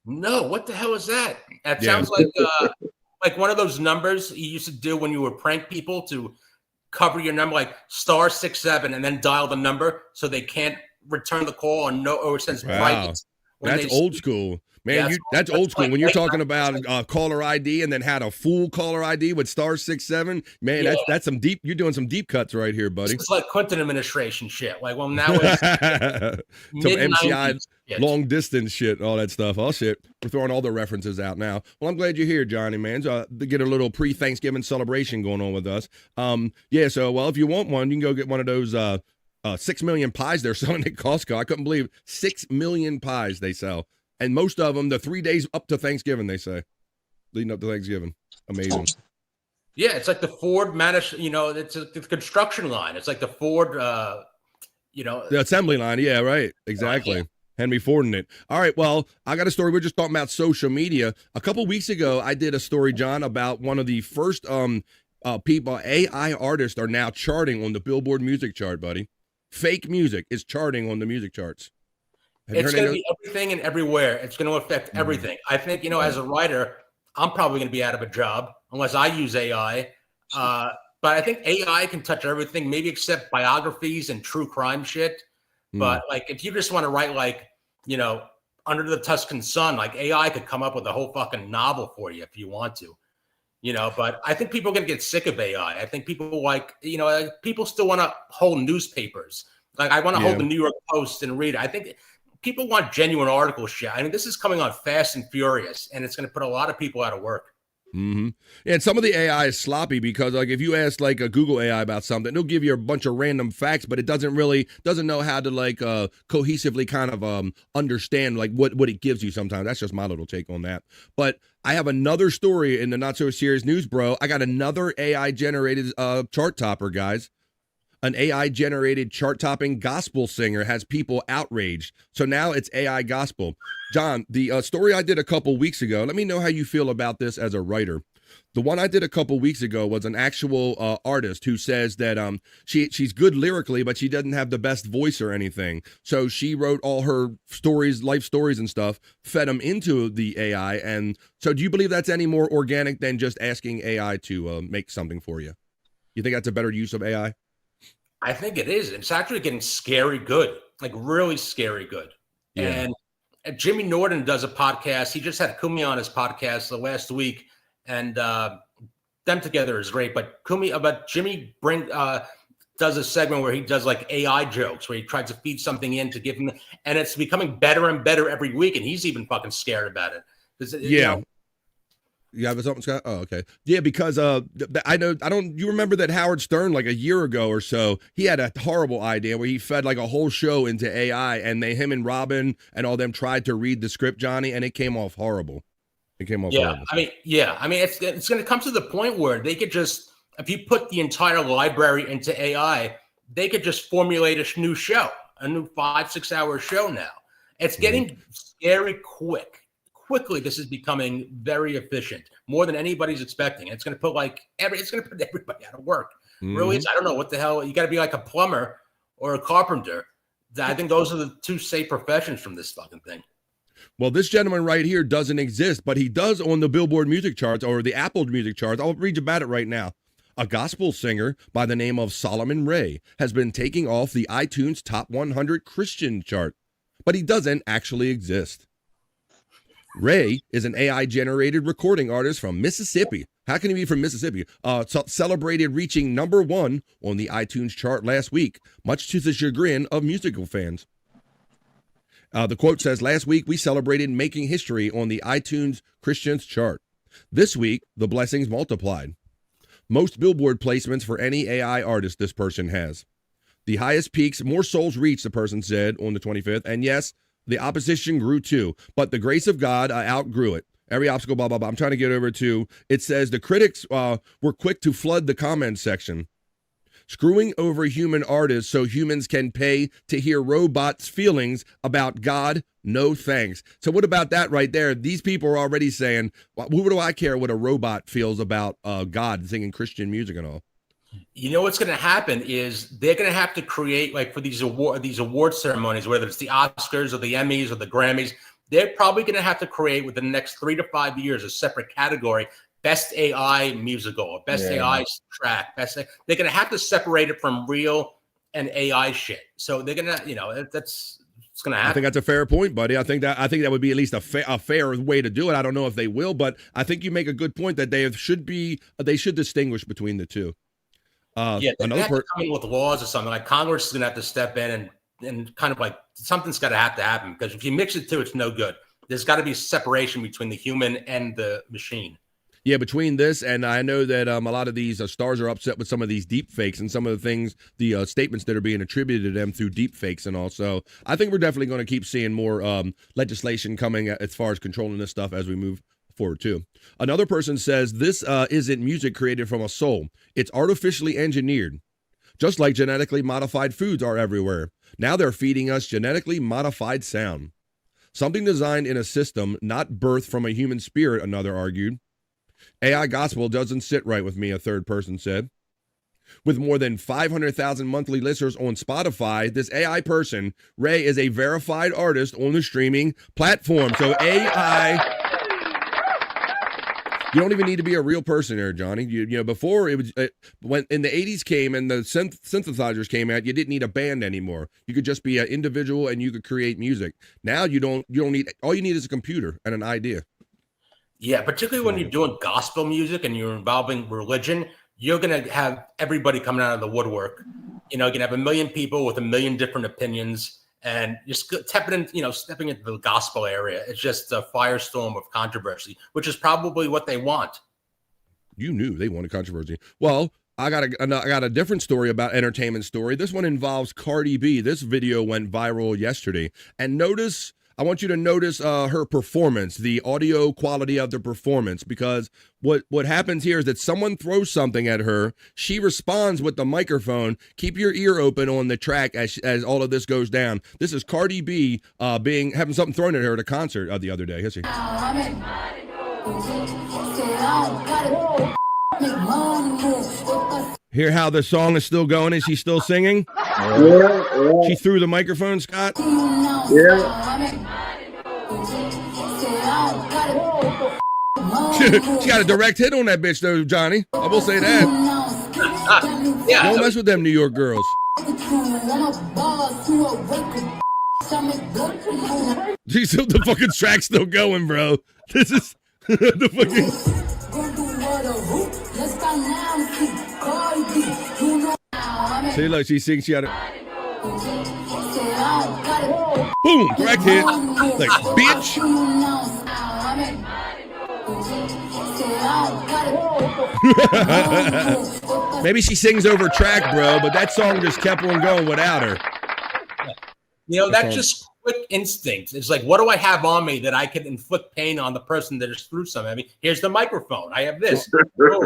No, what the hell is that? That sounds like one of those numbers you used to do when you would prank people to cover your number, like *67, and then dial the number so they can't return the call or it says private. That's old school. Man, that's old school. When you're talking about caller ID and then had a full caller ID with *67, man, that's some deep. You're doing some deep cuts right here, buddy. It's like Clinton administration shit. Like, well, now it's some MCI long distance shit, all that stuff. Oh shit, we're throwing all the references out now. Well, I'm glad you're here, Johnny, man. So to get a little pre-Thanksgiving celebration going on with us. So if you want one, you can go get one of those 6 million pies they're selling at Costco. I couldn't believe 6 million pies they sell. And most of them, the 3 days up to Thanksgiving, they say. Leading up to Thanksgiving. Amazing. Yeah, it's like the Ford it's the construction line. It's like the Ford, the assembly line. Yeah, right. Exactly. Henry Ford in it. All right, well, I got a story. We're just talking about social media. A couple weeks ago, I did a story, John, about one of the first people, AI artists are now charting on the Billboard music chart, buddy. Fake music is charting on the music charts. It's going to be everything and everywhere. It's going to affect everything. I think, as a writer, I'm probably going to be out of a job unless I use AI. But I think AI can touch everything, maybe except biographies and true crime shit. But like, if you just want to write Under the Tuscan Sun, like AI could come up with a whole fucking novel for you if you want to. But I think people are going to get sick of AI. I think people people still want to hold newspapers. Like I want to hold the New York Post and read it. I think people want genuine article shit. I mean, this is coming on fast and furious, and it's going to put a lot of people out of work. Mm-hmm. And some of the AI is sloppy because, like, if you ask like a Google AI about something, it'll give you a bunch of random facts, but it doesn't know how to like cohesively kind of understand like what it gives you. Sometimes that's just my little take on that. But I have another story in the not so serious news, bro. I got another AI generated chart topper, guys. An AI-generated chart-topping gospel singer has people outraged. So now it's AI gospel. John, the story I did a couple weeks ago, let me know how you feel about this as a writer. The one I did a couple weeks ago was an actual artist who says that she's good lyrically, but she doesn't have the best voice or anything. So she wrote all her stories, life stories and stuff, fed them into the AI. And so do you believe that's any more organic than just asking AI to make something for you? You think that's a better use of AI? I think it is. It's actually getting scary good, like really scary good. Yeah. And Jimmy Norton does a podcast. He just had Kumi on his podcast the last week, and them together is great. But Jimmy does a segment where he does like AI jokes, where he tries to feed something in to give him, and it's becoming better and better every week. And he's even fucking scared about it. You have something, Scott? Oh, okay. Yeah, because you remember that Howard Stern, like a year ago or so, he had a horrible idea where he fed like a whole show into AI, and him and Robin and all them tried to read the script, Johnny, and it came off horrible. Horrible. I mean, it's going to come to the point where they could just, if you put the entire library into AI, they could just formulate a new show, a new 5-6 hour show now. It's getting scary quickly. This is becoming very efficient, more than anybody's expecting. It's going to put everybody out of work. Really, I don't know what the hell. You got to be like a plumber or a carpenter. I think those are the two safe professions from this fucking thing. Well, this gentleman right here doesn't exist, but he does on the Billboard music charts or the Apple music charts. I'll read you about it right now. A gospel singer by the name of Solomon Ray has been taking off the iTunes Top 100 Christian chart, but he doesn't actually exist. Ray is an AI-generated recording artist from Mississippi. How can he be from Mississippi? Celebrated reaching #1 on the iTunes chart last week, much to the chagrin of musical fans. The quote says, "Last week we celebrated making history on the iTunes Christians chart. This week, the blessings multiplied. Most Billboard placements for any AI artist this person has. The highest peaks, more souls reached, the person said on the 25th. And yes, the opposition grew too, but the grace of God outgrew it. Every obstacle, blah, blah, blah. I'm trying to get over to, it says the critics were quick to flood the comment section, screwing over human artists so humans can pay to hear robots' feelings about God. No thanks. So what about that right there? These people are already saying, what do I care what a robot feels about God singing Christian music and all? You know what's going to happen is they're going to have to create, like, for these award ceremonies, whether it's the Oscars or the Emmys or the Grammys, they're probably going to have to create within the next 3 to 5 years a separate category: best AI musical, or best AI track. They're going to have to separate it from real and AI shit. So they're going to, it's going to happen. I think that's a fair point, buddy. I think that would be at least a fair way to do it. I don't know if they will, but I think you make a good point that they should distinguish between the two. They have to come in with laws or something. Like Congress is going to have to step in and kind of like something's got to happen, because if you mix it two, it's no good. There's got to be separation between the human and the machine. Yeah, between this and I know that a lot of these stars are upset with some of these deep fakes and some of the things, the statements that are being attributed to them through deep fakes and all. So I think we're definitely going to keep seeing more legislation coming as far as controlling this stuff as we move forward too. Another person says this isn't music created from a soul. It's artificially engineered, just like genetically modified foods are everywhere. Now they're feeding us genetically modified sound. Something designed in a system, not birthed from a human spirit, another argued. AI gospel doesn't sit right with me, a third person said. With more than 500,000 monthly listeners on Spotify, this AI person, Ray, is a verified artist on the streaming platform. So AI... You don't even need to be a real person there, Johnny. You know, before it was when in the 80s came and the synthesizers came out, you didn't need a band anymore. You could just be an individual and you could create music. Now you don't need, all you need is a computer and an idea. Yeah, particularly when you're doing gospel music and you're involving religion, you're going to have everybody coming out of the woodwork. You know, you're going to have a million people with a million different opinions. And just stepping into the gospel area, it's just a firestorm of controversy, which is probably what they want. You knew they wanted controversy. Well, I got a different story about entertainment story. This one involves Cardi B. This video went viral yesterday. And I want you to notice her performance, the audio quality of the performance, because what happens here is that someone throws something at her. She responds with the microphone. Keep your ear open on the track as all of this goes down. This is Cardi B having something thrown at her at a concert the other day. Here's she. Hear how the song is still going and she's still singing? Yeah. She threw the microphone, Scott? Yeah. She got a direct hit on that bitch, though, Johnny. I will say that. Yeah. Don't mess with them New York girls. She's still, the fucking track's still going, bro. This is the fucking... See, look, she sings, she had it. Boom, direct hit. Like, bitch. Maybe she sings over track, bro, but that song just kept on going without her. You know, that's just quick instinct. It's like, what do I have on me that I can inflict pain on the person that just threw something? I mean, here's the microphone. I have this.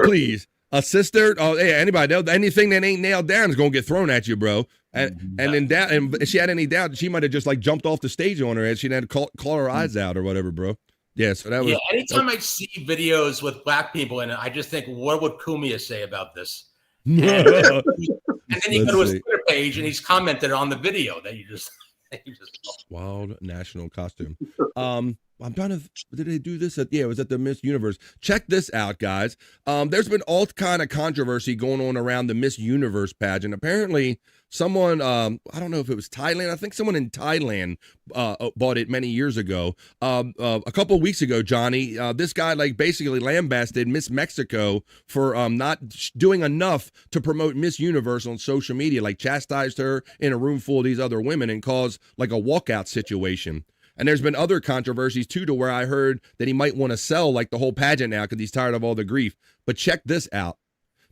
Please. A sister, hey, anybody, anything that ain't nailed down is gonna get thrown at you, bro. And if she had any doubt, she might have just like jumped off the stage on her head. She had to claw her eyes out or whatever, bro. Yeah, so that was. Yeah, anytime I see videos with black people in it, I just think, what would Kumia say about this? And then you go to his Twitter page and he's commented on the video that you just. Wild national costume. I'm trying to. Did they do this? It was at the Miss Universe. Check this out, guys. There's been all kind of controversy going on around the Miss Universe pageant. Apparently, someone, I don't know if it was Thailand. I think someone in Thailand bought it many years ago. A couple of weeks ago, Johnny, this guy like basically lambasted Miss Mexico for not doing enough to promote Miss Universe on social media, like chastised her in a room full of these other women and caused like a walkout situation. And there's been other controversies, too, to where I heard that he might want to sell, like, the whole pageant now because he's tired of all the grief. But check this out.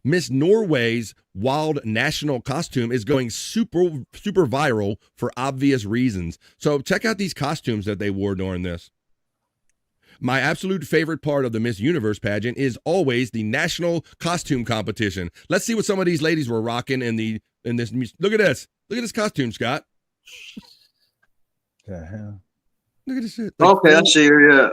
Miss Norway's wild national costume is going super viral for obvious reasons. So check out these costumes that they wore during this. My absolute favorite part of the Miss Universe pageant is always the national costume competition. Let's see what some of these ladies were rocking in this. Look at this. Look at this costume, Scott. The hell? Look at this shit. Okay, I see her. Yeah.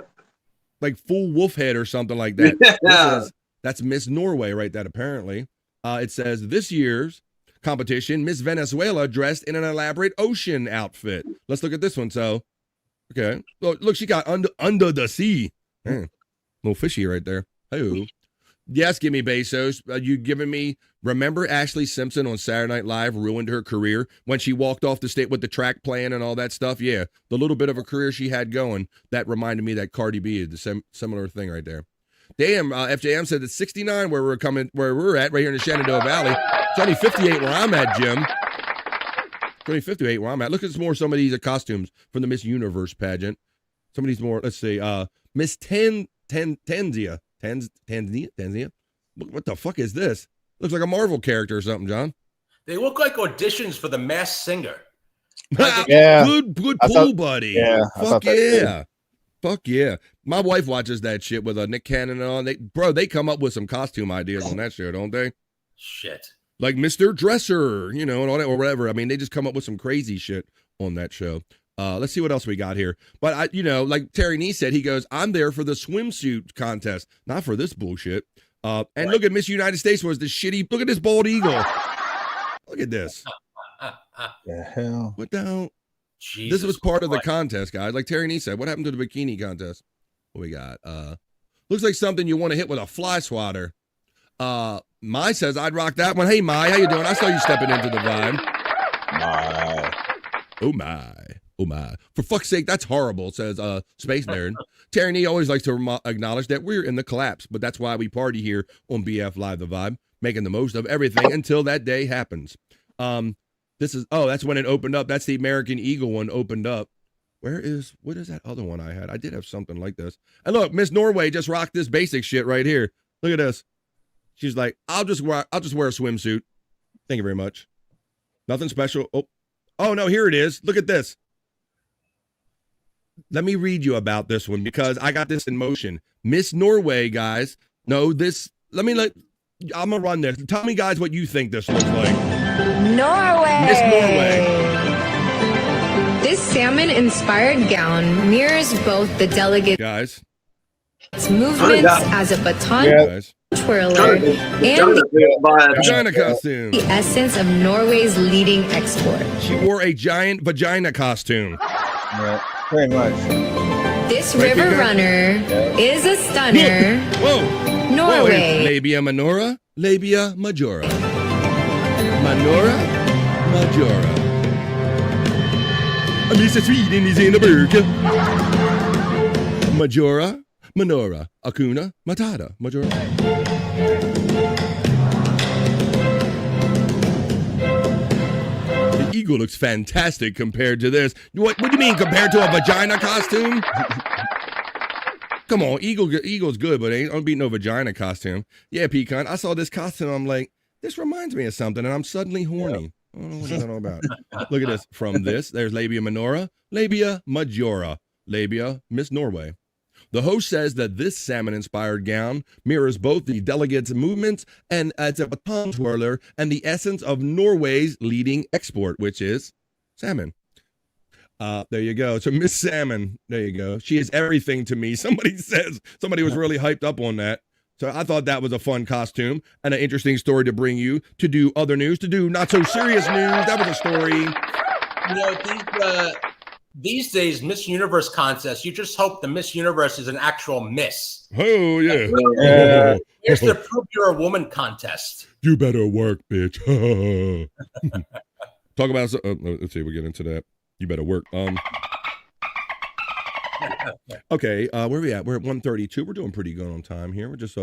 Like full wolf head or something like that. Yeah. That's Miss Norway right there, apparently. It says this year's competition, Miss Venezuela dressed in an elaborate ocean outfit. Let's look at this one. So, okay. Look, she got under the sea. Man, little fishy right there. Hey, yes, give me Bezos. You giving me, remember Ashley Simpson on Saturday Night Live ruined her career when she walked off the stage with the track playing and all that stuff? Yeah, the little bit of a career she had going, that reminded me that Cardi B is the similar thing right there. Damn, FJM said it's 69 where we're at, right here in the Shenandoah Valley. It's only 58 where I'm at, Jim. It's only 58 where I'm at. Look at some of these costumes from the Miss Universe pageant. Some of these more, let's see, Miss Tanzania. Tanzania? What the fuck is this? Looks like a Marvel character or something, John. They look like auditions for The Masked Singer. Yeah. Good pull, buddy. Yeah. Fuck yeah. Fuck yeah. My wife watches that shit with Nick Cannon and all. They come up with some costume ideas on that show, don't they? Shit. Like Mr. Dresser, and all that, or whatever. I mean, they just come up with some crazy shit on that show. Let's see what else we got here. But like Terry Nee said, he goes, I'm there for the swimsuit contest, not for this bullshit. And look at Miss United States was the shitty. Look at this bald eagle. Look at this. The hell? What the hell? Jesus this was part of the Christ. contest, guys. Like Terry Nee said, what happened to the bikini contest? What we got? Looks like something you want to hit with a fly swatter. Mai says I'd rock that one. Hey Mai, how you doing? I saw you stepping into the vibe. My. Oh my. Oh my. For fuck's sake, that's horrible, says Space Nerd. Terry Nee always likes to acknowledge that we're in the collapse, but that's why we party here on BF Live the Vibe, making the most of everything until that day happens. That's when it opened up. That's the American Eagle one opened up. What is that other one I had? I did have something like this. And look, Miss Norway just rocked this basic shit right here. Look at this. She's like, I'll just wear a swimsuit. Thank you very much. Nothing special. Oh no, here it is. Look at this. Let me read you about this one because I got this in motion. Miss Norway, guys. No, this. I'm gonna run this. Tell me, guys, what you think this looks like. Norway. Miss Norway. This salmon-inspired gown mirrors both the delegates' movements as a baton twirler and vagina costume. The essence of Norway's leading export. She wore a giant vagina costume. Yeah, pretty much. This river runner is a stunner. Whoa. Norway. Labia minora, labia majora. Minora, majora. Mr. Sweden is in the burger. Majora, minora, Akuna Matata, Majora. The eagle looks fantastic compared to this. What do you mean compared to a vagina costume? Come on, eagle's good, but ain't gonna beat no vagina costume. Yeah, Pecan, I saw this costume, I'm like, this reminds me of something, and I'm suddenly horny. I don't know what that's all about. Look at this. From this, there's labia minora, labia majora, labia Miss Norway. The host says that this salmon-inspired gown mirrors both the delegates' movements and it's a baton twirler and the essence of Norway's leading export, which is salmon. There you go. So Miss Salmon, there you go. She is everything to me. Somebody was really hyped up on that. So I thought that was a fun costume and an interesting story to bring you, to do other news, to do not so serious news. That was a story. These days, Miss Universe contests, you just hope the Miss Universe is an actual miss. Oh, yeah. Here's the Prove You're a Woman contest. You better work, bitch. Talk about, let's see, we'll get into that. You better work. Okay, where are we at? We're at 1:32. We're doing pretty good on time here. We're just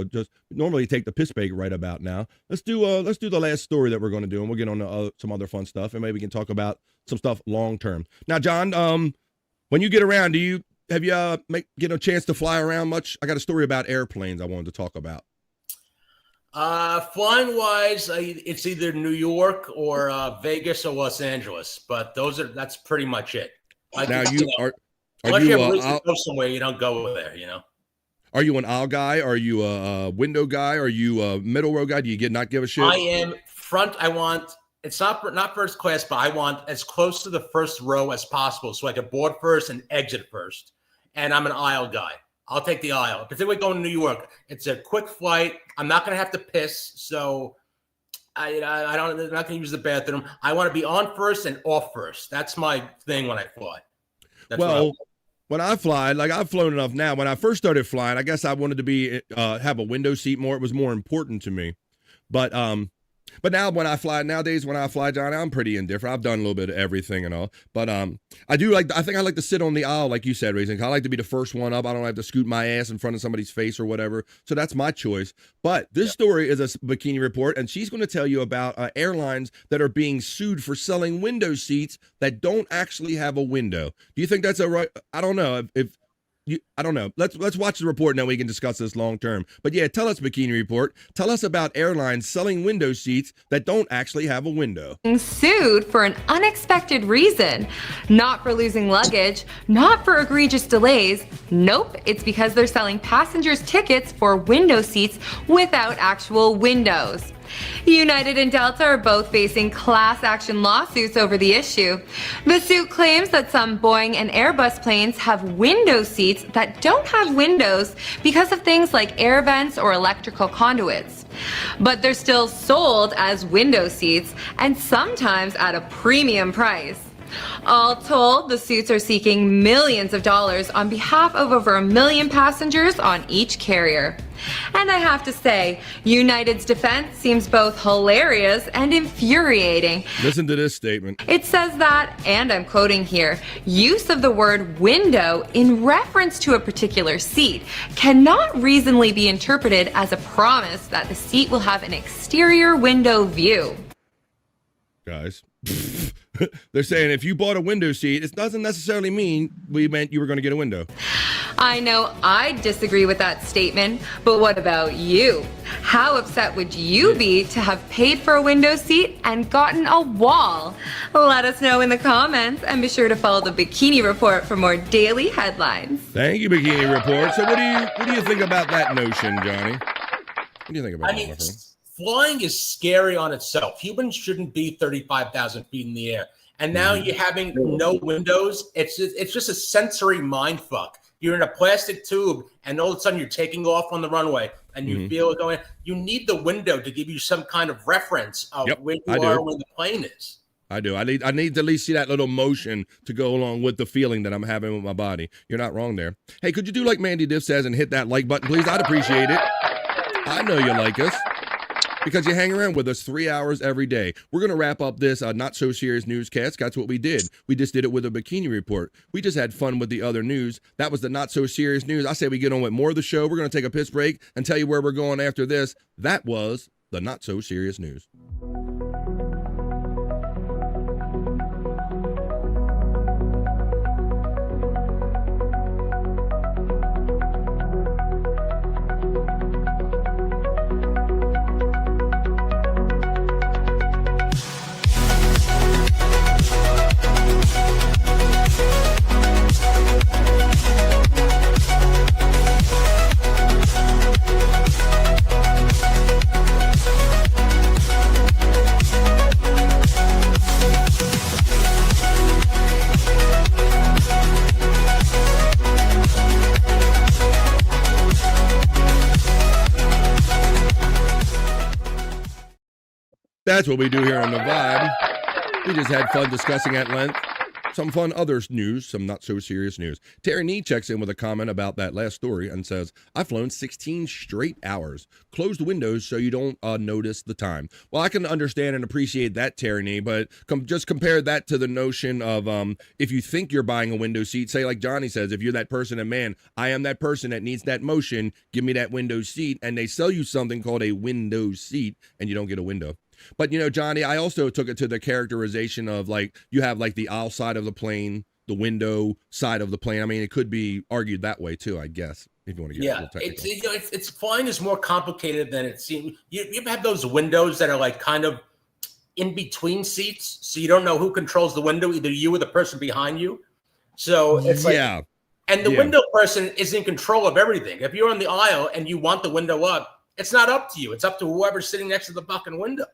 normally take the piss break right about now. Let's do the last story that we're going to do, and we'll get on to some other fun stuff, and maybe we can talk about some stuff long term. Now, John, when you get around, have you get a chance to fly around much? I got a story about airplanes I wanted to talk about. Flying wise, it's either New York or Vegas or Los Angeles, but that's pretty much it. Like, now unless you have a reason to go somewhere, you don't go there. Are you an aisle guy? Are you a window guy? Are you a middle row guy? Do you not give a shit? I am front. I want it's not first class, but I want as close to the first row as possible, so I can board first and exit first. And I'm an aisle guy. I'll take the aisle. Particularly going to New York, it's a quick flight. I'm not going to have to piss, so I'm not going to use the bathroom. I want to be on first and off first. That's my thing when I fly. When I fly, like I've flown enough now. When I first started flying, I guess I wanted to be have a window seat more. It was more important to me. But now nowadays when I fly, Johnny, I'm pretty indifferent. I've done a little bit of everything and all. But I think I like to sit on the aisle, like you said, Racing. I like to be the first one up. I don't have to scoot my ass in front of somebody's face or whatever. So that's my choice. But this story is a Bikini Report, and she's going to tell you about airlines that are being sued for selling window seats that don't actually have a window. Do you think that's right? I don't know I don't know. Let's watch the report and then we can discuss this long term. But yeah, tell us, Bikini Report. Tell us about airlines selling window seats that don't actually have a window. Sued for an unexpected reason. Not for losing luggage, not for egregious delays. Nope, it's because they're selling passengers tickets for window seats without actual windows. United and Delta are both facing class action lawsuits over the issue. The suit claims that some Boeing and Airbus planes have window seats that don't have windows because of things like air vents or electrical conduits. But they're still sold as window seats and sometimes at a premium price. All told, the suits are seeking millions of dollars on behalf of over 1 million passengers on each carrier. And I have to say, United's defense seems both hilarious and infuriating. Listen to this statement. It says that, and I'm quoting here, use of the word window in reference to a particular seat cannot reasonably be interpreted as a promise that the seat will have an exterior window view. Guys. They're saying if you bought a window seat, it doesn't necessarily mean we meant you were going to get a window. I know I disagree with that statement, but what about you? How upset would you be to have paid for a window seat and gotten a wall? Let us know in the comments and be sure to follow the Bikini Report for more daily headlines. Thank you, Bikini Report. So what do you think about that notion, Johnny? What do you think about that, my friend? Flying is scary on itself. Humans shouldn't be 35,000 feet in the air. And now you're having no windows. It's just a sensory mind fuck. You're in a plastic tube, and all of a sudden you're taking off on the runway, and you feel it going. You need the window to give you some kind of reference of where you are when the plane is. I do. I need to at least see that little motion to go along with the feeling that I'm having with my body. You're not wrong there. Hey, could you do like Mandy Diff says and hit that like button, please? I'd appreciate it. I know you like us, because you hang around with us 3 hours every day. We're going to wrap up this not so serious newscast. That's what we did. We just did it with a Bikini Report. We just had fun with the other news. That was the not so serious news. I say we get on with more of the show. We're going to take a piss break and tell you where we're going after this. That was the not so serious news. That's what we do here on The Vibe. We just had fun discussing at length some fun other news, some not so serious news. Terry Nee checks in with a comment about that last story and says, I've flown 16 straight hours. Close the windows so you don't notice the time. Well, I can understand and appreciate that, Terry Nee, but just compare that to the notion of if you think you're buying a window seat, say like Johnny says, if you're that person and man, I am that person that needs that motion, give me that window seat, and they sell you something called a window seat and you don't get a window. But, you know, Johnny, I also took it to the characterization of, like, you have, like, the aisle side of the plane, the window side of the plane. I mean, it could be argued that way, too, I guess. if you want to get a little technical. It's flying is more complicated than it seems. You have those windows that are like kind of in between seats, so you don't know who controls the window, either you or the person behind you. So it's like, and the window person is in control of everything. If you're on the aisle and you want the window up, it's not up to you. It's up to whoever's sitting next to the fucking window.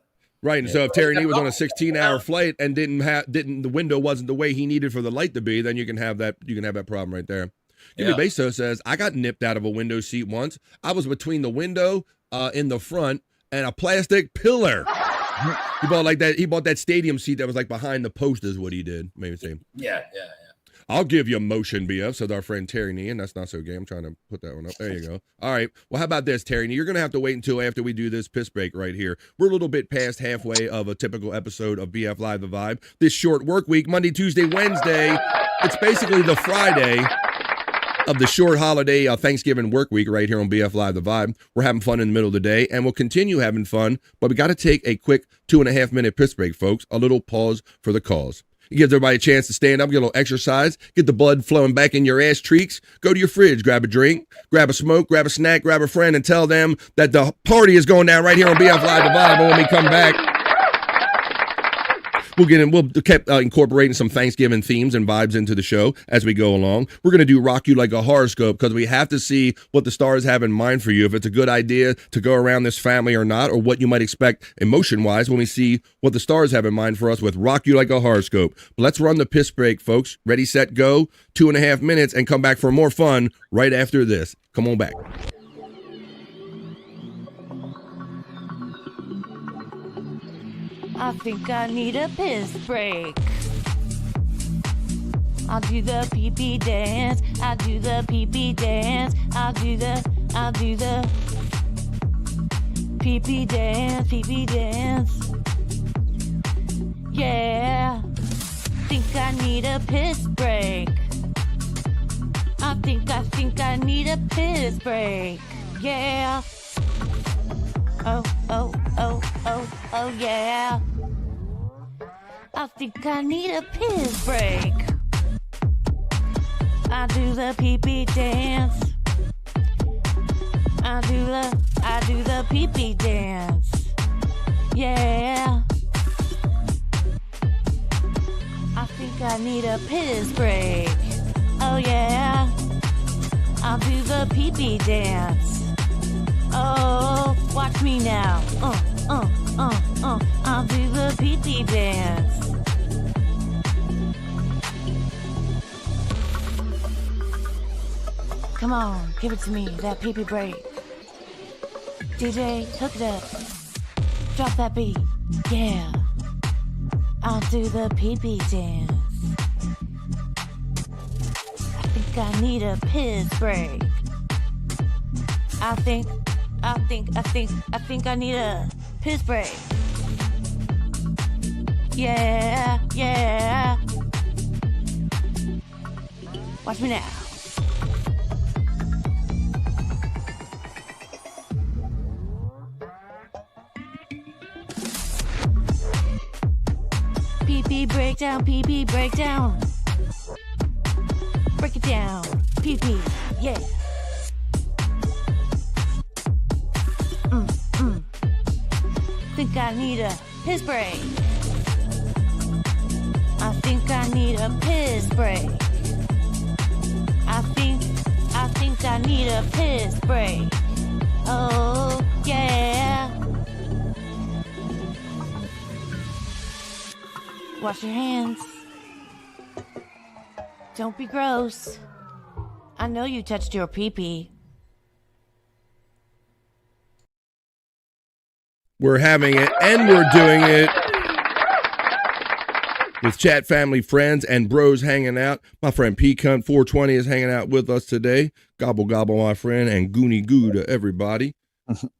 Right, and so if Terry Nee was on a 16-hour flight and the window wasn't the way he needed for the light to be, then you can have that problem right there. Jimmy Beso says, I got nipped out of a window seat once. I was between the window in the front and a plastic pillar. He bought that stadium seat that was like behind the post is what he did. Maybe say. Yeah. I'll give you motion, BF, said our friend Terry Nee, and that's not so gay. I'm trying to put that one up. There you go. All right. Well, how about this, Terry Nee? You're going to have to wait until after we do this piss break right here. We're a little bit past halfway of a typical episode of BF Live The Vibe. This short work week, Monday, Tuesday, Wednesday. It's basically the Friday of the short holiday Thanksgiving work week right here on BF Live The Vibe. We're having fun in the middle of the day, and we'll continue having fun, but we got to take a quick 2.5-minute piss break, folks. A little pause for the cause. It gives everybody a chance to stand up, get a little exercise, get the blood flowing back in your ass cheeks. Go to your fridge, grab a drink, grab a smoke, grab a snack, grab a friend, and tell them that the party is going down right here on BF Live The Vibe. And when we come back, we'll keep incorporating some Thanksgiving themes and vibes into the show as we go along. We're going to do Rock You Like a Horoscope because we have to see what the stars have in mind for you, if it's a good idea to go around this family or not, or what you might expect emotion-wise when we see what the stars have in mind for us with Rock You Like a Horoscope. But let's run the piss break, folks. Ready, set, go. 2.5 minutes and come back for more fun right after this. Come on back. I think I need a piss break. I'll do the pee-pee dance. I'll do the pee-pee dance. I'll do the pee-pee dance, pee-pee dance. Yeah. Think I need a piss break. I think I need a piss break. Yeah. Oh, yeah. I think I need a piss break. I do the pee-pee dance. I do the pee-pee dance. Yeah. I think I need a piss break. Oh yeah. I'll do the pee-pee dance. Oh, watch me now. I'll do the pee-pee dance. Come on, give it to me, that pee-pee break. DJ, hook it up. Drop that beat. Yeah. I'll do the pee-pee dance. I think I need a piss break. I think I need a piss break. Yeah. Watch me now. Pee-pee breakdown, pee-pee breakdown. Break it down, pee-pee, yeah. Think I need a piss break. I think I need a piss break. I think I need a piss break. Oh, yeah. Wash your hands. Don't be gross. I know you touched your pee-pee. We're having it, and we're doing it with chat family, friends, and bros hanging out. My friend P-Cunt 420 is hanging out with us today. Gobble, gobble, my friend, and goonie goo to everybody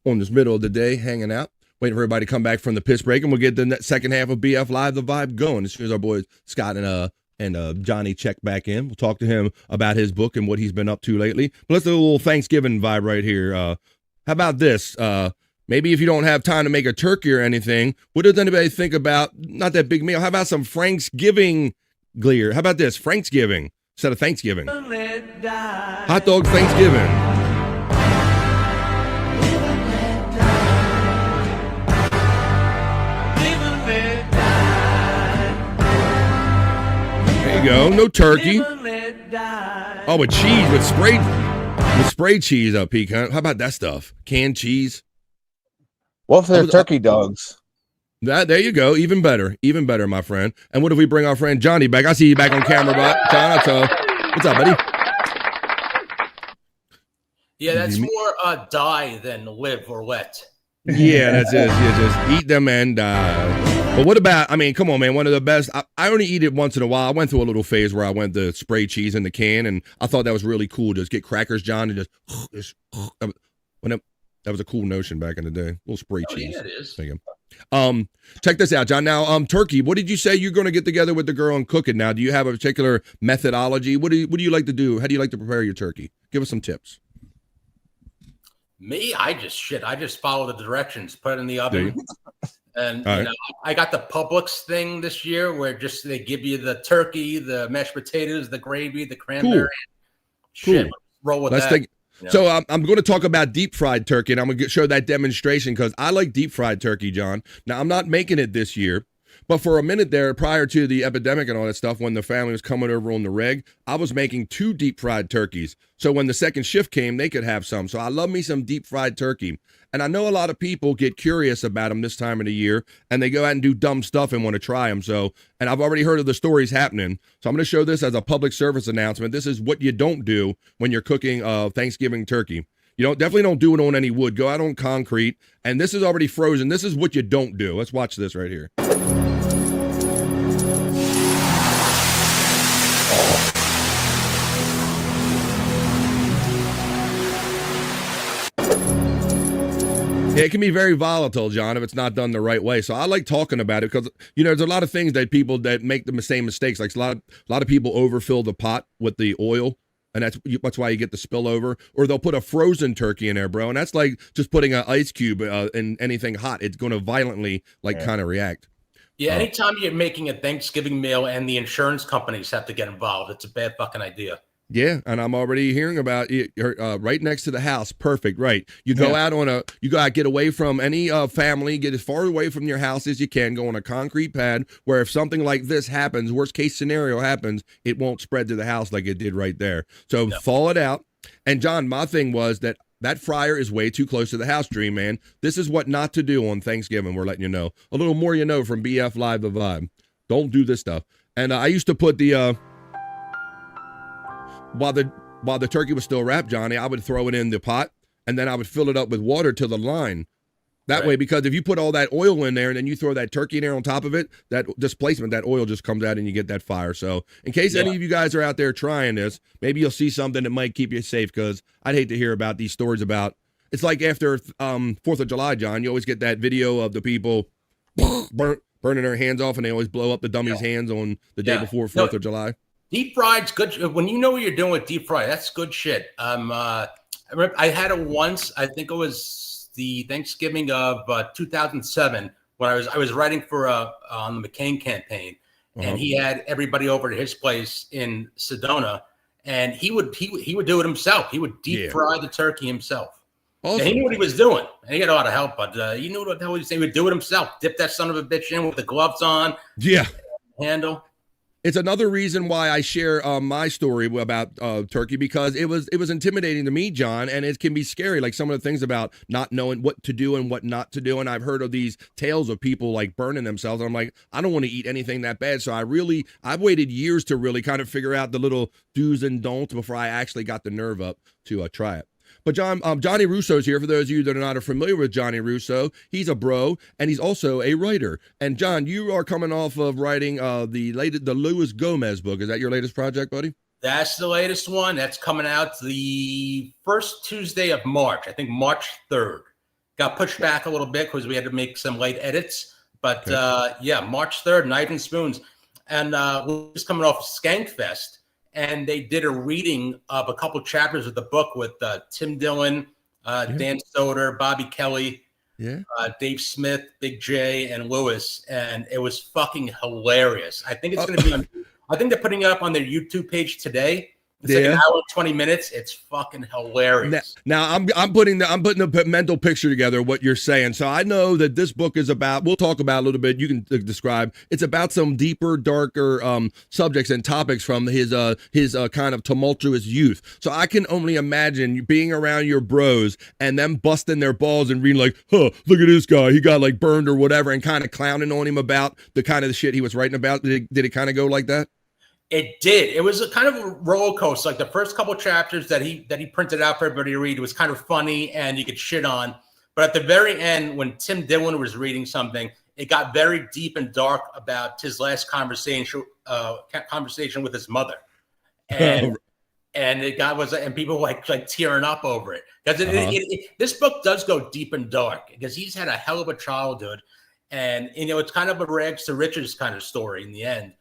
on this middle of the day hanging out. Waiting for everybody to come back from the piss break, and we'll get the second half of BF Live The Vibe going as soon as our boys Scott and Johnny check back in. We'll talk to him about his book and what he's been up to lately. But let's do a little Thanksgiving vibe right here. How about this? Maybe if you don't have time to make a turkey or anything, what does anybody think about, not that big meal, how about some Franksgiving gear? How about this, Franksgiving instead of Thanksgiving? Hot dog Thanksgiving. you go. No turkey. Oh, with cheese, with sprayed cheese up, Pete. How about that stuff? Canned cheese. What for the turkey dogs? There you go. Even better, my friend. And what if we bring our friend Johnny back? I see you back on camera, John. What's up, buddy? Yeah, that's more die than live or let. Yeah, that's it. Yeah, just eat them and die. But what about, I mean, come on, man, one of the best. I only eat it once in a while. I went through a little phase where I went to spray cheese in the can, and I thought that was really cool. Just get crackers, John, and just that was a cool notion back in the day. A little spray cheese. Yeah, it is. There you go. Check this out, John. Now, turkey. What did you say you're going to get together with the girl and cook it? Now, do you have a particular methodology? What do you like to do? How do you like to prepare your turkey? Give us some tips. Me, I just follow the directions, put it in the oven. And All you right. know, I got the Publix thing this year where just they give you the turkey, the mashed potatoes, the gravy, the cranberry. Shit, roll with that. You know? So I'm going to talk about deep fried turkey, and I'm going to show that demonstration because I like deep fried turkey, John. Now, I'm not making it this year, but for a minute there, prior to the epidemic and all that stuff, when the family was coming over on the reg, I was making 2 deep fried turkeys. So when the second shift came, they could have some. So I love me some deep fried turkey. And I know a lot of people get curious about them this time of the year, and they go out and do dumb stuff and want to try them. So, and I've already heard of the stories happening. So I'm going to show this as a public service announcement. This is what you don't do when you're cooking Thanksgiving turkey. You definitely don't do it on any wood. Go out on concrete. And this is already frozen. This is what you don't do. Let's watch this right here. Yeah, it can be very volatile, John, if it's not done the right way. So I like talking about it because, there's a lot of things that people that make the same mistakes. Like a lot of people overfill the pot with the oil, and that's why you get the spillover. Or they'll put a frozen turkey in there, bro, and that's like just putting an ice cube in anything hot. It's going to violently kind of react. Yeah, anytime you're making a Thanksgiving meal and the insurance companies have to get involved, it's a bad fucking idea. Yeah, and I'm already hearing about it right next to the house. Perfect, right? You go out get away from any family, get as far away from your house as you can, go on a concrete pad where if something like this happens, worst case scenario happens, it won't spread to the house like it did right there. So thaw it out. And John, my thing was that fryer is way too close to the house, Dream Man. This is what not to do on Thanksgiving. We're letting you know. A little more from BF Live The Vibe. Don't do this stuff. And I used to put the... While the turkey was still wrapped, Johnny, I would throw it in the pot, and then I would fill it up with water to the line. That way, because if you put all that oil in there and then you throw that turkey in there on top of it, that displacement, that oil just comes out and you get that fire. So in case any of you guys are out there trying this, maybe you'll see something that might keep you safe, because I'd hate to hear about these stories about, it's like after 4th of July, John, you always get that video of the people burning their hands off, and they always blow up the dummy's hands on the day before 4th of July. Deep fried's good. When you know what you're doing with deep fry, that's good shit. I remember I had it once. I think it was the Thanksgiving of 2007 when I was writing for on the McCain campaign, and he had everybody over to his place in Sedona, and he would do it himself. He would deep fry the turkey himself. Awesome. And he knew what he was doing, and he had a lot of help, but he knew what the hell he was saying. He would do it himself. Dip that son of a bitch in with the gloves on. Yeah. Handle. It's another reason why I share my story about turkey, because it was intimidating to me, John, and it can be scary. Like some of the things about not knowing what to do and what not to do. And I've heard of these tales of people like burning themselves. And I'm like, I don't want to eat anything that bad. So I've waited years to really kind of figure out the little do's and don'ts before I actually got the nerve up to try it. But John, Johnny Russo's here. For those of you that are not familiar with Johnny Russo, he's a bro, and he's also a writer. And John, you are coming off of writing the Luis Gomez book. Is that your latest project, buddy? That's the latest one. That's coming out the first Tuesday of March. I think March 3rd. Got pushed back a little bit because we had to make some late edits. But March 3rd, Knife and Spoons. And we're just coming off Skankfest. And they did a reading of a couple chapters of the book with Tim Dillon, Dan Soder, Bobby Kelly, Dave Smith, Big J, and Lewis, and it was fucking hilarious. I think it's going to be on. I think they're putting it up on their YouTube page today. It's like an hour and 20 minutes. It's fucking hilarious. Now I'm putting the mental picture together of what you're saying. So I know that this book is about, we'll talk about a little bit, you can describe, it's about some deeper, darker subjects and topics from his kind of tumultuous youth. So I can only imagine you being around your bros and them busting their balls and reading like, huh, look at this guy, he got like burned or whatever, and kind of clowning on him about the kind of the shit he was writing about. Did it kind of go like that? It did. It was a kind of a roller coaster. Like the first couple chapters that he printed out for everybody to read, it was kind of funny and you could shit on. But at the very end, when Tim Dillon was reading something, it got very deep and dark about his last conversation with his mother, and and people were like tearing up over it because this book does go deep and dark because he's had a hell of a childhood, and it's kind of a rags to riches kind of story in the end.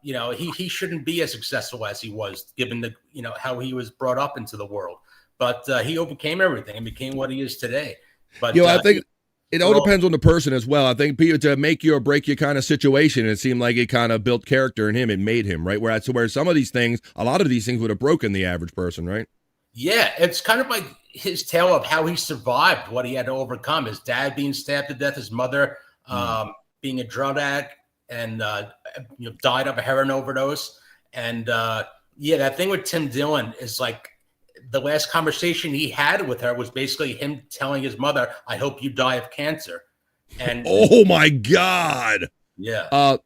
He shouldn't be as successful as he was, given the how he was brought up into the world. But he overcame everything and became what he is today. But I think it all depends on the person as well. I think to make you or break you kind of situation, it seemed like it kind of built character in him. It made him, right? Where some of these things, a lot of these things would have broken the average person, right? Yeah, it's kind of like his tale of how he survived, what he had to overcome. His dad being stabbed to death, his mother being a drug addict, and died of a heroin overdose. And that thing with Tim Dillon is like the last conversation he had with her was basically him telling his mother, I hope you die of cancer. And oh my God. Yeah.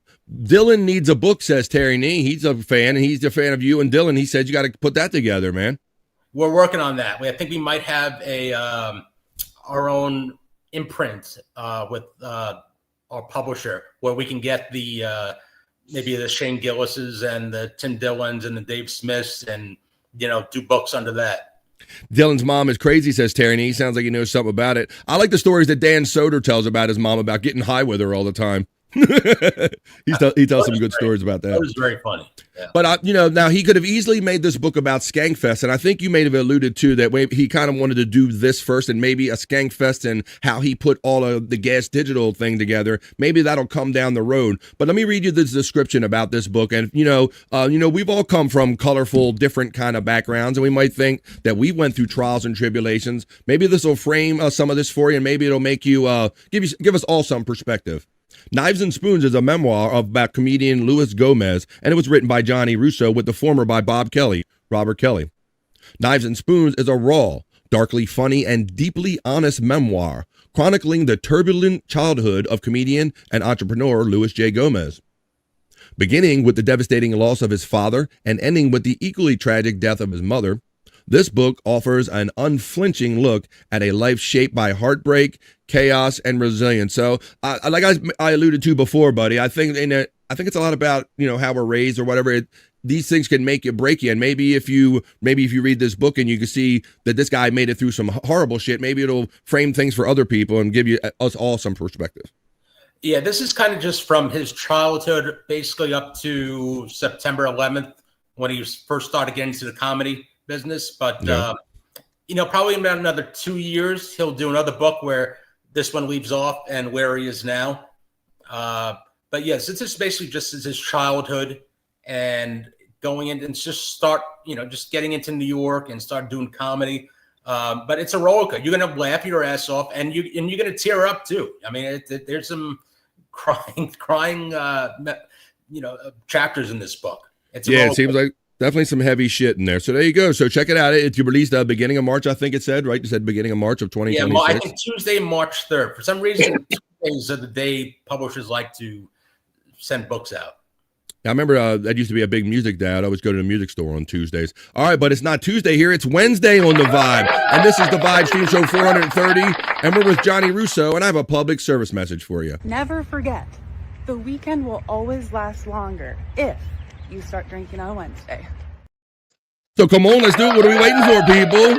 Dylan needs a book, says Terry Nee. He's a fan, and he's a fan of you and Dylan. He said you got to put that together, man. We're working on that. I think we might have our own imprint with our publisher, where we can get the maybe the Shane Gillis's and the Tim Dillons and the Dave Smiths, and do books under that. Dylan's mom is crazy, says Terry. He sounds like he knows something about it. I like the stories that Dan Soder tells about his mom about getting high with her all the time. He tells some good stories about that. That was very funny. Yeah. But now he could have easily made this book about Skankfest, and I think you may have alluded to that he kind of wanted to do this first, and maybe a Skankfest and how he put all of the Gas Digital thing together. Maybe that'll come down the road. But let me read you this description about this book. And we've all come from colorful, different kind of backgrounds, and we might think that we went through trials and tribulations. Maybe this will frame some of this for you, and maybe it'll make you give us all some perspective. Knives and Spoons is a memoir about comedian Luis Gomez, and it was written by Johnny Russo with the former by Robert Kelly. Knives and Spoons is a raw, darkly funny, and deeply honest memoir chronicling the turbulent childhood of comedian and entrepreneur Luis J. Gomez. Beginning with the devastating loss of his father and ending with the equally tragic death of his mother, this book offers an unflinching look at a life shaped by heartbreak, chaos, and resilience. So, like I alluded to before, buddy, I think it's a lot about how we're raised or whatever. These things can make you, break you, and maybe if you read this book and you can see that this guy made it through some horrible shit, maybe it'll frame things for other people and give us all some perspective. Yeah, this is kind of just from his childhood, basically up to September 11th when he first started getting into the comedy business. But probably in about another 2 years he'll do another book where this one leaves off and where he is now. But yes, it's just basically just his childhood and going in and just getting into New York and start doing comedy. But it's a roller coaster. You're gonna laugh your ass off, and you're gonna tear up too. I mean, there's some crying chapters in this book. It seems like definitely some heavy shit in there. So there you go. So check it out. It's released beginning of March, I think it said, right? You said beginning of March of 2026. Yeah, I think Tuesday, March 3rd. For some reason, Tuesdays are the day publishers like to send books out. I remember that used to be a big music day. I'd always go to the music store on Tuesdays. All right, but it's not Tuesday here. It's Wednesday on The Vibe. And this is The Vibe Stream Show 430. And we're with Johnny Russo, and I have a public service message for you. Never forget, the weekend will always last longer if you start drinking on Wednesday. So come on, let's do it. What are we waiting for, people?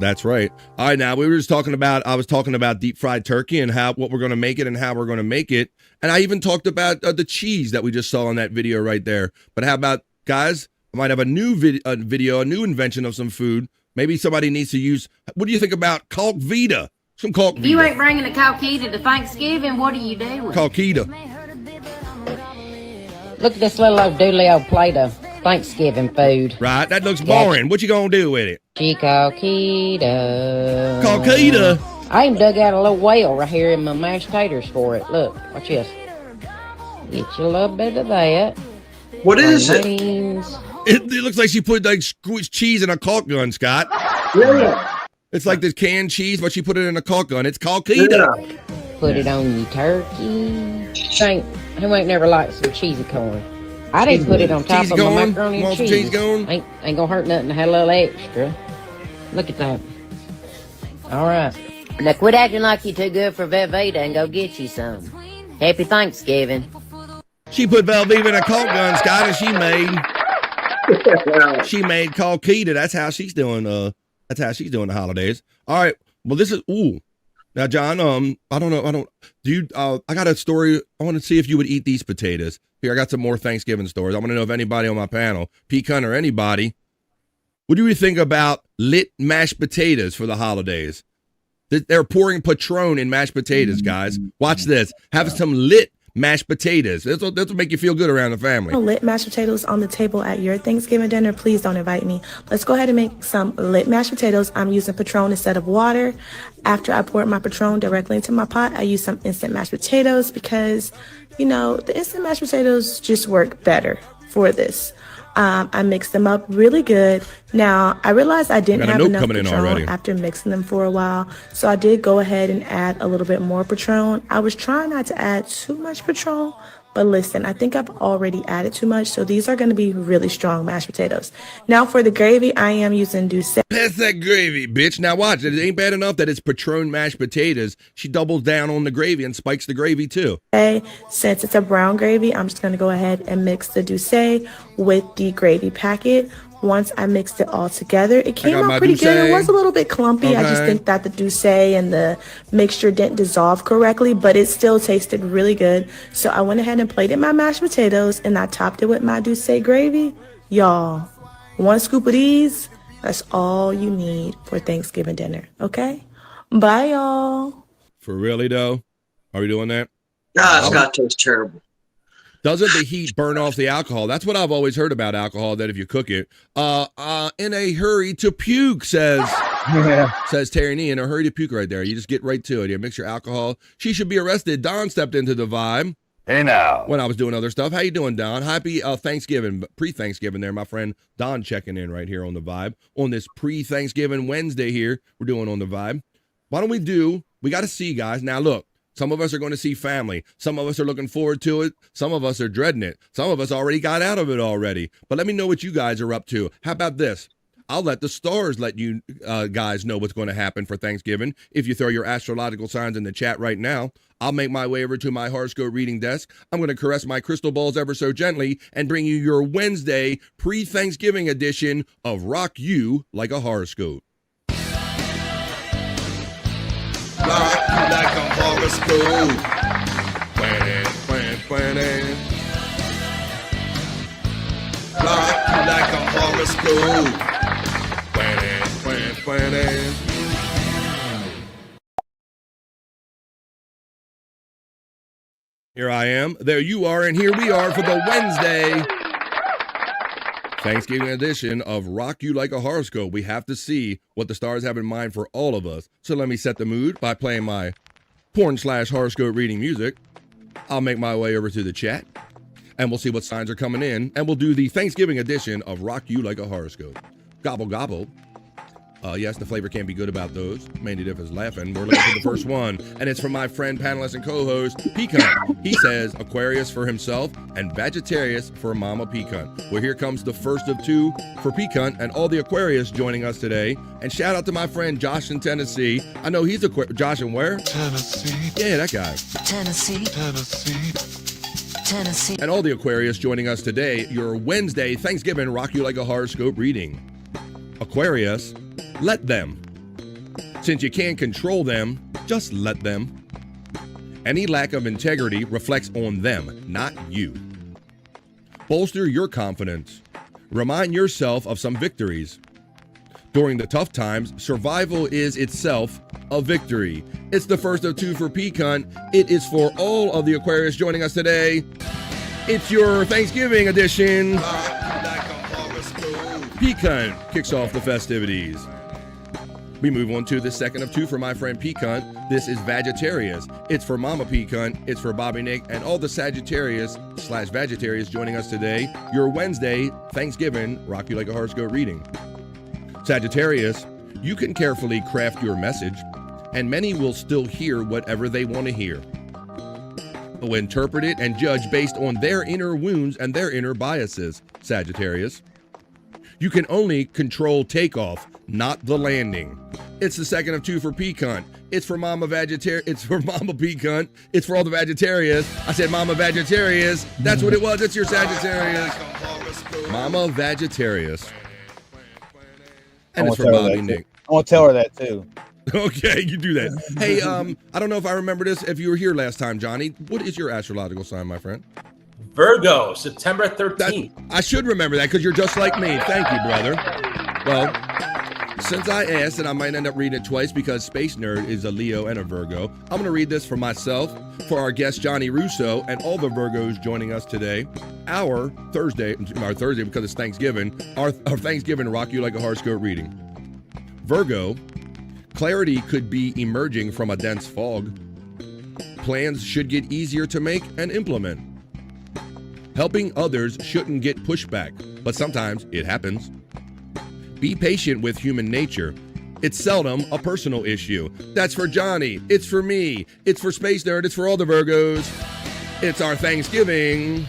That's right. All right, now I was talking about deep fried turkey and what we're going to make it and how we're going to make it. And I even talked about the cheese that we just saw in that video right there. But how about, guys, I might have a new video, a new invention of some food. Maybe somebody needs to use, what do you think about Calvita? Some Calvita. If you ain't bringing a Calvita to Thanksgiving, what are you doing? Calvita. Look at this little old doodly old plate of Thanksgiving food. Right, that looks boring. What you gonna do with it? Chicoquita. Coquita? I even dug out a little whale right here in my mashed taters for it. Look, watch this. Get you a little bit of that. What is it? It looks like she put like squished cheese in a caulk gun, Scott. Yeah. It's like this canned cheese, but she put it in a caulk gun. It's coquita. Yeah. Put it on your turkey. Who ain't never liked some cheesy corn? I didn't put it on top of my macaroni and cheese. Ain't gonna hurt nothing to have a little extra. Look at that. All right. Now quit acting like you're too good for Velveeta and go get you some. Happy Thanksgiving. She put Velveeta in a caulk gun, Scott, and she made coquita. That's how she's doing. That's how she's doing the holidays. All right. Well, this is Now, John, I don't know. I got a story. I want to see if you would eat these potatoes. Here, I got some more Thanksgiving stories. I want to know if anybody on my panel, Pecan or anybody, what do you think about lit mashed potatoes for the holidays? They're pouring Patron in mashed potatoes, guys. Watch this. Have some lit mashed potatoes. That's what make you feel good around the family. Lit mashed potatoes on the table at your Thanksgiving dinner. Please don't invite me. Let's go ahead and make some lit mashed potatoes. I'm using Patron instead of water. After I pour my Patron directly into my pot, I use some instant mashed potatoes because, you know, the instant mashed potatoes just work better for this. I mixed them up really good. Now, I realized I didn't have enough Patron after mixing them for a while, so I did go ahead and add a little bit more Patron. I was trying not to add too much Patron, but listen, I think I've already added too much, so these are going to be really strong mashed potatoes. Now, for the gravy, I am using Doucet. Pass that gravy, bitch. Now watch, it ain't bad enough that it's Patron mashed potatoes. She doubles down on the gravy and spikes the gravy too. Since it's a brown gravy, I'm just going to go ahead and mix the Doucet with the gravy packet. Once I mixed it all together, it came out pretty good. It was a little bit clumpy. Okay. I just think that the Doucet and the mixture didn't dissolve correctly, but it still tasted really good. So I went ahead and plated my mashed potatoes and I topped it with my Doucet gravy. Y'all, 1 scoop of these, that's all you need for Thanksgiving dinner. Okay? Bye, y'all. For really, though? Are we doing that? God, it's got to taste terrible. Doesn't the heat burn off the alcohol? That's what I've always heard about alcohol, that if you cook it, in a hurry to puke, says Terry Nee, in a hurry to puke right there. You just get right to it. You mix your alcohol. She should be arrested. Don stepped into the vibe. Hey now. When I was doing other stuff. How you doing, Don? Happy Thanksgiving, pre-Thanksgiving there. My friend Don checking in right here on the vibe. On this pre-Thanksgiving Wednesday here, we're doing on the vibe. Why don't we got to see, guys. Now, look. Some of us are going to see family. Some of us are looking forward to it. Some of us are dreading it. Some of us already got out of it already. But let me know what you guys are up to. How about this? I'll let the stars let you guys know what's going to happen for Thanksgiving. If you throw your astrological signs in the chat right now, I'll make my way over to my horoscope reading desk. I'm going to caress my crystal balls ever so gently and bring you your Wednesday pre-Thanksgiving edition of Rock You Like a Horoscope. Rock you like a horoscope. Planning. Rock you like a horoscope. Planning. Here I am. There you are, and here we are for the Wednesday Thanksgiving edition of Rock You Like a Horoscope. We have to see what the stars have in mind for all of us. So let me set the mood by playing my porn/horoscope reading music. I'll make my way over to the chat, and we'll see what signs are coming in, and we'll do the Thanksgiving edition of Rock You Like a Horoscope. Gobble, gobble. Yes, the flavor can't be good about those. Mandy Diff is laughing. We're looking for the first one, and it's from my friend, panelist, and co-host, Pecan. He says Aquarius for himself and Sagittarius for Mama Pecan. Well, here comes the first of two for Pecan and all the Aquarius joining us today. And shout out to my friend Josh in Tennessee. I know he's Josh in where? Tennessee. Yeah, that guy. Tennessee. And all the Aquarius joining us today, your Wednesday Thanksgiving Rock You Like a Horoscope reading. Aquarius, let them. Since you can't control them, just let them. Any lack of integrity reflects on them, not you. Bolster your confidence. Remind yourself of some victories. During the tough times, survival is itself a victory. It's the first of two for Pecan. It is for all of the Aquarius joining us today. It's your Thanksgiving edition. Pecan kicks off the festivities. We move on to the second of two for my friend Pecan. This is Sagittarius. It's for Mama Pecan, it's for Bobby Nick, and all the Sagittarius/Vegetarians joining us today. Your Wednesday Thanksgiving Rock You Like a Horoscope reading. Sagittarius, you can carefully craft your message, and many will still hear whatever they want to hear. Will interpret it and judge based on their inner wounds and their inner biases, Sagittarius. You can only control takeoff, not the landing. It's the second of two for Pecan. It's for Mama Vegetarian. It's for Mama Pecan. It's for all the Vegetarians. I said Mama Vegetarians. That's what it was. It's your Sagittarius. Mama Vegetarius. And it's for Bobby Nick. I want to tell her that too. Okay, you do that. Hey, I don't know if I remember this. If you were here last time, Johnny, what is your astrological sign, my friend? Virgo, September 13th. I should remember that because you're just like me. Thank you, brother. Well, since I asked, and I might end up reading it twice because Space Nerd is a Leo and a Virgo, I'm going to read this for myself, for our guest Johnny Russo, and all the Virgos joining us today. Our Thursday because it's Thanksgiving, our Thanksgiving Rock You Like a Horoscope reading. Virgo, clarity could be emerging from a dense fog. Plans should get easier to make and implement. Helping others shouldn't get pushback, but sometimes it happens. Be patient with human nature. It's seldom a personal issue. That's for Johnny. It's for me. It's for Space Nerd. It's for all the Virgos. It's our Thanksgiving.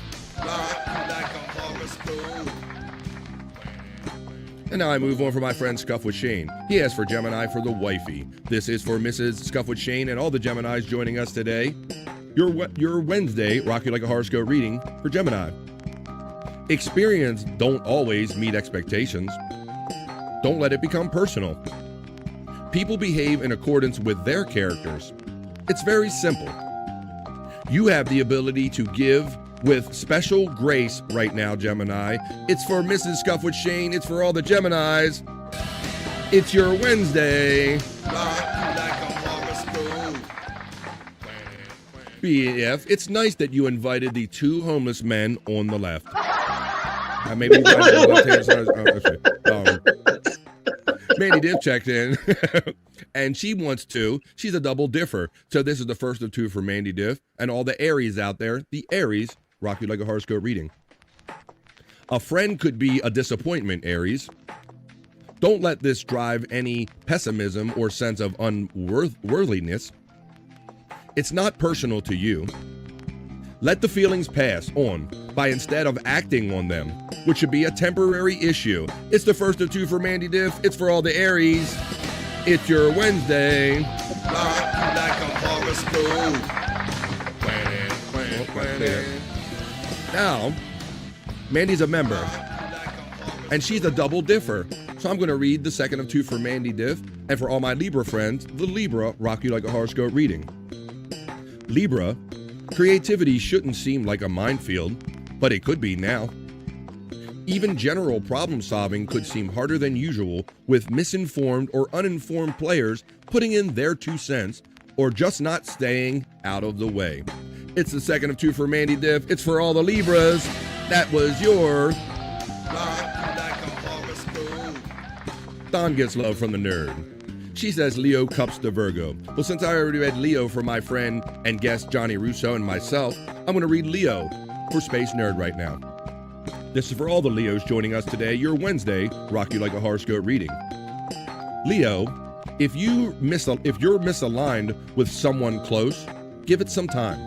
And now I move on for my friend Scuff with Shane. He asked for Gemini for the wifey. This is for Mrs. Scuff with Shane and all the Geminis joining us today. Your Wednesday Rock You Like a Horoscope reading for Gemini. Experience don't always meet expectations. Don't let it become personal. People behave in accordance with their characters. It's very simple. You have the ability to give with special grace right now, Gemini. It's for Mrs. Scuff with Shane. It's for all the Geminis. It's your Wednesday. BF, it's nice that you invited the two homeless men on the left. Maybe you guys on the left-hand side. Mandy Diff checked in, and she wants to. She's a double differ. So this is the first of two for Mandy Diff, and all the Aries out there. The Aries Rock You Like a Horoscope reading. A friend could be a disappointment, Aries. Don't let this drive any pessimism or sense of unworthiness. It's not personal to you. Let the feelings pass on by instead of acting on them, which should be a temporary issue. It's the first of two for Mandy Diff. It's for all the Aries. It's your Wednesday. Now, Mandy's a member, and she's a double differ. So I'm going to read the second of two for Mandy Diff, and for all my Libra friends, the Libra Rock You Like a Horoscope reading. Libra, creativity shouldn't seem like a minefield, but it could be now. Even general problem solving could seem harder than usual with misinformed or uninformed players putting in their 2 cents or just not staying out of the way. It's the second of two for Mandy Diff. It's for all the Libras. That was your Don gets love from the nerd. She says Leo cups to Virgo. Well, since I already read Leo for my friend and guest Johnny Russo and myself, I'm going to read Leo for Space Nerd right now. This is for all the Leos joining us today, your Wednesday Rock You Like a Horoscope reading. Leo, if you're misaligned with someone close, give it some time.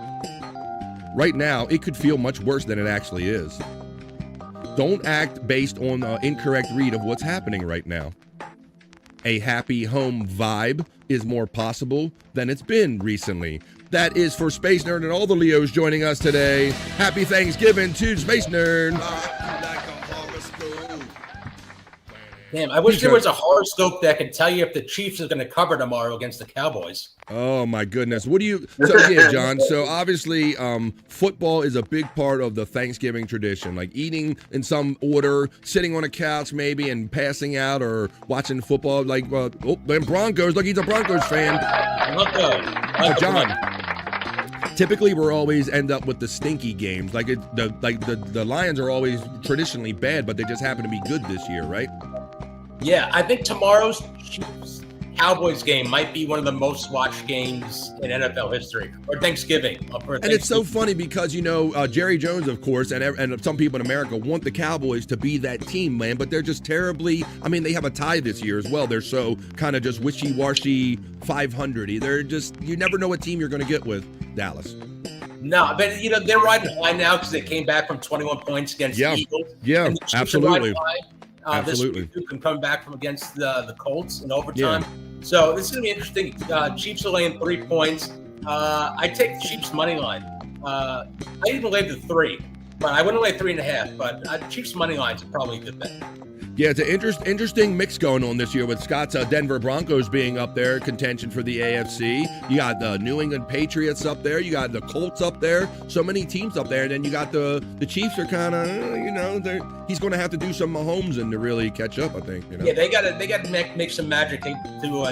Right now, it could feel much worse than it actually is. Don't act based on an incorrect read of what's happening right now. A happy home vibe is more possible than it's been recently. That is for Space Nerd and all the Leos joining us today. Happy Thanksgiving to Space Nerd. Damn, I wish there was a horoscope that could tell you if the Chiefs are going to cover tomorrow against the Cowboys. Oh my goodness. What do you, so yeah, John, so obviously football is a big part of the Thanksgiving tradition, like eating in some order, sitting on a couch maybe and passing out or watching football like, them Broncos, look, he's a Broncos fan. John, Typically, we're always end up with the stinky games. The Lions are always traditionally bad, but they just happen to be good this year, right? Yeah, I think tomorrow's Chiefs-Cowboys game might be one of the most watched games in NFL history, or Thanksgiving. And it's so funny because, Jerry Jones, of course, and some people in America want the Cowboys to be that team, man, but they're just terribly, they have a tie this year as well. They're so kind of just wishy-washy 500. They're just, you never know what team you're going to get with Dallas. No, but, they're riding high now because they came back from 21 points against the Eagles. Yeah, and the Chiefs absolutely. This week can come back from against the Colts in overtime. Yeah. So this is going to be interesting. Chiefs are laying 3 points. I take the Chiefs money line. I even laid the 3, but I wouldn't lay 3.5. But Chiefs money lines are probably a good bet. Yeah, it's an interesting mix going on this year with Scott's Denver Broncos being up there, contention for the AFC. You got the New England Patriots up there. You got the Colts up there. So many teams up there. And then you got the Chiefs are kind of, he's going to have to do some Mahomes and to really catch up, I think. Yeah, they got to make some magic to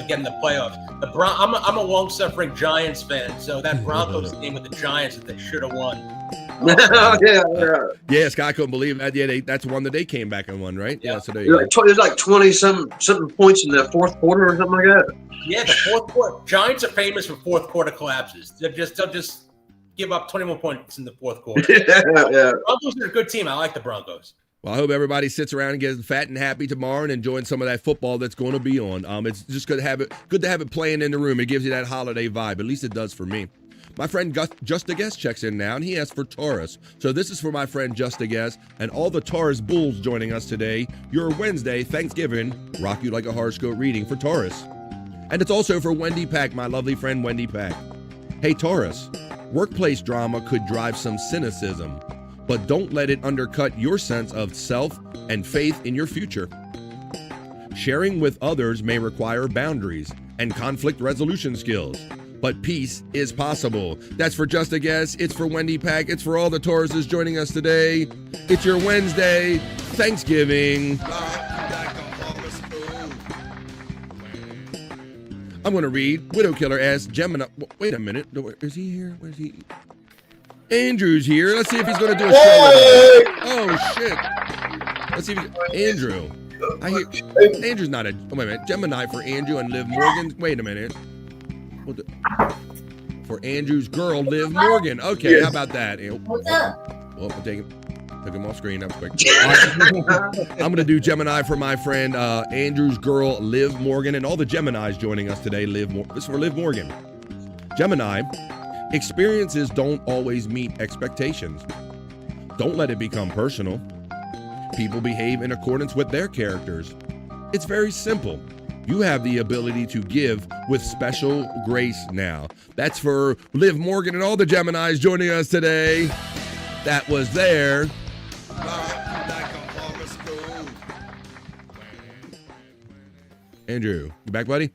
get in the playoffs. I'm a long-suffering Giants fan, so that Broncos game with the Giants that they should have won. Yeah, Scott couldn't believe that. Yeah, that's one that they came back and won, right? Yeah, so there you go. It was like 20-something points in the fourth quarter or something like that. Yeah, the fourth quarter. Giants are famous for fourth quarter collapses. They'll just give up 21 points in the fourth quarter. Yeah. Broncos are a good team. I like the Broncos. Well, I hope everybody sits around and gets fat and happy tomorrow and enjoying some of that football that's going to be on. It's just good to have it playing in the room. It gives you that holiday vibe. At least it does for me. My friend Just a Guest checks in now, and he asks for Taurus. So this is for my friend Just a Guest and all the Taurus Bulls joining us today. Your Wednesday, Thanksgiving, rock you like a horoscope reading for Taurus. And it's also for Wendy Pack, my lovely friend Wendy Pack. Hey, Taurus, workplace drama could drive some cynicism, but don't let it undercut your sense of self and faith in your future. Sharing with others may require boundaries and conflict resolution skills, but peace is possible. That's for Just a Guess. It's for Wendy Pack. It's for all the Tauruses joining us today. It's your Wednesday, Thanksgiving. I'm going to read. Widow Killer asks Gemini. Wait a minute. Is he here? Where's he? Andrew's here. Let's see if he's going to do a show with us. Oh, shit. Let's see if Andrew. Andrew's not a. Oh, wait a minute. Gemini for Andrew and Liv Morgan. Wait a minute. For Andrew's girl, Liv Morgan. Okay, yes. How about that? What's up? Well, took him off screen. That was quick. I'm going to do Gemini for my friend Andrew's girl, Liv Morgan, and all the Geminis joining us today. This is for Liv Morgan. Gemini, experiences don't always meet expectations. Don't let it become personal. People behave in accordance with their characters. It's very simple. You have the ability to give with special grace now. That's for Liv Morgan and all the Geminis joining us today. That was there. Andrew, you back, buddy?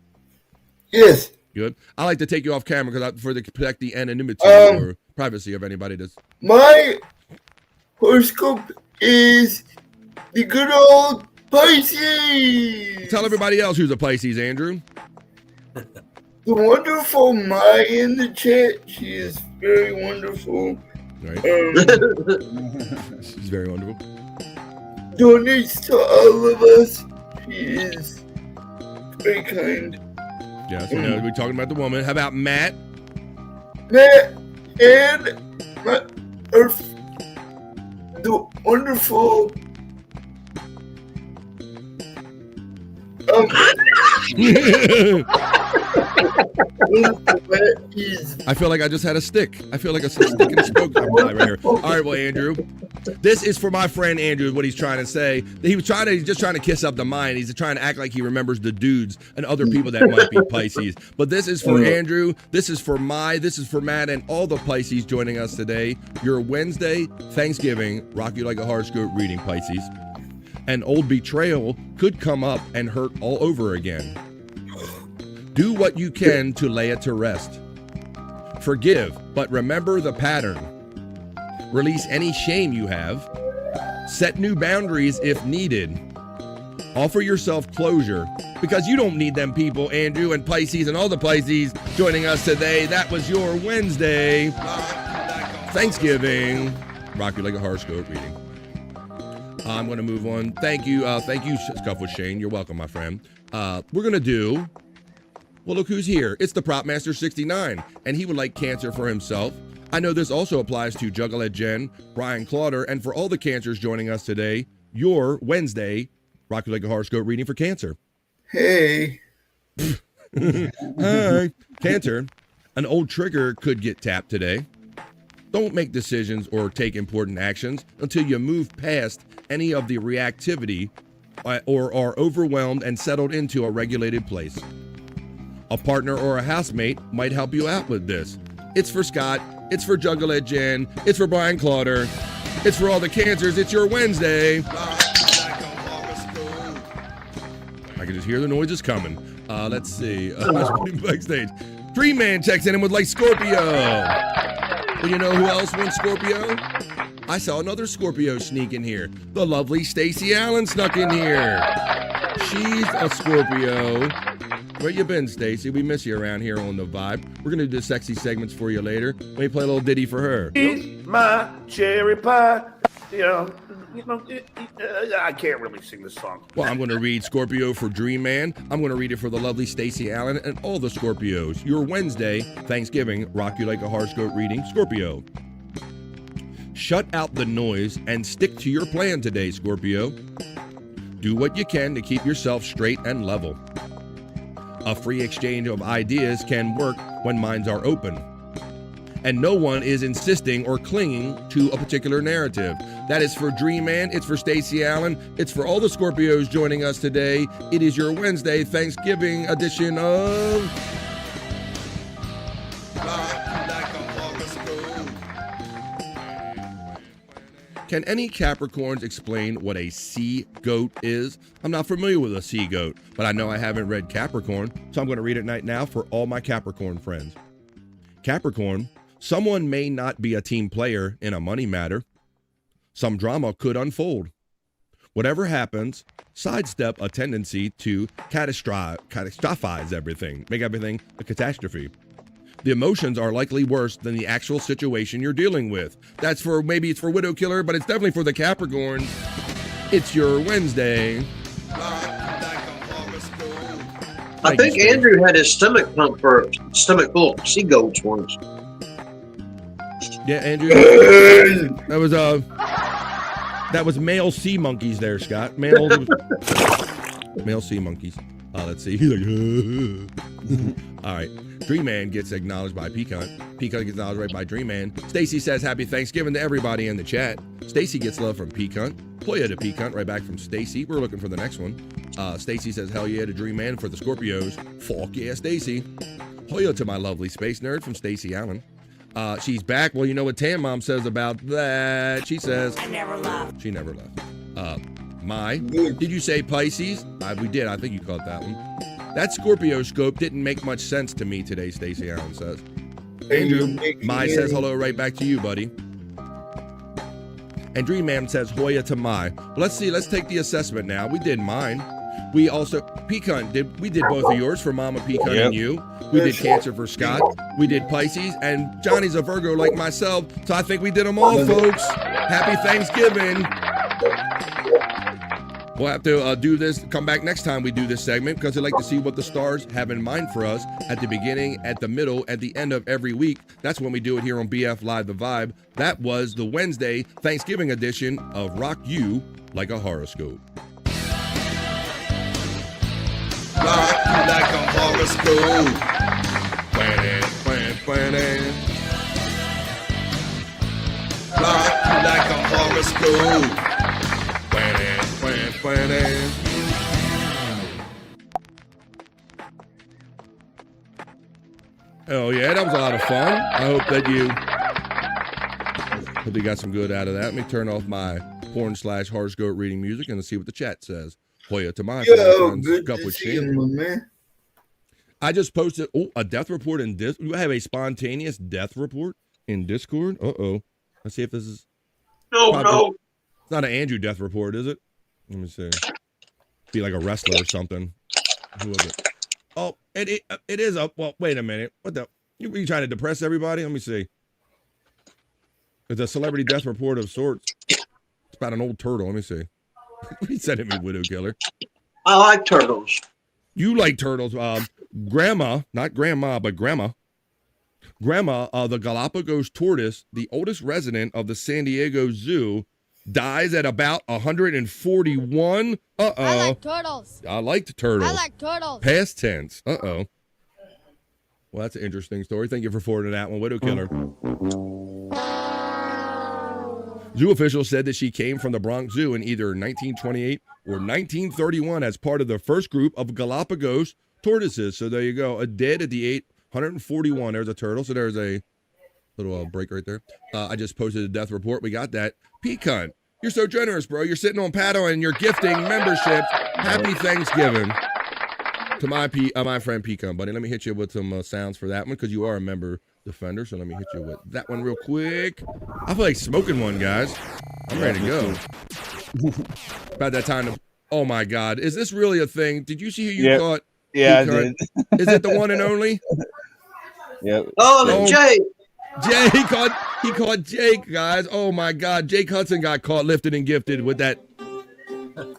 Yes. Good. I like to take you off camera because to protect the anonymity or privacy of anybody that's. My horoscope is the good old Pisces. Tell everybody else who's a Pisces, Andrew. The wonderful Maya in the chat. She is very wonderful. Right. She's very wonderful. Donates to all of us. She is very kind. Yes, we're talking about the woman. How about Matt? Matt and the wonderful. I feel like I just had a stick. I feel like a stick and a spoke right here. All right, well, Andrew, this is for my friend Andrew. What he's trying to say, he's just trying to kiss up the mind. He's trying to act like he remembers the dudes and other people that might be Pisces. But this is for Andrew. This is for this is for Matt and all the Pisces joining us today. Your Wednesday, Thanksgiving, rock you like a horoscope reading, Pisces. An old betrayal could come up and hurt all over again. Do what you can to lay it to rest. Forgive, but remember the pattern. Release any shame you have. Set new boundaries if needed. Offer yourself closure because you don't need them people, Andrew and Pisces and all the Pisces joining us today. That was your Wednesday Thanksgiving Rock You Like a Horoscope reading. I'm going to move on. Thank you, Scuff with Shane. You're welcome, my friend. We're going to do, well, look who's here. It's the Prop Master 69, and he would like Cancer for himself. I know this also applies to Juggalette Jen, Brian Clauder, and for all the Cancers joining us today, your Wednesday Rock You Like a Horoscope reading for Cancer. Hey. Hi. Cancer, an old trigger could get tapped today. Don't make decisions or take important actions until you move past any of the reactivity or are overwhelmed and settled into a regulated place. A partner or a housemate might help you out with this. It's for Scott. It's for Juggalette Jen. It's for Brian Clauder. It's for all the Cancers. It's your Wednesday. I can just hear the noises coming. Let's see. Backstage. Dream Man checks in and would like Scorpio. Well, you know who else wants Scorpio? I saw another Scorpio sneak in here. The lovely Stacey Allen snuck in here. She's a Scorpio. Where you been, Stacey? We miss you around here on The Vibe. We're going to do the sexy segments for you later. Let me play a little ditty for her. Eat my cherry pie. I can't really sing this song. Well, I'm going to read Scorpio for Dream Man. I'm going to read it for the lovely Stacey Allen and all the Scorpios. Your Wednesday Thanksgiving Rock You Like a Horoscope reading, Scorpio. Shut out the noise and stick to your plan today, Scorpio. Do what you can to keep yourself straight and level. A free exchange of ideas can work when minds are open. And no one is insisting or clinging to a particular narrative. That is for Dream Man. It's for Stacey Allen. It's for all the Scorpios joining us today. It is your Wednesday Thanksgiving edition of... Can any Capricorns explain what a sea goat is? I'm not familiar with a sea goat, but I know I haven't read Capricorn, so I'm going to read it right now for all my Capricorn friends. Capricorn, someone may not be a team player in a money matter. Some drama could unfold. Whatever happens, sidestep a tendency to catastrophize everything, make everything a catastrophe. The emotions are likely worse than the actual situation you're dealing with. That's for, maybe it's for Widow Killer, but it's definitely for the Capricorns. It's your Wednesday. I think Andrew had his stomach full of sea goats once. Yeah, Andrew. That was male sea monkeys there, Scott. Male sea monkeys. Let's see. He's like, all right. Dream Man gets acknowledged by Pecan. Pecan gets acknowledged right by Dream Man. Stacy says happy Thanksgiving to everybody in the chat. Stacy gets love from Pecan. Hoya to Pecan, right back from Stacy. We're looking for the next one. Stacy says hell yeah to Dream Man for the Scorpios. Fuck yeah, Stacy. Hoya to my lovely space nerd from Stacy Allen. She's back. Well, you know what Tan Mom says about that. She says I never left. She never left. Did you say Pisces? We did. I think you caught that one. That Scorpio scope didn't make much sense to me today, Stacey Allen says. Andrew, Mai says hello right back to you, buddy. And Dream Man says Hoya to Mai. Let's see, let's take the assessment now. We did mine. We also, Pecan, we did both of yours for Mama Pecan and you. We did Cancer for Scott. We did Pisces, and Johnny's a Virgo like myself, so I think we did them all, folks. Happy Thanksgiving. We'll have to do this, come back next time we do this segment, because I'd like to see what the stars have in mind for us at the beginning, at the middle, at the end of every week. That's when we do it here on BF Live The Vibe. That was the Wednesday Thanksgiving edition of Rock You Like a Horoscope. Rock you like a horoscope. Rock you like a horoscope. Oh yeah, that was a lot of fun. I hope that you got some good out of that. Let me turn off my porn/horoscope reading music and let's see what the chat says. Hoya to my good to see you, my man. I just posted a death report in this. You have a spontaneous death report in Discord. Uh-oh. Let's see if this is. No. It's not an Andrew death report, is it? Let me see. Be like a wrestler or something. Who is it? Oh, it is a. Well, wait a minute. What the? You trying to depress everybody? Let me see. It's a celebrity death report of sorts. It's about an old turtle. Let me see. He said it me, Widow Killer. I like turtles. You like turtles. Grandma, not grandma, but grandma. Grandma, the Galapagos tortoise, the oldest resident of the San Diego Zoo, dies at about 141. Uh-oh. I like turtles. I liked turtles. I like turtles. Past tense. Uh-oh. Well, that's an interesting story. Thank you for forwarding that one, Widow Killer. Zoo officials said that she came from the Bronx Zoo in either 1928 or 1931 as part of the first group of Galapagos tortoises. So there you go. A dead at the 141. There's a turtle. So there's a little break right there. I just posted a death report. We got that. Pecan, you're so generous, bro. You're sitting on paddle and you're gifting memberships. Happy Thanksgiving to my friend Pecan, buddy. Let me hit you with some sounds for that one because you are a member defender. So let me hit you with that one real quick. I feel like smoking one, guys. I'm ready to go. About that time to. Oh my God, is this really a thing? Did you see who you caught? Yeah, I did. Is it the one and only? Yep. Oh, Jake. Jake, he caught Jake, guys. Oh my God, Jake Hudson got caught lifted and gifted with that.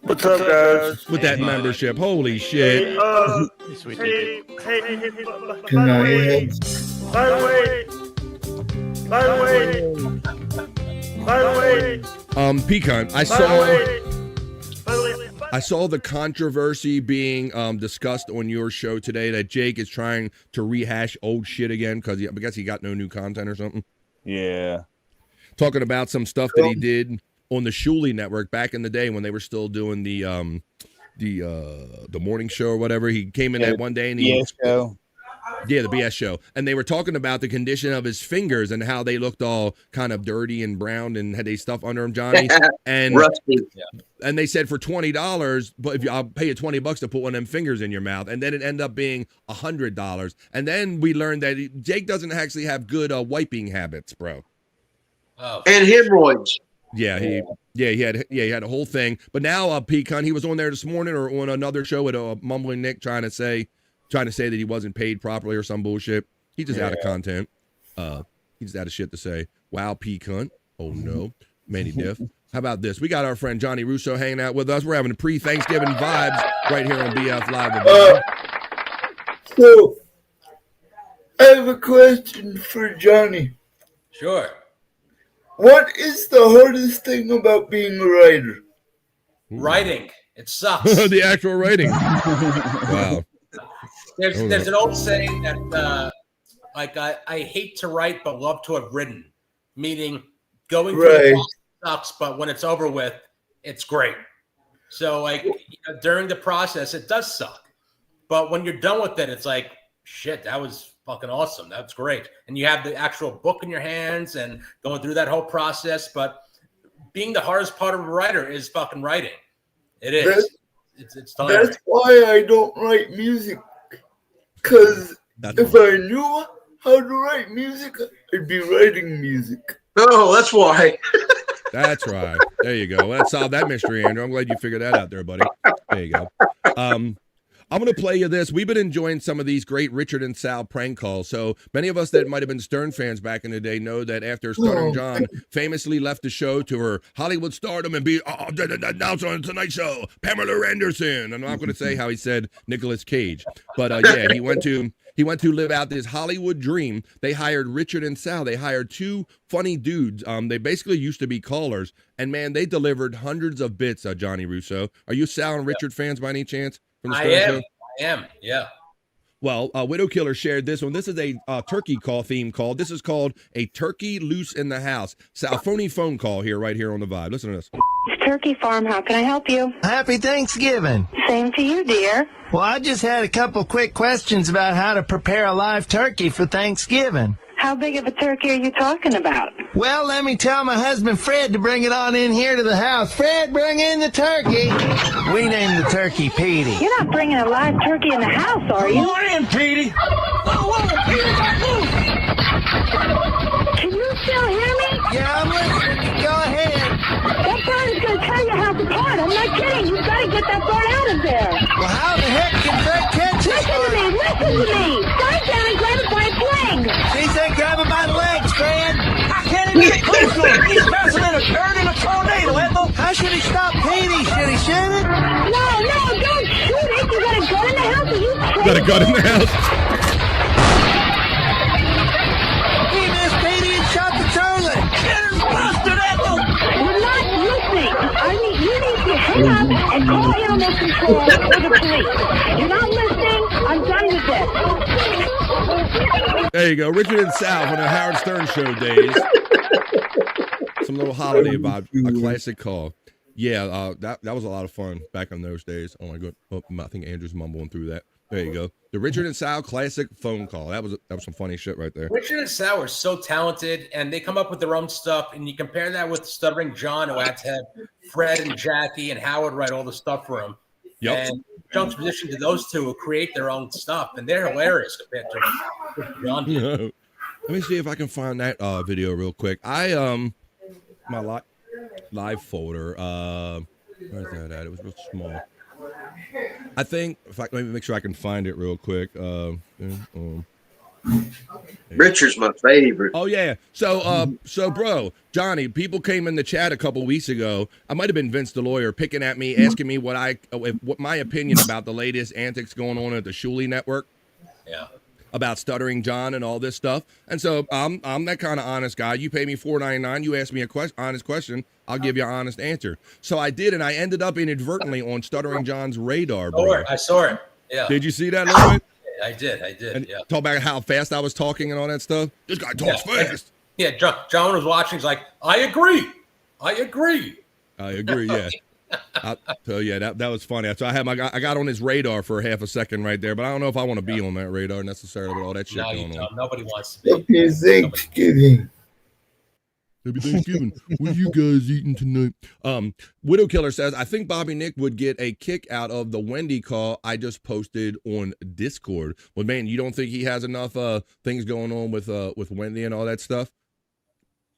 What's up, guys? With that membership. Holy shit. By the way. Pecan, I saw the controversy being discussed on your show today that Jake is trying to rehash old shit again because I guess he got no new content or something. Yeah. Talking about some stuff that he did on the Shuley network back in the day when they were still doing the morning show or whatever. He came in that one day and he the BS show. And they were talking about the condition of his fingers and how they looked all kind of dirty and brown and had they stuff under them, Johnny. And rusty. And they said for $20, but if I'll pay you $20 to put one of them fingers in your mouth. And then it ended up being $100. And then we learned that Jake doesn't actually have good wiping habits, bro. Oh. And hemorrhoids. Yeah, he had a whole thing. But now Pecan, he was on there this morning or on another show with Mumbling Nick trying to say that he wasn't paid properly or some bullshit. He's just out of content. He's just out of shit to say. Wow, Pecan. Oh no. Manny Diff. How about this? We got our friend Johnny Russo hanging out with us. We're having pre-Thanksgiving vibes right here on BF Live. So, I have a question for Johnny. Sure. What is the hardest thing about being a writer? Writing. It sucks. The actual writing. Wow. There's an old saying that I hate to write but love to have written, meaning going through the process sucks, but when it's over with, it's great. So during the process, it does suck, but when you're done with it, it's like shit. That was fucking awesome. That's great, and you have the actual book in your hands and going through that whole process. But being the hardest part of a writer is fucking writing. It is. It's time. That's why I don't write music. Because if I knew how to write music, I'd be writing music. Oh, that's why. That's right. There you go. Well, that solved that mystery, Andrew. I'm glad you figured that out there, buddy. There you go. I'm going to play you this. We've been enjoying some of these great Richard and Sal prank calls. So many of us that might have been Stern fans back in the day know that after Stern John famously left the show to her Hollywood stardom and be announced on Tonight Show, Pamela Anderson. I'm not going to say how he said Nicolas Cage, but he went to live out this Hollywood dream. They hired Richard and Sal. They hired two funny dudes. They basically used to be callers, and man, they delivered hundreds of bits. Johnny Russo, are you Sal and Richard fans by any chance? I am. Yeah. Well, Widow Killer shared this one. This is a turkey call theme call. This is called A Turkey Loose in the House. So a phone call here, right here on the Vibe. Listen to this. Turkey Farm, how can I help you? Happy Thanksgiving. Same to you, dear. Well, I just had a couple quick questions about how to prepare a live turkey for Thanksgiving. How big of a turkey are you talking about? Well, let me tell my husband Fred to bring it on in here to the house. Fred, bring in the turkey. We named the turkey Petey. You're not bringing a live turkey in the house, are you? Come on in, Petey. Whoa, Petey, can you still hear me? Yeah, I'm listening. Go ahead. That bird is going to tear your house apart. I'm not kidding. You've got to get that bird out of there. Well, how the heck can Fred catch it? Listen to me. Dive down and grab it by its legs. She said grab it by the legs, Fred. I can't even get close to him. He's faster than a bird in a tornado, Ethel. How should he stop Petey? Should he shoot it? No, don't shoot it. You got a gun in the house. Are you crazy? Got a gun in the house. He missed Petey and shot the toilet. Get him busted, Ethel. You're not listening. You need to hang up and call animal control or the police. You're not listening. I'm done with this. There you go. Richard and Sal from the Howard Stern Show days. Some little holiday vibe. A classic call. Yeah, that was a lot of fun back in those days. Oh my god. Oh, I think Andrew's mumbling through that. There you go. The Richard and Sal classic phone call. That was some funny shit right there. Richard and Sal are so talented, and they come up with their own stuff. And you compare that with Stuttering John, who had to have Fred and Jackie and Howard write all the stuff for him. Yep. And juxtaposition to those two who create their own stuff, and they're hilarious compared to John. Let me see if I can find that video real quick. My live folder. Where's that at? It was real small. I think let me make sure I can find it real quick. Richard's my favorite. Oh yeah. So bro, Johnny, people came in the chat a couple weeks ago. I might have been Vince the lawyer picking at me, asking me what my opinion about the latest antics going on at the Shuley Network. Yeah. About Stuttering John and all this stuff. And so I'm that kind of honest guy. You pay me $4.99. You ask me a honest question. I'll give you an honest answer. So I did, and I ended up inadvertently on Stuttering John's radar, bro. I saw it. Yeah. Did you see that, Lloyd? I did. And Yeah. Talk about how fast I was talking and all that stuff. This guy talks fast. Yeah. John was watching. He's like, I agree. Yeah. So yeah, that was funny. So I got on his radar for half a second right there, but I don't know if I want to be on that radar necessarily with all that shit going on. Nobody wants to be. Happy Thanksgiving. Happy Thanksgiving. What are you guys eating tonight? Widow Killer says, I think Bobby Nick would get a kick out of the Wendy call I just posted on Discord. Well, man, you don't think he has enough things going on with Wendy and all that stuff?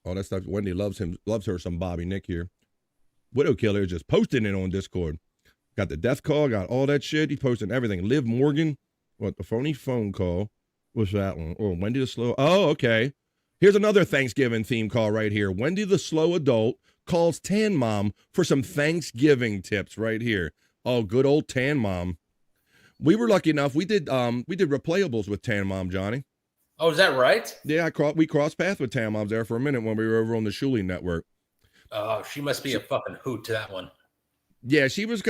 All that stuff. Wendy loves her some Bobby Nick here. Widow Killer just posting it on Discord. Got the death call, got all that shit. He's posting everything. Liv Morgan, the phony phone call. What's that one? Oh, Wendy the Slow. Oh, okay. Here's another Thanksgiving theme call right here. Wendy the Slow Adult calls Tan Mom for some Thanksgiving tips right here. Oh, good old Tan Mom. We were lucky enough. We did replayables with Tan Mom, Johnny. Oh, is that right? Yeah, we crossed paths with Tan Moms there for a minute when we were over on the Shuley Network. Oh, she must be a fucking hoot to that one. Yeah, she was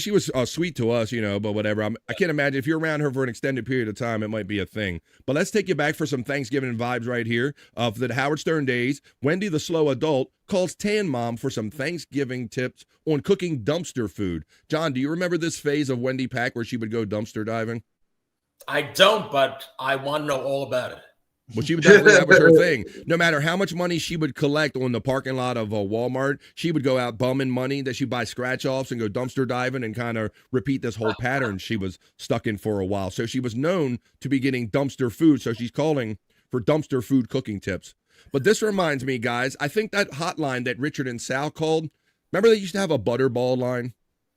she was sweet to us, but whatever. I can't imagine if you're around her for an extended period of time, it might be a thing. But let's take you back for some Thanksgiving vibes right here. For the Howard Stern days, Wendy the Slow Adult calls Tan Mom for some Thanksgiving tips on cooking dumpster food. John, do you remember this phase of Wendy Pack where she would go dumpster diving? I don't, but I want to know all about it. Well, she would definitely, that was her thing. No matter how much money she would collect on the parking lot of Walmart, she would go out bumming money that she'd buy scratch-offs and go dumpster diving and kind of repeat this whole pattern she was stuck in for a while. So she was known to be getting dumpster food, so she's calling for dumpster food cooking tips. But this reminds me, guys, I think that hotline that Richard and Sal called, remember they used to have a butterball line?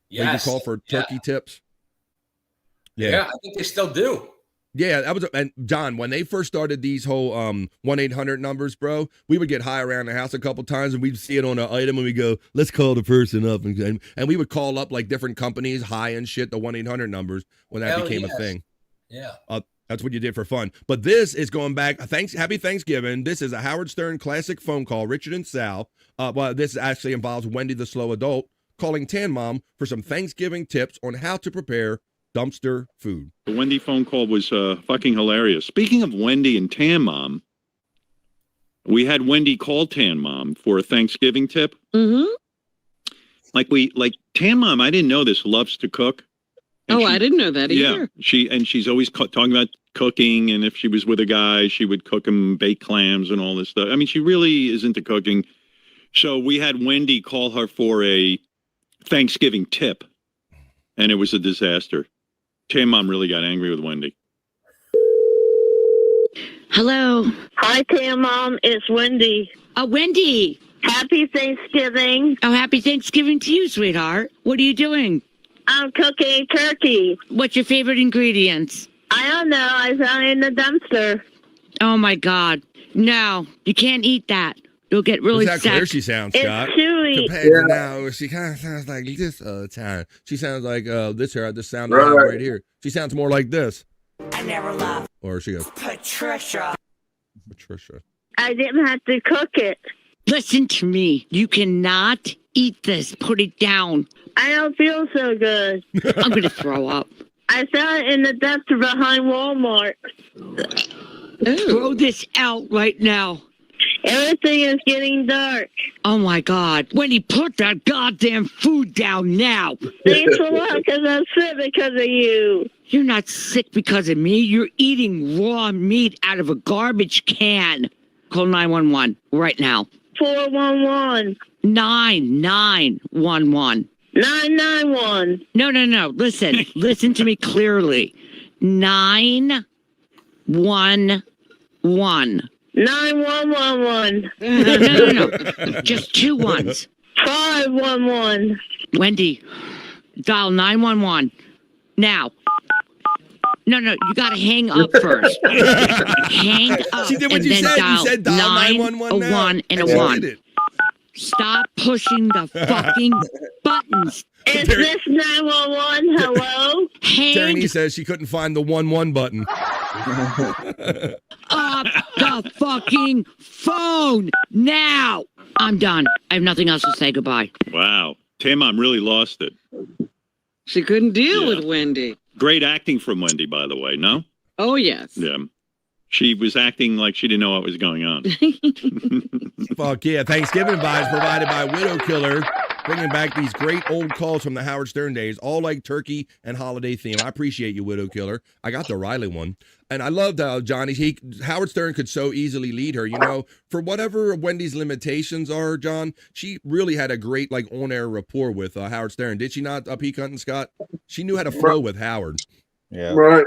Yes. Where you could call for turkey tips? Yeah, I think they still do. Yeah, that was, and John, when they first started these whole 1-800 numbers, bro, we would get high around the house a couple times and we'd see it on an item and we go, let's call the person up. And we would call up like different companies, high and shit, the 1-800 numbers when that became a thing. Yeah. That's what you did for fun. But this is going back. Happy Thanksgiving. This is a Howard Stern classic phone call, Richard and Sal. Well, this actually involves Wendy the Slow Adult calling Tan Mom for some Thanksgiving tips on how to prepare dumpster food. The Wendy phone call was fucking hilarious. Speaking of Wendy and Tan Mom, we had Wendy call Tan Mom for a Thanksgiving tip. Mm-hmm. Like Tan Mom, I didn't know this, loves to cook. And I didn't know that either. Yeah, she's always talking about cooking, and if she was with a guy, she would cook him baked clams and all this stuff. I mean, she really is into cooking. So we had Wendy call her for a Thanksgiving tip, and it was a disaster. Tan Mom really got angry with Wendy. Hello. Hi, Tam Mom. It's Wendy. Wendy. Happy Thanksgiving. Oh, happy Thanksgiving to you, sweetheart. What are you doing? I'm cooking turkey. What's your favorite ingredients? I don't know. I found it in the dumpster. Oh, my God. No, you can't eat that. You'll get really Look sick. how clear she sounds, It's Scott. chewy. Compared to now, she kind of sounds like this time. She sounds like this sound right here. She sounds more like this. I never laugh. Or she goes, Patricia. I didn't have to cook it. Listen to me. You cannot eat this. Put it down. I don't feel so good. I'm going to throw up. I found it in the dumpster behind Walmart. Throw this out right now. Everything is getting dark. Oh, my God. Wendy, put that goddamn food down now. Thanks a lot, because I'm sick because of you. You're not sick because of me. You're eating raw meat out of a garbage can. Call 911 right now. 411. 911. 991. No. Listen. Listen to me clearly. 911. 9111. No. Just 2 ones. 511. Wendy, dial 911. Now. No, you gotta hang up first. Hang up. She did what and you then said. Dial You said dial 911 now. 1 and a she 1. did it. Stop pushing the fucking buttons. Is this 911? Hello? Tierney says she couldn't find the 1-1 button. Up the fucking phone now. I'm done. I have nothing else to say. Goodbye. Wow. Tim, really lost it. She couldn't deal with Wendy. Great acting from Wendy, by the way, no? Oh, yes. Yeah. She was acting like she didn't know what was going on. Fuck yeah. Thanksgiving vibes provided by Widow Killer. Bringing back these great old calls from the Howard Stern days, all like turkey and holiday theme. I appreciate you, Widow Killer. I got the Riley one. And I loved Johnny. Howard Stern could so easily lead her. You know, for whatever Wendy's limitations are, John, she really had a great on-air rapport with Howard Stern. Did she not, Peak Hunt and Scott? She knew how to flow with Howard. Yeah. Right.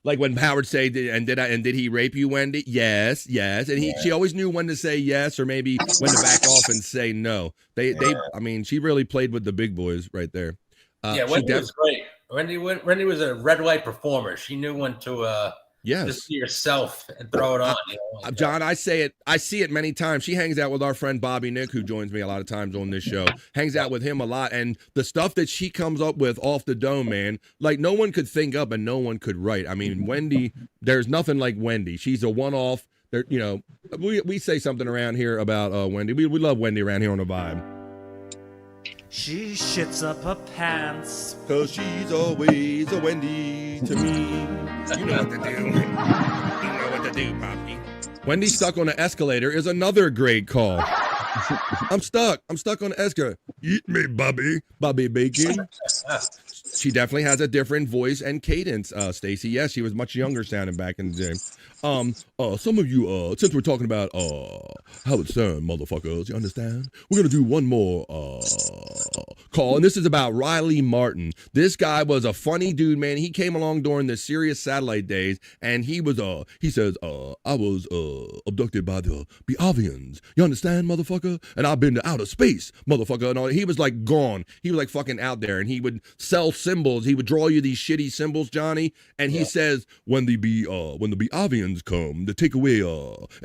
Like when Howard said, did he rape you, Wendy? Yes. And she always knew when to say yes or maybe when to back off and say no. I mean, she really played with the big boys right there. Wendy was great. Wendy was a red light performer. She knew when to just be yourself and throw it on. John, I see it many times. She hangs out with our friend Bobby Nick, who joins me a lot of times on this show. Hangs out with him a lot, and the stuff that she comes up with off the dome, man, like no one could think up and no one could write. I mean, Wendy, there's nothing like Wendy. She's a one-off. There, we say something around here about Wendy. We love Wendy around here on the Vibe. She shits up her pants. 'Cause she's always a Wendy to me. You know what to do. You know what to do, Poppy. Wendy stuck on an escalator is another great call. I'm stuck on the escalator. Eat me, Bobby. Bobby Bacon. She definitely has a different voice and cadence, Stacy. Yes, she was much younger sounding back in the day. Some of you, since we're talking about Howard Stern, motherfuckers, you understand? We're gonna do one more call, and this is about Riley Martin. This guy was a funny dude, man. He came along during the Sirius satellite days, and he says, I was abducted by the Beovians. You understand, motherfucker? And I've been to outer space, motherfucker. And all. He was like gone. He was like fucking out there, and he would sell symbols. He would draw you these shitty symbols, Johnny. And he says, when the Beovians come to take away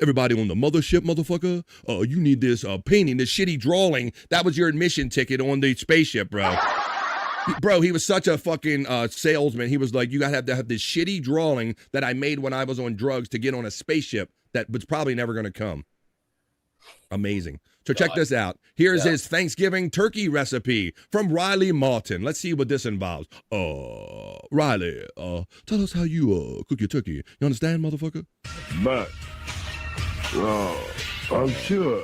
everybody on the mothership, motherfucker, you need this painting, this shitty drawing. That was your admission ticket on the spaceship, bro. Bro, he was such a fucking salesman. He was like, you gotta have this shitty drawing that I made when I was on drugs to get on a spaceship that was probably never gonna come. Amazing. So check this out. Here's his Thanksgiving turkey recipe from Riley Martin. Let's see what this involves. Riley, tell us how you cook your turkey. You understand, motherfucker? But, I'm sure,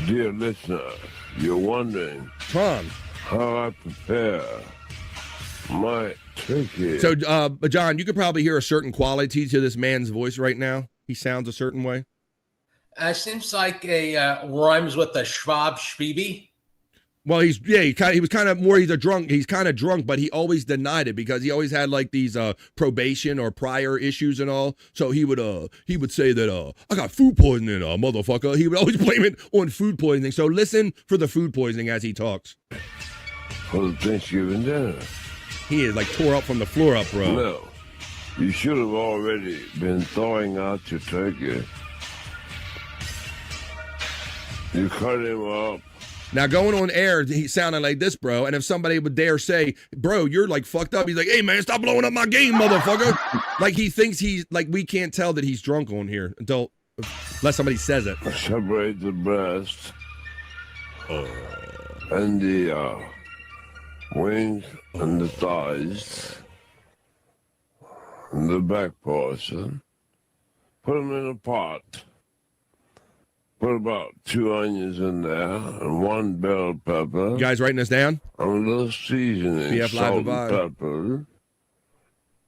dear listener, you're wondering how I prepare my turkey. So, John, you could probably hear a certain quality to this man's voice right now. He sounds a certain way. Seems like a rhymes with the Schwab Schwiebe. Well, he was kind of more. He's kind of drunk, but he always denied it because he always had like these probation or prior issues and all. So he would say that I got food poisoning, motherfucker. He would always blame it on food poisoning. So listen for the food poisoning as he talks. For the Thanksgiving dinner. He is like tore up from the floor up, bro. No, you should have already been thawing out your turkey. You cut him up. Now, going on air, he sounded like this, bro. And if somebody would dare say, bro, you're like fucked up, he's like, hey, man, stop blowing up my game, motherfucker. Like he thinks he's like, we can't tell that he's drunk on here unless somebody says it. Separate the breast and the wings and the thighs and the back portion. Put them in a pot. Put about 2 onions in there and 1 bell pepper. You guys writing this down? And a little seasoning, BF salt Live and pepper.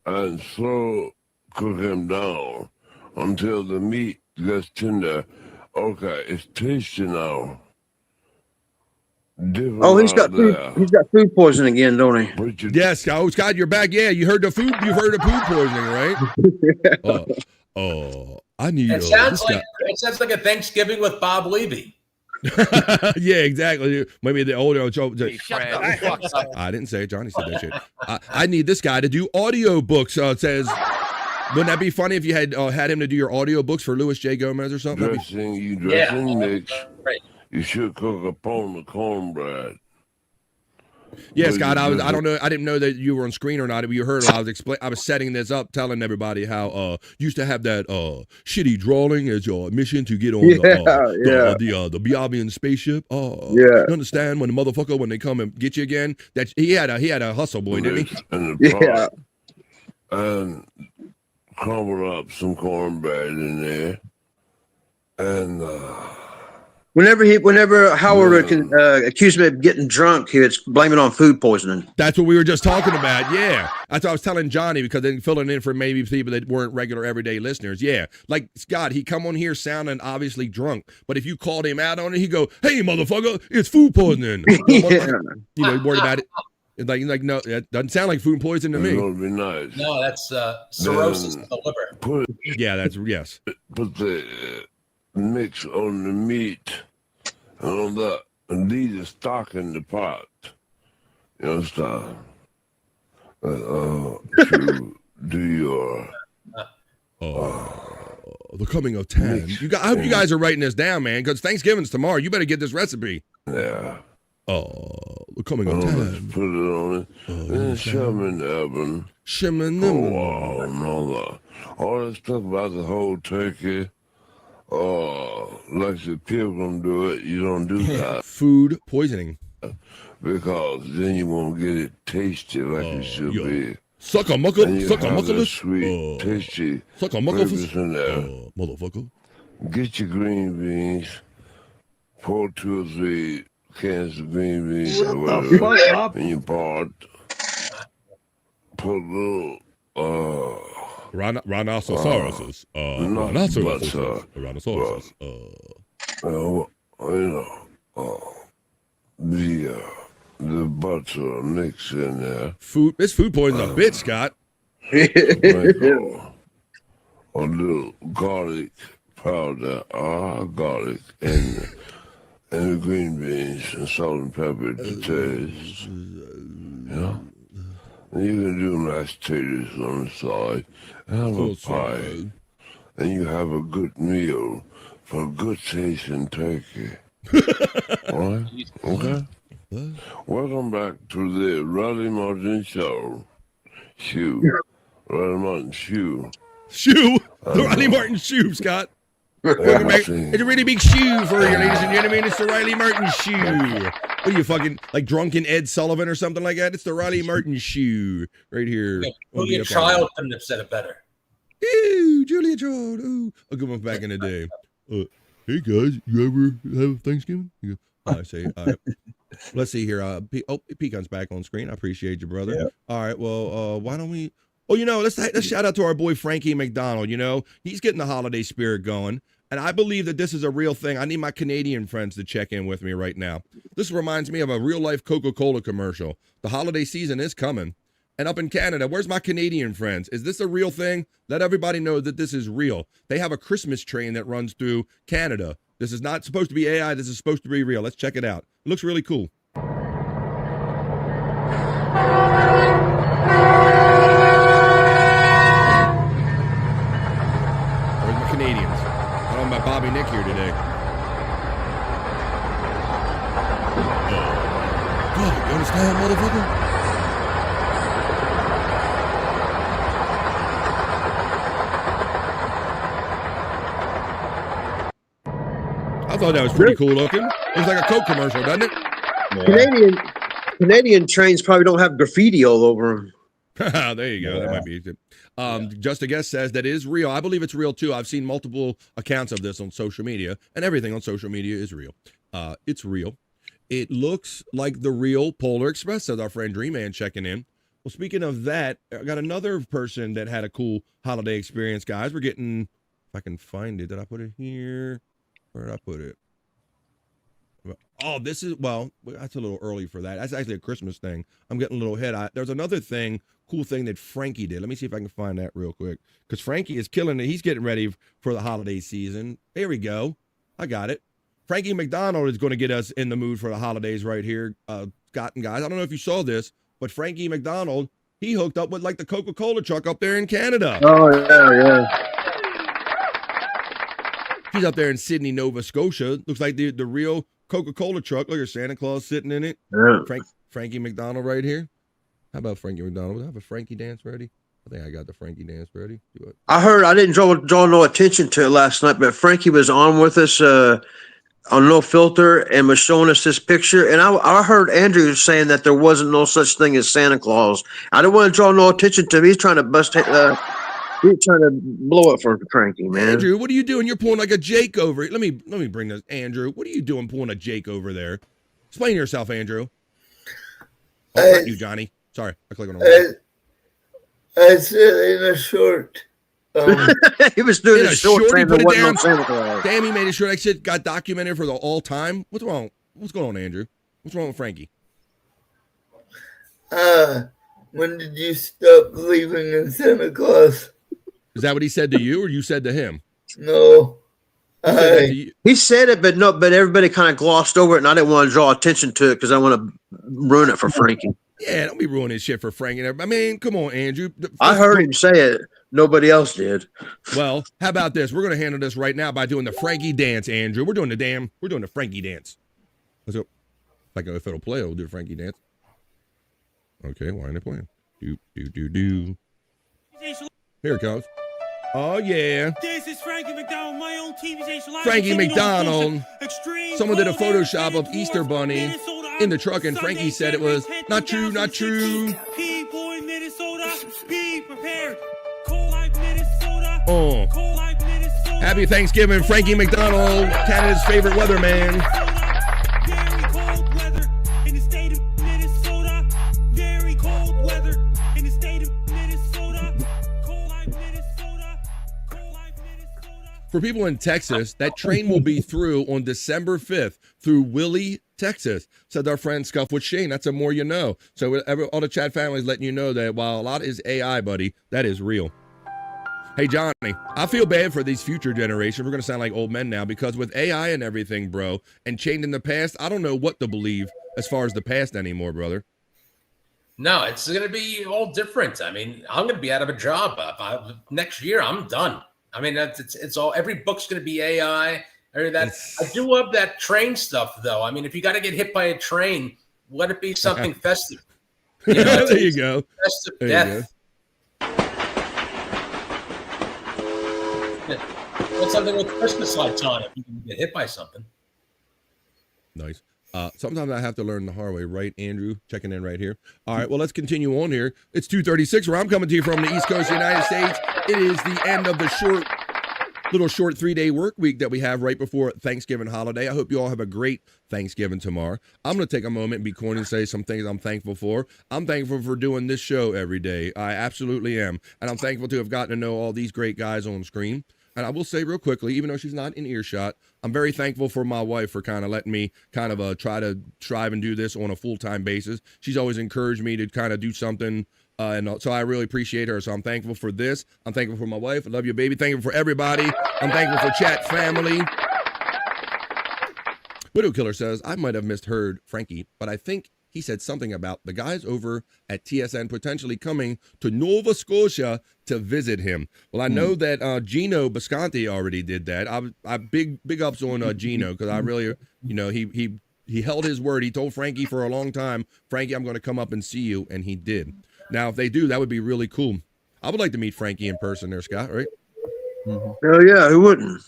And slow cook him down until the meat gets tender. Okay, it's tasty now. He's got food poisoning again, don't he? Yes, Scott, you're back. Yeah, you heard the food poisoning, right? I need. It sounds like a Thanksgiving with Bob Levy. Yeah, exactly. Maybe the older. Shut the fuck up. I didn't say it. Johnny said that shit. I need this guy to do audio books. It says, wouldn't that be funny if you had him to do your audio books for Louis J. Gomez or something? Dressing mix. Right. You should cook upon the cornbread. Yeah, Scott, I don't know. I didn't know that you were on screen or not. But you heard I was setting this up, telling everybody how used to have that shitty drawing as your admission to get on the Biabian spaceship. You understand when the motherfucker when they come and get you again? That he had a hustle boy, didn't he? And crumble up some cornbread in there, and. Whenever Howard accused me of getting drunk, he was blaming on food poisoning. That's what we were just talking about. Yeah, that's what I was telling Johnny because then filling in for maybe people that weren't regular everyday listeners. Yeah, like Scott, he come on here sounding obviously drunk, but if you called him out on it, he go, "Hey, motherfucker, it's food poisoning." Worried about it. Like no, it doesn't sound like food poisoning to me. That would be nice. No, that's cirrhosis of the liver. Yes. Put the mix on the meat and on that, and leave the stock in the pot. You understand? To do your the coming of 10. I hope you guys are writing this down, man, because Thanksgiving's tomorrow. You better get this recipe. Yeah. The coming of 10. Put it on it, and shove in the oven. And all that. All that stuff about the whole turkey. Like the Pilgrim do it, you don't do that. Food poisoning. Because then you won't get it tasty like it should be. Suck a muckle, sweet, tasty suck a muckle in there. Motherfucker. Get your green beans. Pour 2 or 3 cans of green beans or whatever in your pot. Put a little rhinoceroses. The butter mix in there. This food poison's a bitch, Scott. A little garlic powder, garlic, and the green beans and salt and pepper to taste. And you can do mashed potatoes on the side, have a pie, and you have a good meal for a good tasting turkey. All right? Okay? Welcome back to the Riley Martin Show. Riley Martin Shoe. The Riley Martin Shoe, Scott. Welcome back. It's a really big shoe for you, ladies and gentlemen. It's the Riley Martin Shoe. What are you, fucking like drunken Ed Sullivan or something like that? It's the Riley Martin Shoe right here. Julia Child couldn't have said it better. Ooh, Julia Child. Ooh, a good one back in the day. Hey guys, you ever have Thanksgiving? You go, I say, let's see here. Pecan's back on screen. I appreciate you, brother. Yep. All right, well, why don't we? Oh, let's shout out to our boy Frankie McDonald. He's getting the holiday spirit going. And I believe that this is a real thing. I need my Canadian friends to check in with me right now. This reminds me of a real-life Coca-Cola commercial. The holiday season is coming. And up in Canada, where's my Canadian friends? Is this a real thing? Let everybody know that this is real. They have a Christmas train that runs through Canada. This is not supposed to be AI. This is supposed to be real. Let's check it out. It looks really cool. Where's my Canadians? I don't have my Bobby Nick here today. God, you understand, motherfucker? I thought that was pretty cool looking. Looks like a Coke commercial, doesn't it? Yeah. Canadian trains probably don't have graffiti all over them. There you go. Yeah. That might be it. Just a Guess says that is real. I believe it's real too. I've seen multiple accounts of this on social media, and everything on social media is real. It's real. It looks like the real Polar Express, says our friend Dream Man checking in. Well, speaking of that, I got another person that had a cool holiday experience, guys. We're getting, if I can find it, did I put it here? Where did I put it? Oh, this is, well, that's a little early for that. That's actually a Christmas thing. I'm getting a little ahead. There's another thing, cool thing that Frankie did. Let me see if I can find that real quick. Because Frankie is killing it. He's getting ready for the holiday season. There we go. I got it. Frankie McDonald is going to get us in the mood for the holidays right here, Scott and guys. I don't know if you saw this, but Frankie McDonald, he hooked up with like the Coca-Cola truck up there in Canada. Oh, yeah. He's up there in Sydney, Nova Scotia. Looks like the real Coca-Cola truck. Look at Santa Claus sitting in it. Yeah. Frankie McDonald right here. How about Frankie McDonald? Do I have a Frankie dance ready? I think I got the Frankie dance ready. Do it. I heard, I didn't draw no attention to it last night, but Frankie was on with us on No Filter and was showing us this picture. And I heard Andrew saying that there wasn't no such thing as Santa Claus. I didn't want to draw no attention to him. He's trying to he's trying to blow it for Frankie, man. Andrew, what are you doing? You're pulling like a Jake over. Let me bring this. Andrew, what are you doing pulling a Jake over there? Explain yourself, Andrew. Oh, you, Johnny. Sorry, I clicked on the I said in a short. He was doing a short. He put it down. Damn, he made it short. That shit got documented for the all time. What's wrong? What's going on, Andrew? What's wrong with Frankie? When did you stop believing in Santa Claus? Is that what he said to you, or you said to him? No. He said it, but everybody kind of glossed over it, and I didn't want to draw attention to it because I want to ruin it for Frankie. Yeah, don't be ruining shit for Frankie. I mean, come on, Andrew. I heard him say it. Nobody else did. Well, how about this? We're going to handle this right now by doing the Frankie dance, Andrew. We're doing the Frankie dance. Let's go. Like if it'll play, we'll do the Frankie dance. Okay, why ain't it playing? Do. Here it comes. Oh, yeah. This is Frankie McDonald, my own TV station. Frankie McDonald. Someone did a Photoshop of Easter Bunny in the truck, and Frankie said it was not true, not true. P-Boy, Minnesota, be prepared. Cold like Minnesota. Oh. Cold like Minnesota. Happy Thanksgiving, Frankie McDonald, Canada's favorite weatherman. Very cold weather in the state of Minnesota. Very cold weather in the state of Minnesota. Cold like Minnesota. Cold like Minnesota. For people in Texas, that train will be through on December 5th through Willie, Texas, said our friend Scuff with Shane. That's a more you know. So all the chat families letting you know that while a lot is AI, buddy, that is real. Hey, Johnny, I feel bad for these future generations. We're going to sound like old men now because with AI and everything, bro, and changing the past, I don't know what to believe as far as the past anymore, brother. No, it's going to be all different. I mean, I'm going to be out of a job. Next year, I'm done. I mean, it's all, every book's going to be AI. I do love that train stuff, though. I mean, if you got to get hit by a train, let it be something festive. You know, there you go. Festive there death. What's something with Christmas lights on if you can get hit by something? Nice. Sometimes I have to learn the hard way, right, Andrew? Checking in right here. All right, well, let's continue on here. It's 2:36 where I'm coming to you from the East Coast of the United States. It is the end of the short 3-day work week that we have right before Thanksgiving holiday. I hope you all have a great Thanksgiving tomorrow. I'm going to take a moment and be corny and say some things I'm thankful for. I'm thankful for doing this show every day. I absolutely am. And I'm thankful to have gotten to know all these great guys on screen. And I will say real quickly, even though she's not in earshot, I'm very thankful for my wife for kind of letting me kind of try to strive and do this on a full-time basis. She's always encouraged me to kind of do something. And so I really appreciate her. So I'm thankful for this. I'm thankful for my wife. I love you, baby. Thankful for everybody. I'm thankful for chat family. Widow Killer says, I might have misheard Frankie, but I think he said something about the guys over at TSN potentially coming to Nova Scotia to visit him. Well, I know that Gino Bisconti already did that. I big ups on Gino, because I really, he held his word. He told Frankie for a long time, Frankie, I'm going to come up and see you, and he did. Now, if they do, that would be really cool. I would like to meet Frankie in person there, Scott, right? Hell yeah, who wouldn't?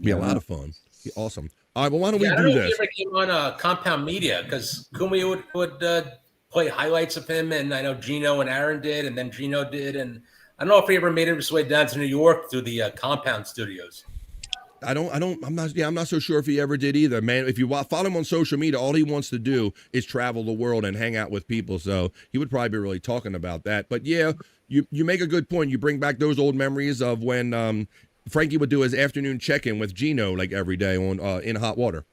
Be a lot of fun. Be awesome. All right, well, why don't we I do don't know this? if he ever came on Compound Media, because Kumi would play highlights of him, and I know Gino and Aaron did, and then Gino did, and I don't know if he ever made his way down to New York through the Compound Studios. I'm not so sure if he ever did either, man. If you follow him on social media, all he wants to do is travel the world and hang out with people. So he would probably be really talking about that. But yeah, you make a good point. You bring back those old memories of when Frankie would do his afternoon check-in with Gino like every day on in hot water.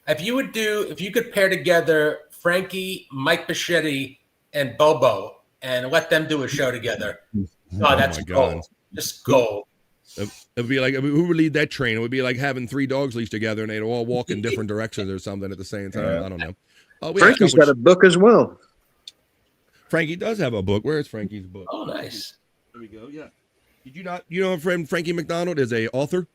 If you could pair together Frankie, Mike Bichetti, and Bobo and let them do a show together, that's gold. Just gold. It would be like, who would lead that train? It would be like having 3 dogs leashed together and they'd all walk in different directions or something at the same time. I don't know. Frankie's got a book as well. Frankie does have a book. Where is Frankie's book? Oh, nice. There we go. Yeah. Did you not? You know, a friend Frankie McDonald is a author.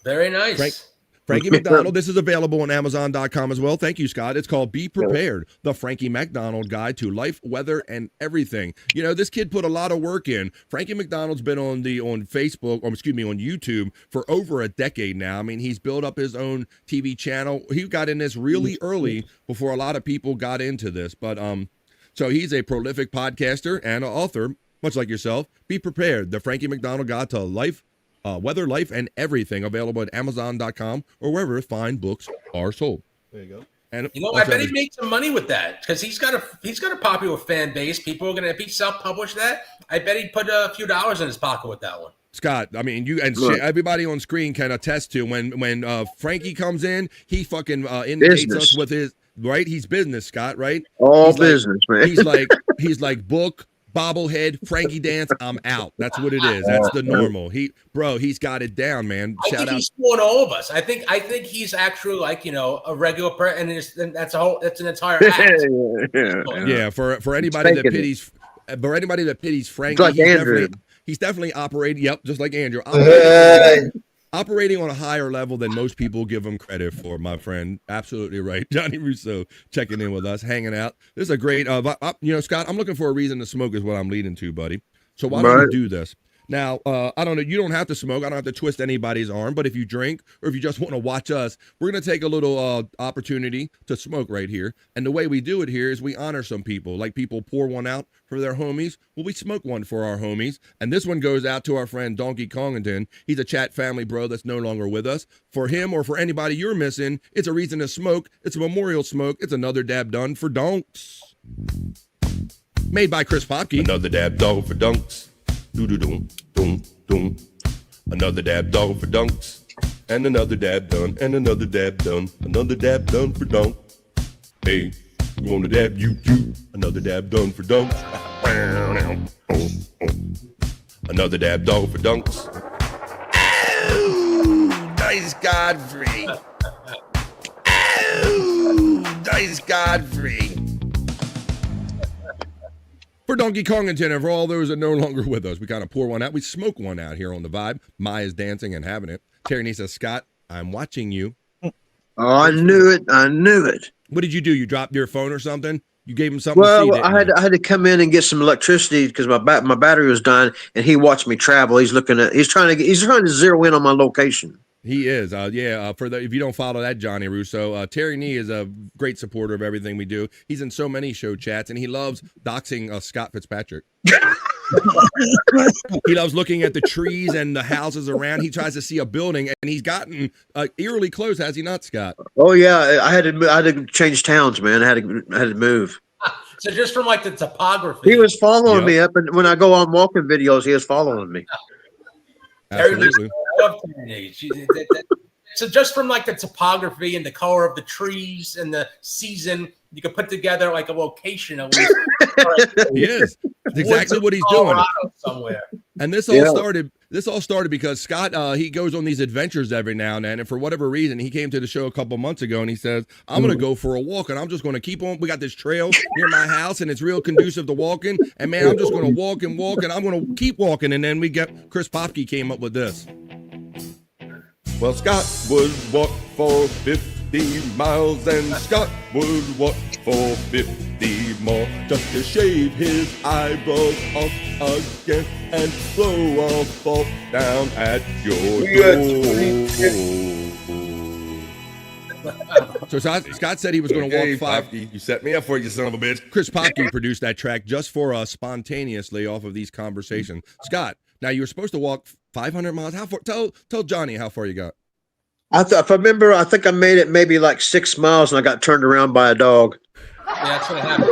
Very nice. Frankie McDonald. This is available on Amazon.com as well. Thank you, Scott. It's called Be Prepared, the Frankie McDonald Guide to Life, Weather, and Everything. You know, this kid put a lot of work in. Frankie McDonald's been on YouTube for over a decade now. I mean, he's built up his own TV channel. He got in this really early before a lot of people got into this. But so he's a prolific podcaster and an author, much like yourself. Be Prepared, the Frankie McDonald Guide to Life, Weather, Life, and Everything, available at Amazon.com or wherever fine books are sold. There you go. And I bet he made some money with that, because he's got a popular fan base. People are gonna, if he self-published that, I bet he'd put a few dollars in his pocket with that one. Scott, I mean, everybody on screen can attest to when Frankie comes in, he fucking inundates us with his right. He's business, Scott. Right? All business, man. He's like book. Bobblehead, Frankie dance, I'm out. That's what it is. That's the normal. He's got it down, man. I think he's fooling all of us. I think he's actually like, a regular person, and that's an entire act. Yeah, for anybody that pities Frankie, like he's definitely operating. Yep, just like Andrew. Operating on a higher level than most people give him credit for, my friend. Absolutely right. Johnny Russo checking in with us, hanging out. This is a great, Scott, I'm looking for a reason to smoke is what I'm leading to, buddy. So why don't you do this? Now, I don't know. You don't have to smoke. I don't have to twist anybody's arm. But if you drink or if you just want to watch us, we're going to take a little opportunity to smoke right here. And the way we do it here is we honor some people. Like people pour one out for their homies. Well, we smoke one for our homies. And this one goes out to our friend Donkey Kongington. He's a chat family bro that's no longer with us. For him or for anybody you're missing, it's a reason to smoke. It's a memorial smoke. It's another dab done for donks. Made by Chris Popke. Another dab dog for donks. Do-do-doom, doom, doom. Another dab dog for dunks. And another dab done. And another dab done. Another dab done for dunk. Hey, you want to dab you? Another dab done for dunks. Another dab dog for dunks. Oh, Dice Godfrey. Oh, Dice Godfrey. For Donkey Kongington and for all those that are no longer with us, we kind of pour one out. We smoke one out here on the vibe. Maya's dancing and having it. Terry says, Scott, I'm watching you. Oh, I knew it. What did you do? You dropped your phone or something? You gave him something to see, I had to come in and get some electricity because my battery was dying, and he watched me travel. He's trying to zero in on my location. He is. If you don't follow that, Johnny Russo, Terry Nee is a great supporter of everything we do. He's in so many show chats, and he loves doxing Scott Fitzpatrick. He loves looking at the trees and the houses around. He tries to see a building, and he's gotten eerily close, has he not, Scott? Oh yeah, I had to change towns, man. I had to move. So just from like the topography, he was following me up, and when I go on walking videos, he was following me. Absolutely. I love Terry. So just from like the topography and the color of the trees and the season, you can put together like a location at least. He is. It's exactly what he's doing. Somewhere. And this all started because Scott, he goes on these adventures every now and then, and for whatever reason, he came to the show a couple months ago and he says, I'm going to go for a walk and I'm just going to keep on. We got this trail near my house and it's real conducive to walking. And man, I'm just going to walk and walk and I'm going to keep walking. And then Chris Popke came up with this. Well, Scott would walk for 50 miles and Scott would walk for 50 more just to shave his eyebrows off again and blow a bolt down at your door. So Scott said he was going to walk 5. You set me up for it, you son of a bitch. Chris Popke produced that track just for us spontaneously off of these conversations. Scott, now you were supposed to walk 500 miles. How far? Tell Johnny how far you got. If I remember, I think I made it maybe like 6 miles and I got turned around by a dog. Yeah, that's what happens.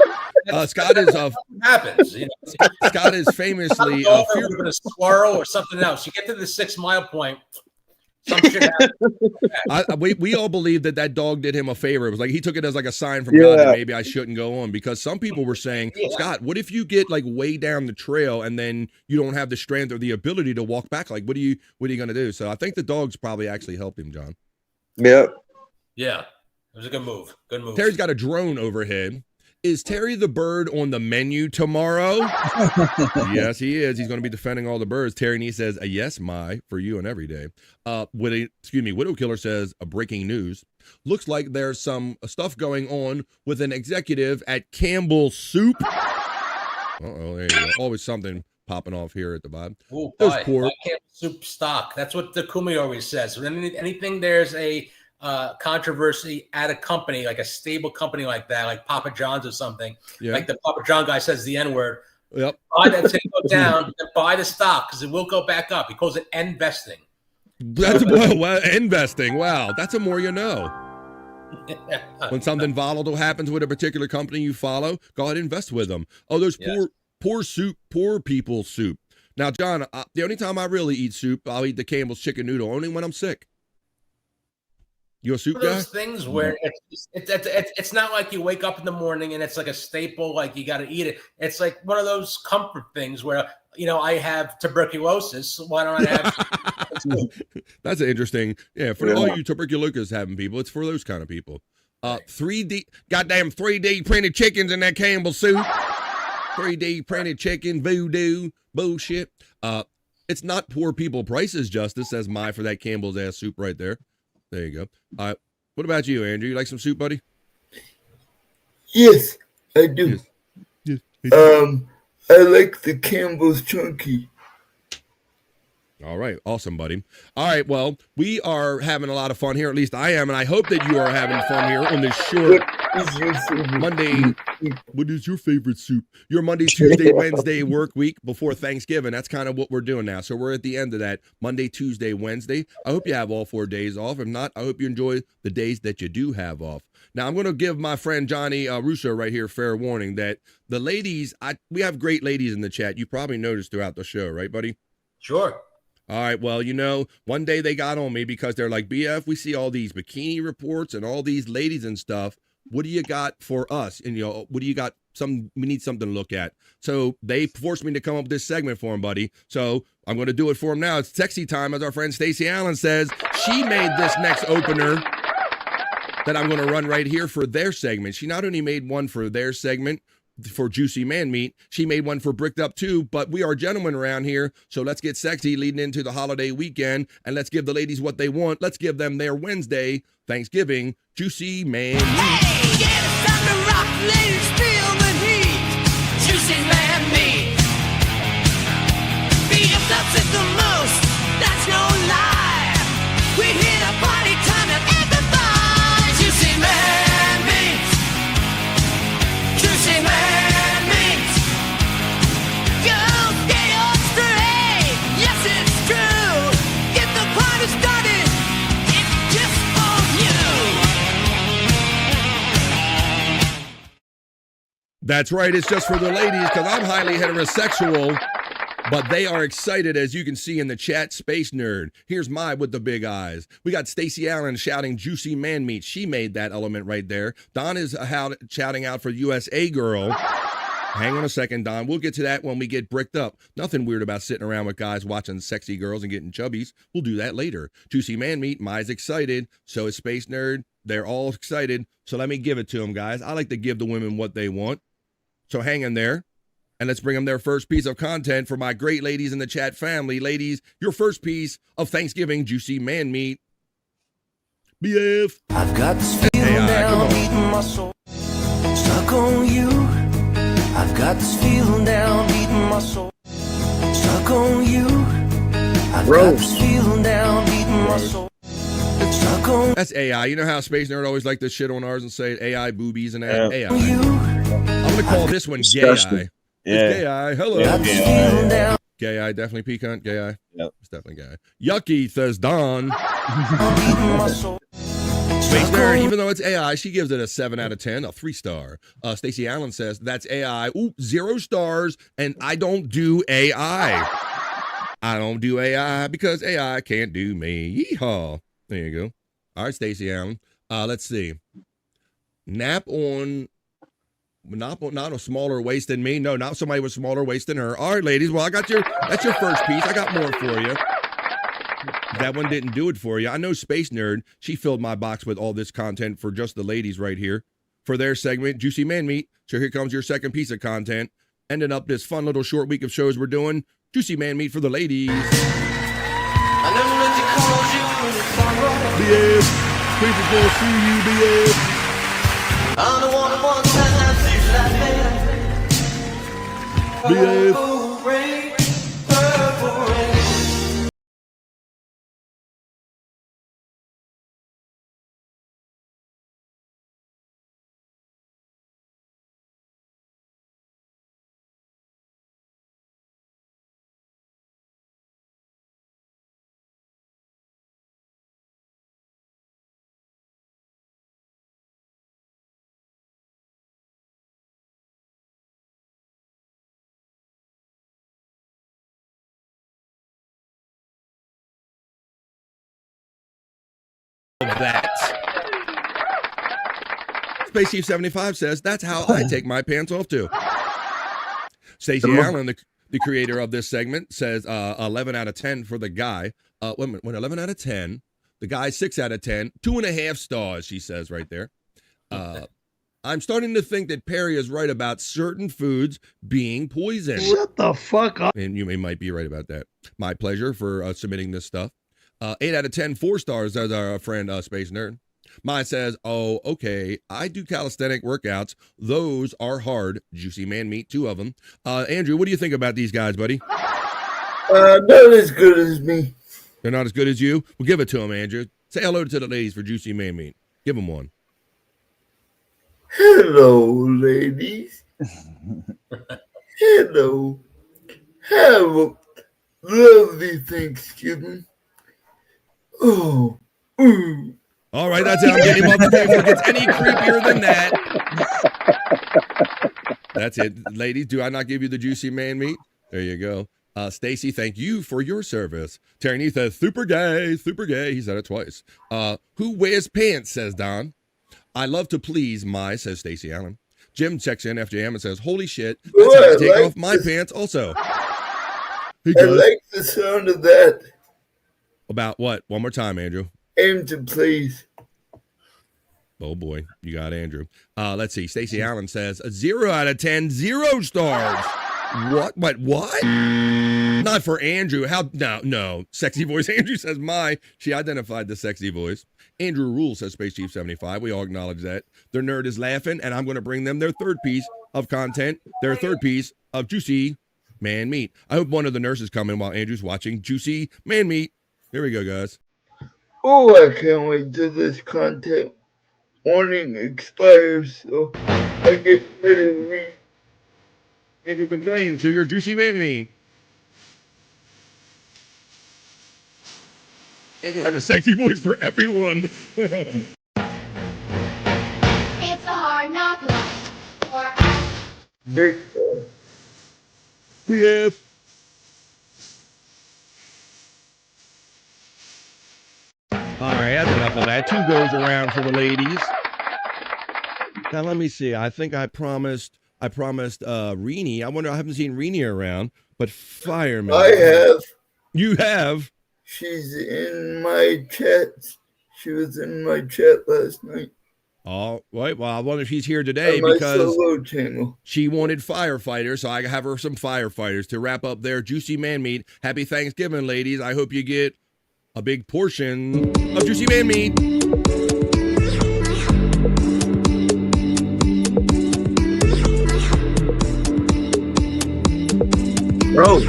Scott is happens. You know? Scott is famously with a squirrel or something else. You get to the 6 mile point. Some shit happens. We all believe that dog did him a favor. It was like he took it as like a sign from God that maybe I shouldn't go on, because some people were saying, Scott, what if you get like way down the trail and then you don't have the strength or the ability to walk back? Like, what are you going to do? So I think the dogs probably actually helped him, John. Yep. Yeah. It was a good move. Good move. Terry's got a drone overhead. Is Terry the bird on the menu tomorrow? Yes, he is. He's going to be defending all the birds. Terry Nee says, a yes, my, for you and every day. Widow Killer says, a breaking news. Looks like there's some stuff going on with an executive at Campbell Soup. Uh-oh, there you go. Always something popping off here at the vibe. Ooh, buy Campbell Soup stock. That's what the Kumi always says. When anything there's a controversy at a company, like a stable company like that, like Papa John's or something, like the Papa John guy says the N-word. Yep. Buy that's going to go down and buy the stock because it will go back up. He calls it investing. That's investing. Wow, that's a more you know. When something volatile happens with a particular company you follow, go ahead and invest with them. Oh, there's poor people soup. Now, John, the only time I really eat soup, I'll eat the Campbell's chicken noodle, only when I'm sick. You a soup guy? Those things where it's not like you wake up in the morning and it's like a staple, like you got to eat it. It's like one of those comfort things where, I have tuberculosis. So why don't I have? That's an interesting. Yeah, for all you tuberculosis having people, it's for those kind of people. 3D, goddamn 3D printed chickens in that Campbell soup. 3D printed chicken, voodoo, bullshit. It's not poor people prices, Justice, says my for that Campbell's ass soup right there. There you go. What about you, Andrew? You like some soup, buddy? Yes, I do. Yes. I like the Campbell's Chunky. All right. Awesome, buddy. All right. Well, we are having a lot of fun here. At least I am. And I hope that you are having fun here on this short Monday. What is your favorite soup? Your Monday, Tuesday, Wednesday work week before Thanksgiving. That's kind of what we're doing now. So we're at the end of that Monday, Tuesday, Wednesday. I hope you have all 4 days off. If not, I hope you enjoy the days that you do have off. Now, I'm going to give my friend Johnny Russo right here fair warning that the ladies, we have great ladies in the chat. You probably noticed throughout the show, right, buddy? Sure. All right, well, one day they got on me because they're like, BF, we see all these bikini reports and all these ladies and stuff. What do you got for us? And, what do you got? We need something to look at. So they forced me to come up with this segment for him, buddy. So I'm going to do it for him now. It's sexy time, as our friend Stacey Allen says. She made this next opener that I'm going to run right here for their segment. She not only made one for their segment, for Juicy Man Meat, she made one for Bricked Up too, but we are gentlemen around here, so let's get sexy leading into the holiday weekend, and let's give the ladies what they want. Let's give them their Wednesday Thanksgiving Juicy Man Meat. Hey, yeah, it's time to rock, ladies, feel the heat. Juicy Man Meat. BF loves it the most, that's no lie. We hit a party time and everybody. Juicy Man Meat. Juicy Man. That's right. It's just for the ladies because I'm highly heterosexual. But they are excited, as you can see in the chat. Space Nerd. Here's my with the big eyes. We got Stacey Allen shouting juicy man meat. She made that element right there. Don is shouting out for USA Girl. Hang on a second, Don. We'll get to that when we get bricked up. Nothing weird about sitting around with guys watching sexy girls and getting chubbies. We'll do that later. Juicy man meat. Mai's excited. So is Space Nerd. They're all excited. So let me give it to them, guys. I like to give the women what they want. So hang in there. And let's bring them their first piece of content for my great ladies in the chat family. Ladies, your first piece of Thanksgiving juicy man meat. BF. I've got this feeling down deep in my soul. Stuck on you. I've got this feeling down deep in my soul. Stuck on you. I've got this feeling down deep in my soul. Stuck on. That's AI. You know how Space Nerd always like to shit on ours and say AI boobies and that? AI. I'm going to call this one gay eye. Yeah. It's gay eye. Hello. Yeah. Gay eye, definitely pecan. Gay eye. Yep. It's definitely gay eye. Yucky, says Don. Space Nerd, even though it's AI, she gives it a 7 out of 10, a 3-star. Stacey Allen says, that's AI. Ooh, 0 stars, and I don't do AI. I don't do AI because AI can't do me. Yeehaw. There you go. All right, Stacey Allen. Let's see. Not a smaller waist than me. No, not somebody with smaller waist than her. All right, ladies. Well, that's your first piece. I got more for you. That one didn't do it for you. I know Space Nerd. She filled my box with all this content for just the ladies right here for their segment, Juicy Man Meat. So here comes your second piece of content. Ending up this fun little short week of shows we're doing. Juicy Man Meat for the ladies. BS. People gonna see you, BS. I'm the one that wants that BS. purple rain, purple rain. That. Space Chief 75 says, that's how I take my pants off too. Stacey Allen, the creator of this segment, says 11 out of 10 for the guy. Wait a minute, 11 out of 10. The guy 6 out of 10. 2.5 stars, she says right there. I'm starting to think that Perry is right about certain foods being poison. Shut the fuck up. And you might be right about that. My pleasure for submitting this stuff. 8 out of 10, 4 stars, as our friend Space Nerd. Mine says, oh, okay, I do calisthenic workouts. Those are hard. Juicy man meat, 2 of them. Andrew, what do you think about these guys, buddy? Not as good as me. They're not as good as you? Well, give it to them, Andrew. Say hello to the ladies for Juicy Man Meat. Give them one. Hello, ladies. Hello. Have a lovely Thanksgiving. Oh. All right, that's it. I'm getting him up to date before it gets any creepier than that. That's it. Ladies, do I not give you the Juicy Man Meat? There you go. Stacy, thank you for your service. Terry says, super gay, super gay. He said it twice. Who wears pants, says Don. I love to please my, says Stacey Allen. Jim checks in FJM and says, holy shit, that's how I take off my pants also. I like the sound of that. About what? One more time, Andrew. Aim to please. Oh boy, you got Andrew. Let's see. Stacey Allen says, 0 out of 10, 0 stars. What? But what? Not for Andrew. How? No. Sexy voice. Andrew says she identified the sexy voice. Andrew Rule says Space Chief 75. We all acknowledge that. Their nerd is laughing, and I'm going to bring them their third piece of content, their third piece of Juicy Man Meat. I hope one of the nurses come in while Andrew's watching Juicy Man Meat. Here we go, guys. Oh, I can't wait till this content warning expires so I get ready to read. And you've been playing to your Juicy Man Meat. I have a sexy voice for everyone. It's a hard knock life for us. Yeah. All right, that's enough of that. 2 goes around for the ladies. Now let me see. I think I promised Reenie. I wonder, I haven't seen Reenie around, but Fireman. I have. You have? She's in my chat. She was in my chat last night. Oh, right. Well, I wonder if she's here today On my because solo channel. she wanted firefighters, so I have her some firefighters to wrap up their juicy man meat. Happy Thanksgiving, ladies. I hope you get a big portion of juicy man meat. Rose.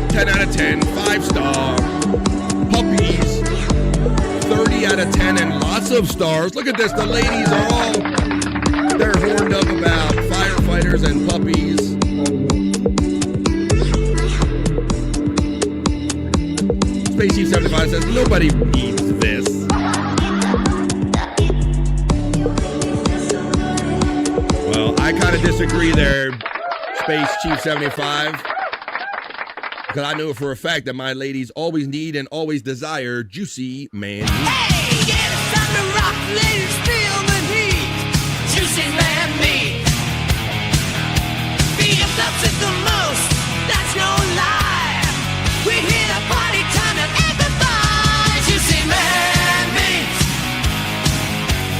10 out of 10, 5-star. Puppies, 30 out of 10, and lots of stars. Look at this. The ladies are all, they're horned up about firefighters and puppies. Space Chief 75 says, nobody needs this. Well, I kind of disagree there, Space Chief 75. Because I know for a fact that my ladies always need and always desire juicy man meat. Hey, yeah, it's time to rock, ladies, feel the heat. Juicy man meat. BFF's at the most, that's no lie. We're here to party time and amplify. Juicy man meat.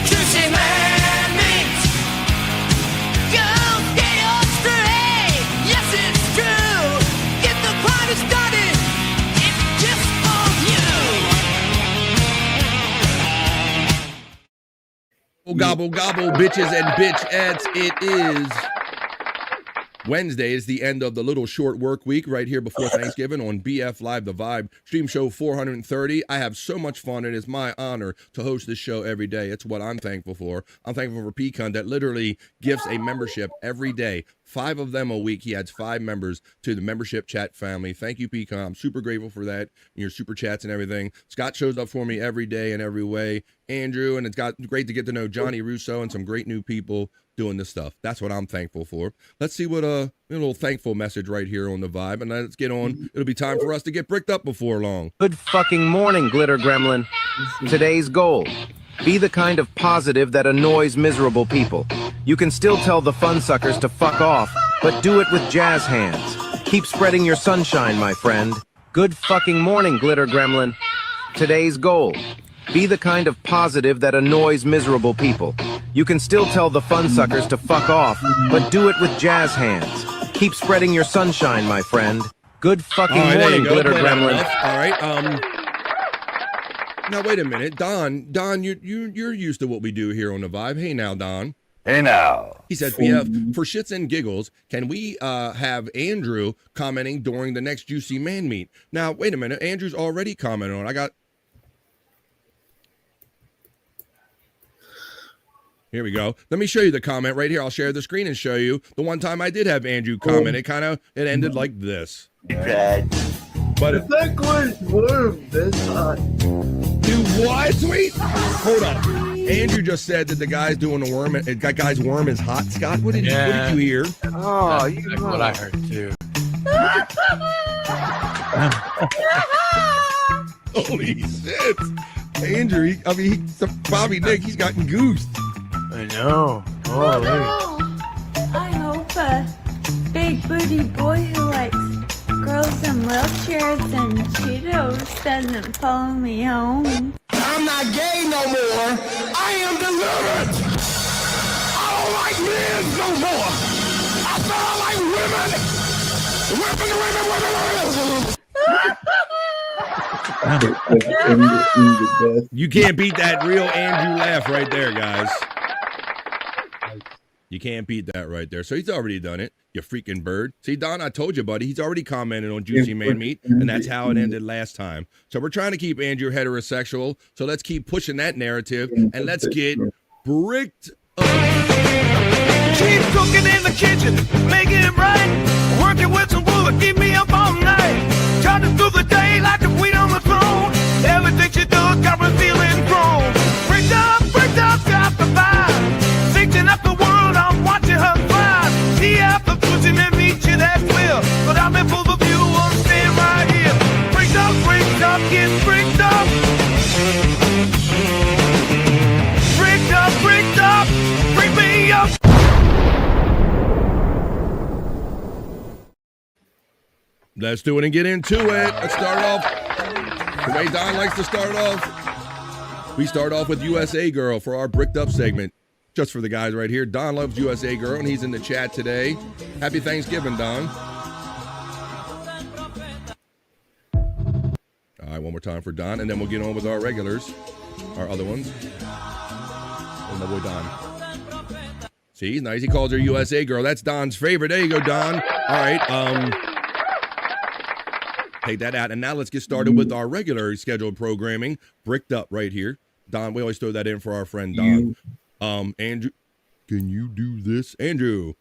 Juicy man meat. Go get your straight. Yes, it's true. Get the party started. It's just for you. Gobble, gobble, bitches and bitchettes. It is Wednesday. It's the end of the little short work week right here before Thanksgiving on BF Live The Vibe, stream show 430. I have so much fun. It is my honor to host this show every day. It's what I'm thankful for. I'm thankful for Pecan that literally gives a membership every day. 5 of them a week. He adds 5 members to the membership chat family. Thank you, Pecan. I'm super grateful for that. Your super chats and everything. Scott shows up for me every day in every way. Andrew, and it's great to get to know Johnny Russo and some great new people doing this stuff. That's what I'm thankful for. Let's see what a little thankful message right here on the Vibe, and let's get on. It'll be time for us to get bricked up before long. Good fucking morning, Glitter Gremlin. Today's goal: be the kind of positive that annoys miserable people. You can still tell the fun suckers to fuck off, but do it with jazz hands. Keep spreading your sunshine, my friend. Good fucking morning, Glitter Gremlin. Today's goal: be the kind of positive that annoys miserable people. You can still tell the fun suckers to fuck off, but do it with jazz hands. Keep spreading your sunshine, my friend. Good fucking morning, Glitter Gremlin. All right, now wait a minute. Don, you're used to what we do here on the Vibe. Hey now, Don. Hey now. He says, BF, for shits and giggles, can we have Andrew commenting during the next Juicy Man Meet? Now, wait a minute. Andrew's already commented on it. Here we go. Let me show you the comment right here. I'll share the screen and show you the one time I did have Andrew comment. It ended like this. But it's not going warm this hot. Do what? Sweet. Hold on. Andrew just said that the guy's doing a worm. That guy's worm is hot. Scott, what did you hear? Oh, you know what I heard too. Holy shit. Andrew, Bobby Nick, he's gotten goosed. I know. I hope a big booty boy who likes girls in wheelchairs and Cheetos doesn't follow me home. I'm not gay no more. I am delivered. I don't like men no more. I said I like women. You can't beat that real Andrew laugh right there, guys. You can't beat that right there. So he's already done it, you freaking bird. See, Don, I told you, buddy, he's already commented on Juicy Man Meat, and that's how it ended last time. So we're trying to keep Andrew heterosexual, so let's keep pushing that narrative, and let's get bricked up. Keep cooking in the kitchen, making it right. Working with some wood, keep me up all night. Charging through the day like a queen on the throne. Everything she does got me feeling grown. Bricked up, got the vibe. Let's do it and get into it. Let's start off the way Don likes to start off. We start off with USA Girl for our Bricked Up segment. Just for the guys right here. Don loves USA Girl, and he's in the chat today. Happy Thanksgiving, Don. All right, one more time for Don, and then we'll get on with our regulars, our other ones. And my boy Don. See, he's nice. He calls her USA Girl. That's Don's favorite. There you go, Don. All right, take that out. And now let's get started with our regular scheduled programming. Bricked Up right here. Don, we always throw that in for our friend Don. Andrew, can you do this? Andrew.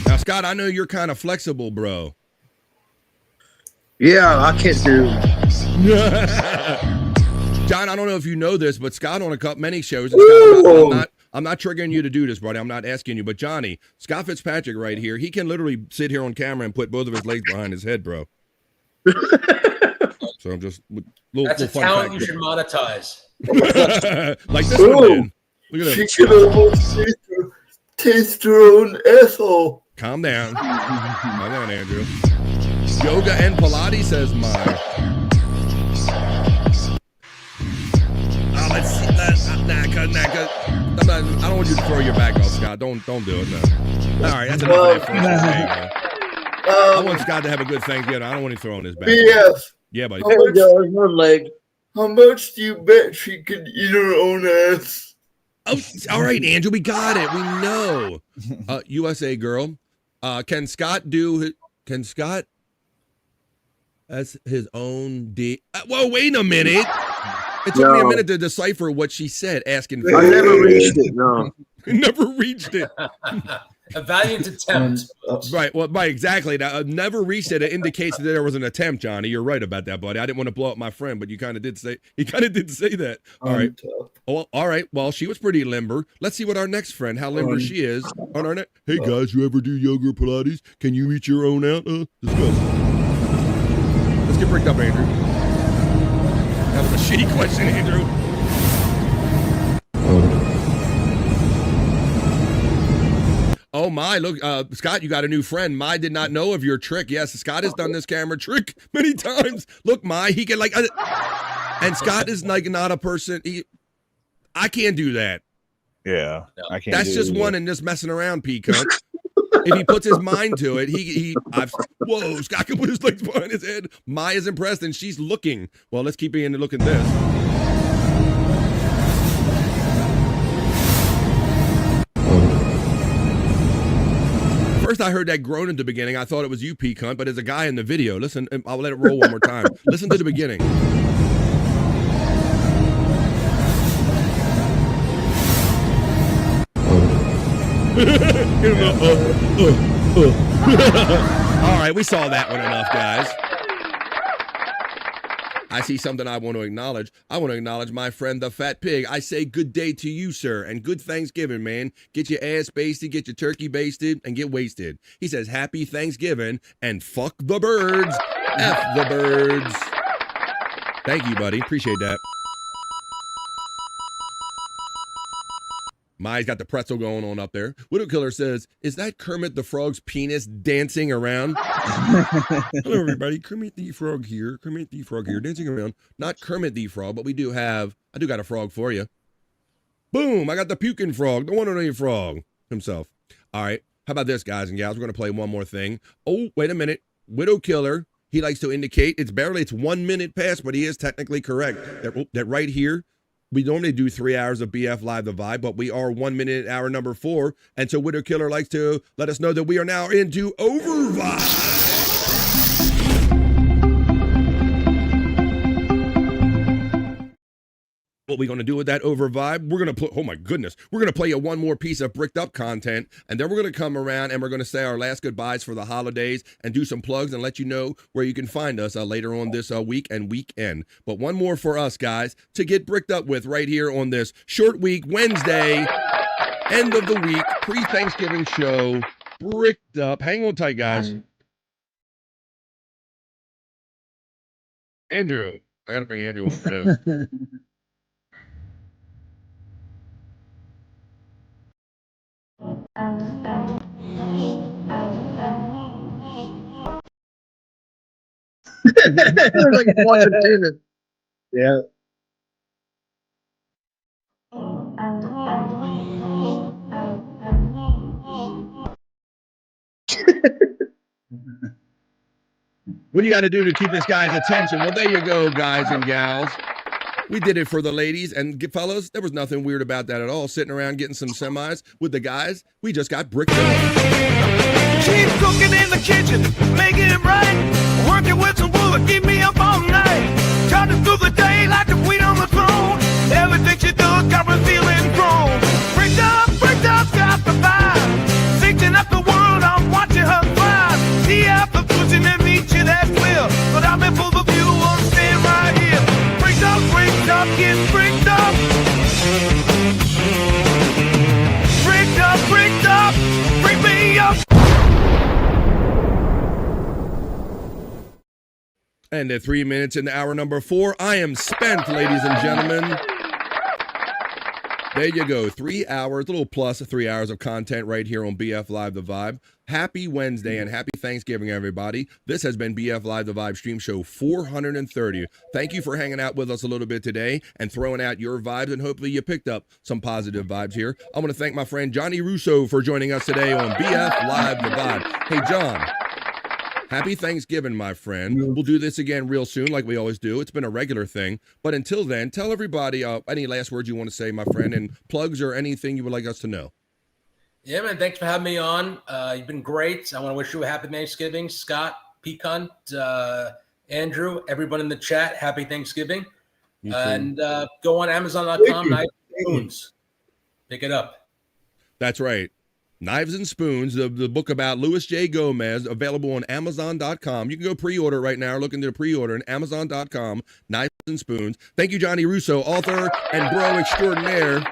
Now, Scott, I know you're kind of flexible, bro. Yeah, I can't do. John, I don't know if you know this, but Scott on many shows. And Scott, I'm not triggering you to do this, buddy. I'm not asking you, but Johnny, Scott Fitzpatrick right here, he can literally sit here on camera and put both of his legs behind his head, bro. So I'm just That's a talent you should monetize. Like this one did. Look at She him. could almost taste her own asshole. Calm down. Calm down, Andrew. Yoga and Pilates, says mine. Oh, let's see. I don't want you to throw your back off, Scott. Don't do it. No. All right, that's enough of that first. I want Scott to have a good Thanksgiving. I don't want him throwing his back. BF. Yeah, buddy. One leg. How much do you bet she could eat her own ass? Oh, all right, Andrew, we got it. We know. USA Girl. Can Scott that's his own D? Whoa, wait a minute. It took me a minute to decipher what she said, asking for I never reached it, no. Never reached it. A valiant attempt. Right, well, right, exactly. Now, never reached it. It indicates that there was an attempt, Johnny. You're right about that, buddy. I didn't want to blow up my friend, but you kind of did say that. All right. Oh, all right. Well, she was pretty limber. Let's see what our next friend, how limber she is. On our hey guys, you ever do yoga or Pilates? Can you eat your own out? Discuss. Let's get bricked up, Andrew. That was a shitty question, Andrew. Oh my, look, Scott, you got a new friend. Mai did not know of your trick. Yes, Scott has done this camera trick many times. Look, Mai, he can and Scott is like not a person. I can't do that. Yeah, I can't. That's just one and just messing around, P-cunt. If he puts his mind to it, whoa, Scott can put his legs behind his head. Mai is impressed and she's looking. Well, let's keep being looking at this. First, I heard that groan at the beginning. I thought it was you, P-cunt, but there's a guy in the video. Listen, I'll let it roll one more time. Listen to the beginning. All right, we saw that one enough, guys. I see something I want to acknowledge. I want to acknowledge my friend, the Fat Pig. I say good day to you, sir, and good Thanksgiving, man. Get your ass basted, get your turkey basted, and get wasted. He says, happy Thanksgiving, and fuck the birds. F the birds. Thank you, buddy. Appreciate that. Mai's got the pretzel going on up there. Widow Killer says, is that Kermit the Frog's penis dancing around? Hello, everybody. Kermit the Frog here. Kermit the Frog here, dancing around. Not Kermit the Frog, but I do got a frog for you. Boom, I got the puking frog, the one and only frog himself. All right, how about this, guys and gals? We're going to play one more thing. Oh, wait a minute. Widow Killer, he likes to indicate it's 1 minute past, but he is technically correct. That right here, we normally do 3 hours of BF Live the Vibe, but we are 1 minute, hour number 4. And so Widow Killer likes to let us know that we are now into Overvibe. What we're going to do with that Overvibe, we're going to put, oh my goodness, we're going to play you one more piece of bricked up content, and then we're going to come around and we're going to say our last goodbyes for the holidays and do some plugs and let you know where you can find us later on this week and weekend. But one more for us, guys, to get bricked up with right here on this short week, Wednesday, end of the week, pre-Thanksgiving show, bricked up. Hang on tight, guys. Andrew. I got to bring Andrew on. Like he's watching tennis. Yeah. What do you got to do to keep this guy's attention? Well, there you go, guys and gals. We did it for the ladies and fellas. There was nothing weird about that at all. Sitting around getting some semis with the guys. We just got bricked up. Keep cooking in the kitchen, making it right. Working with some wood, keep me up all night. Counting through the day like a queen on the throne. Everything she does got me feeling grown. Bricked up, got the vibe. Thinking up the world, I'm watching her thrive. The apple pushing and meet you, that's clear. But I'm in full of view, I'm staying right here. Bricked up, get bricked up. Bricked up, bring me up. And at 3 minutes into hour number 4, I am spent, ladies and gentlemen. There you go. 3 hours, a little plus 3 hours of content right here on BF Live The Vibe. Happy Wednesday and happy Thanksgiving, everybody. This has been BF Live The Vibe stream show 430. Thank you for hanging out with us a little bit today and throwing out your vibes, and hopefully you picked up some positive vibes here. I want to thank my friend Johnny Russo for joining us today on BF Live The Vibe. Hey, John. Happy Thanksgiving, my friend. We'll do this again real soon, like we always do. It's been a regular thing. But until then, tell everybody any last words you want to say, my friend, and plugs or anything you would like us to know. Yeah, man. Thanks for having me on. You've been great. I want to wish you a happy Thanksgiving. Scott, Peacunt, Andrew, everyone in the chat, happy Thanksgiving. And go on Amazon.com, Knives and Spoons. Pick it up. That's right. Knives and Spoons, the book about Louis J. Gomez, available on Amazon.com. You can go pre-order right now. Look into the pre-order on Amazon.com, Knives and Spoons. Thank you, Johnny Russo, author and bro extraordinaire.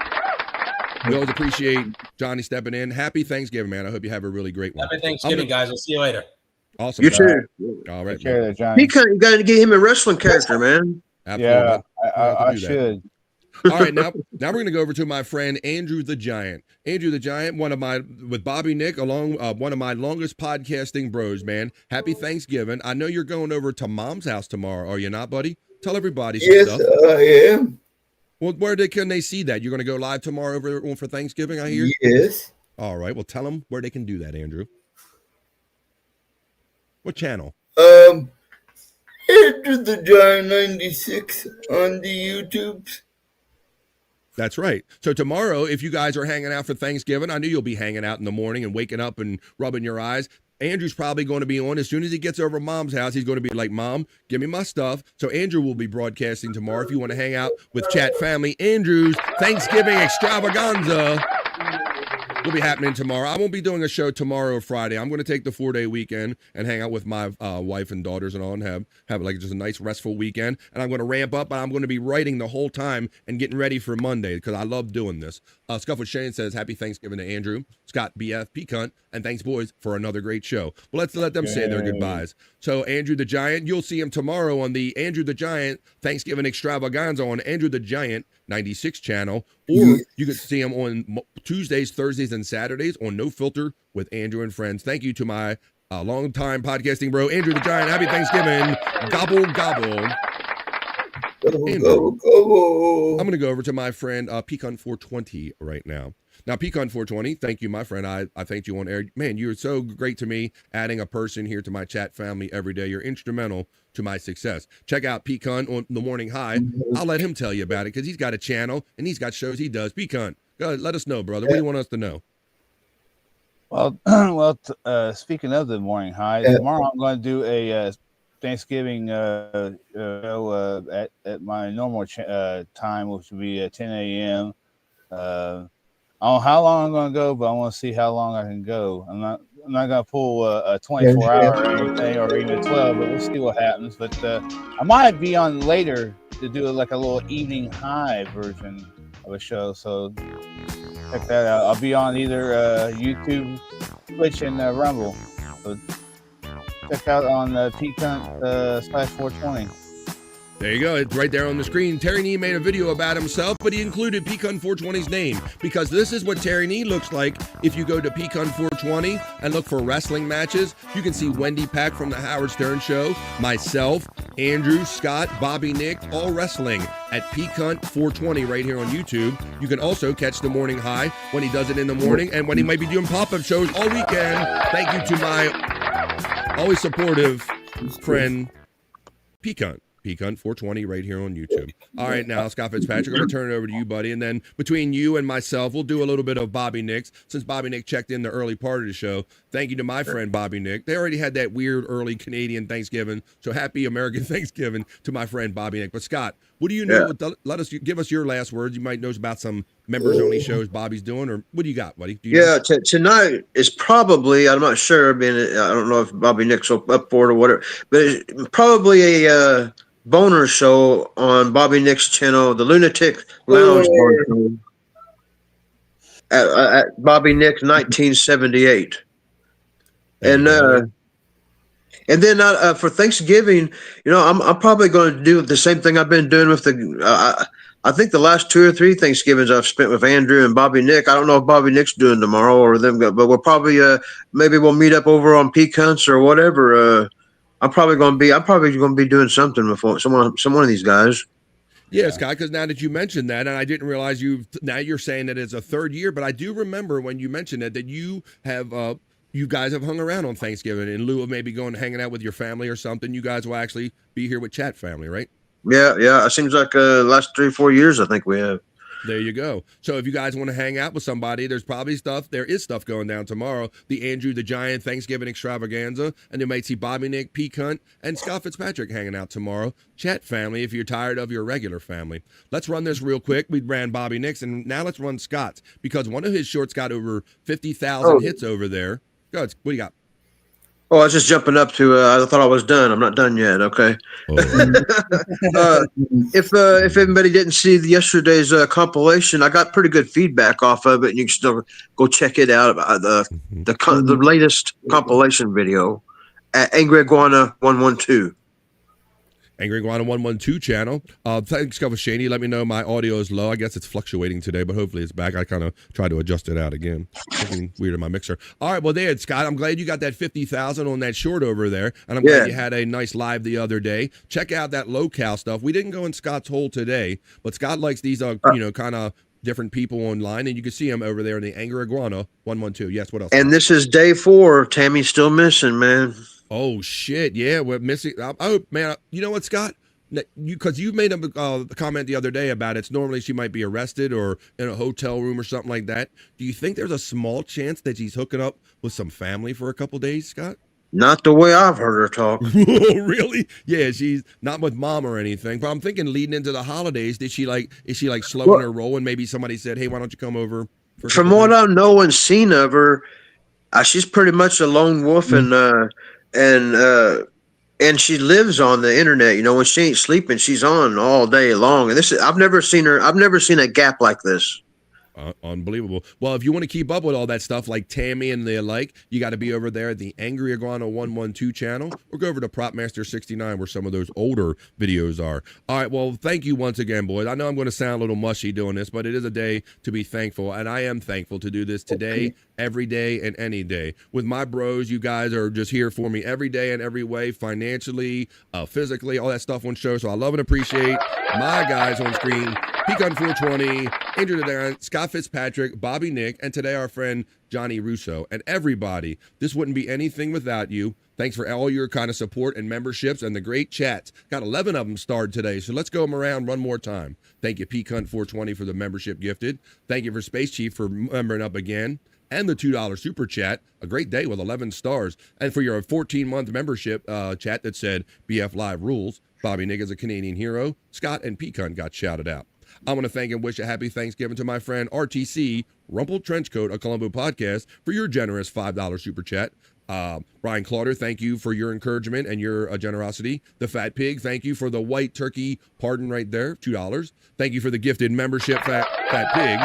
We always appreciate Johnny stepping in. Happy Thanksgiving, man. I hope you have a really great one. Happy Thanksgiving, guys. I'll see you later. Awesome. You too. All right. Care, Johnny. You got to get him a wrestling character, man. Absolutely. Yeah, I should. All right, now we're going to go over to my friend Andrew the Giant. Andrew the Giant, with Bobby Nick, along one of my longest podcasting bros, man. Happy Thanksgiving. I know you're going over to Mom's house tomorrow, are you not, buddy? Tell everybody some Yes, stuff. I am. Well, can they see that? You're going to go live tomorrow over for Thanksgiving, I hear? Yes. All right, well, tell them where they can do that, Andrew. What channel? Andrew the Giant 96 on the YouTubes. That's right. So tomorrow, if you guys are hanging out for Thanksgiving, I knew you'll be hanging out in the morning and waking up and rubbing your eyes. Andrew's probably going to be on. As soon as he gets over Mom's house, he's going to be like, Mom, give me my stuff. So Andrew will be broadcasting tomorrow if you want to hang out with Chat Family. Andrew's Thanksgiving extravaganza will be happening tomorrow. I won't be doing a show tomorrow or Friday. I'm going to take the 4-day weekend and hang out with my wife and daughters and all, and have like just a nice restful weekend. And I'm going to ramp up, but I'm going to be writing the whole time and getting ready for Monday because I love doing this. Scuff with Shane says, happy Thanksgiving to Andrew, Scott, BF, Peacunt, and thanks, boys, for another great show. Well, let's let them say their goodbyes. So Andrew the Giant, you'll see him tomorrow on the Andrew the Giant Thanksgiving extravaganza on Andrew the Giant 96 channel, or you can see him on Tuesdays, Thursdays, and Saturdays on No Filter with Andrew and Friends. Thank you to my longtime podcasting bro, Andrew the Giant. Happy Thanksgiving. Gobble, gobble. Andrew, I'm going to go over to my friend Peacunt 420 right now. Now, Peacunt 420, thank you, my friend. I thanked you on air. Man, you're so great to me, adding a person here to my chat family every day. You're instrumental to my success. Check out Peacunt on The Morning High. I'll let him tell you about it because he's got a channel and he's got shows he does. Peacunt, go ahead, let us know, brother. What do you want us to know? Well, speaking of The Morning High, tomorrow I'm going to do a Thanksgiving show at my normal time, which would be at 10 a.m. I don't know how long I'm going to go, but I want to see how long I can go. I'm not going to pull a 24-hour or anything, or even 12, but we'll see what happens. But I might be on later to do like a little evening high version of a show. So check that out. I'll be on either YouTube, Twitch, and Rumble. So check out on Peacunt /420. There you go. It's right there on the screen. Terry Nee made a video about himself, but he included Pecan 420's name because this is what Terry Nee looks like. If you go to Pecan 420 and look for wrestling matches, you can see Wendy Pack from the Howard Stern Show, myself, Andrew, Scott, Bobby, Nick, all wrestling at Pecan 420 right here on YouTube. You can also catch the Morning High when he does it in the morning and when he might be doing pop-up shows all weekend. Thank you to my always supportive friend, Pecan 420 right here on YouTube. All right, now, Scott Fitzpatrick, I'm going to turn it over to you, buddy. And then between you and myself, we'll do a little bit of Bobby Nick's. Since Bobby Nick checked in the early part of the show, thank you to my friend Bobby Nick. They already had that weird early Canadian Thanksgiving, so happy American Thanksgiving to my friend Bobby Nick. But Scott, what do you know? Give us your last words. You might know about some members-only shows Bobby's doing, or what do you got, buddy? Tonight is probably, I'm not sure, I don't know if Bobby Nick's up for it or whatever, but it's probably a boner show on Bobby Nick's channel, the Lunatic Lounge Bar Show, at Bobby Nick 1978. And then for Thanksgiving, I'm probably going to do the same thing I've been doing with I think the last 2 or 3 Thanksgivings I've spent with Andrew and Bobby Nick. I don't know if Bobby Nick's doing tomorrow or them, but we'll probably maybe we'll meet up over on Pecans or whatever. I'm probably going to be doing something with someone of these guys. Yeah, Scott, because now that you mentioned that, and I didn't realize now you're saying that it's a third year, but I do remember when you mentioned it that you have you guys have hung around on Thanksgiving in lieu of maybe going hanging out with your family or something. You guys will actually be here with Chat Family, right? Yeah. It seems like the last 3 or 4 years I think we have. There you go. So if you guys want to hang out with somebody, there is stuff going down tomorrow. The Andrew the Giant Thanksgiving extravaganza. And you might see Bobby Nick, Pecan, and Scott Fitzpatrick hanging out tomorrow. Chat Family if you're tired of your regular family. Let's run this real quick. We ran Bobby Nick's, and now let's run Scott's because one of his shorts got over 50,000 hits over there. Go ahead. What do you got? Oh, I was just jumping up to. I thought I was done. I'm not done yet. Okay. If anybody didn't see yesterday's compilation, I got pretty good feedback off of it, and you can still go check it out. The latest compilation video at Angry Iguana 112. Angry Iguana 112 channel. Thanks, Scott Shaney. Let me know my audio is low. I guess it's fluctuating today, but hopefully it's back. I kind of tried to adjust it out again. Something weird in my mixer. All right, well, there, Scott. I'm glad you got that 50,000 on that short over there, and I'm glad you had a nice live the other day. Check out that low-cal stuff. We didn't go in Scott's hole today, but Scott likes these, kind of different people online, and you can see him over there in the Angry Iguana 112. Yes, what else? And this is day 4. Tammy's still missing, man. Oh, shit. Yeah, we're missing. Oh, man. You know what, Scott? Because you made a comment the other day about it's normally she might be arrested or in a hotel room or something like that. Do you think there's a small chance that she's hooking up with some family for a couple days, Scott? Not the way I've heard her talk. Really? Yeah, she's not with mom or anything. But I'm thinking leading into the holidays, is she slowing her roll and maybe somebody said, hey, why don't you come over? From what I know and seen of her, she's pretty much a lone wolf and she lives on the internet. When she ain't sleeping, she's on all day long. And I've never seen a gap like this. Unbelievable. Well, if you want to keep up with all that stuff like Tammy and the like, you got to be over there at the Angry Iguana 112 channel or go over to Propmaster 69 where some of those older videos are. All right, well, thank you once again, boys. I know I'm going to sound a little mushy doing this, but it is a day to be thankful, and I am thankful to do this today, every day, and any day. With my bros, you guys are just here for me every day in every way, financially, physically, all that stuff on show, so I love and appreciate my guys on screen. Pecan 420, Andrew the Giant, Scott Fitzpatrick, Bobby Nick, and today our friend Johnny Russo. And everybody, this wouldn't be anything without you. Thanks for all your kind of support and memberships and the great chats. Got 11 of them starred today, so let's go them around one more time. Thank you, Pecan 420, for the membership gifted. Thank you for Space Chief for membering up again. And the $2 super chat, a great day with 11 stars. And for your 14-month membership chat that said BF Live rules, Bobby Nick is a Canadian hero. Scott and Pecan got shouted out. I want to thank and wish a happy Thanksgiving to my friend RTC, Rumpled Trenchcoat, a Colombo podcast, for your generous $5 super chat. Brian Clauder, thank you for your encouragement and your generosity. The Fat Pig, thank you for the white turkey pardon right there, $2. Thank you for the gifted membership, Fat Pig.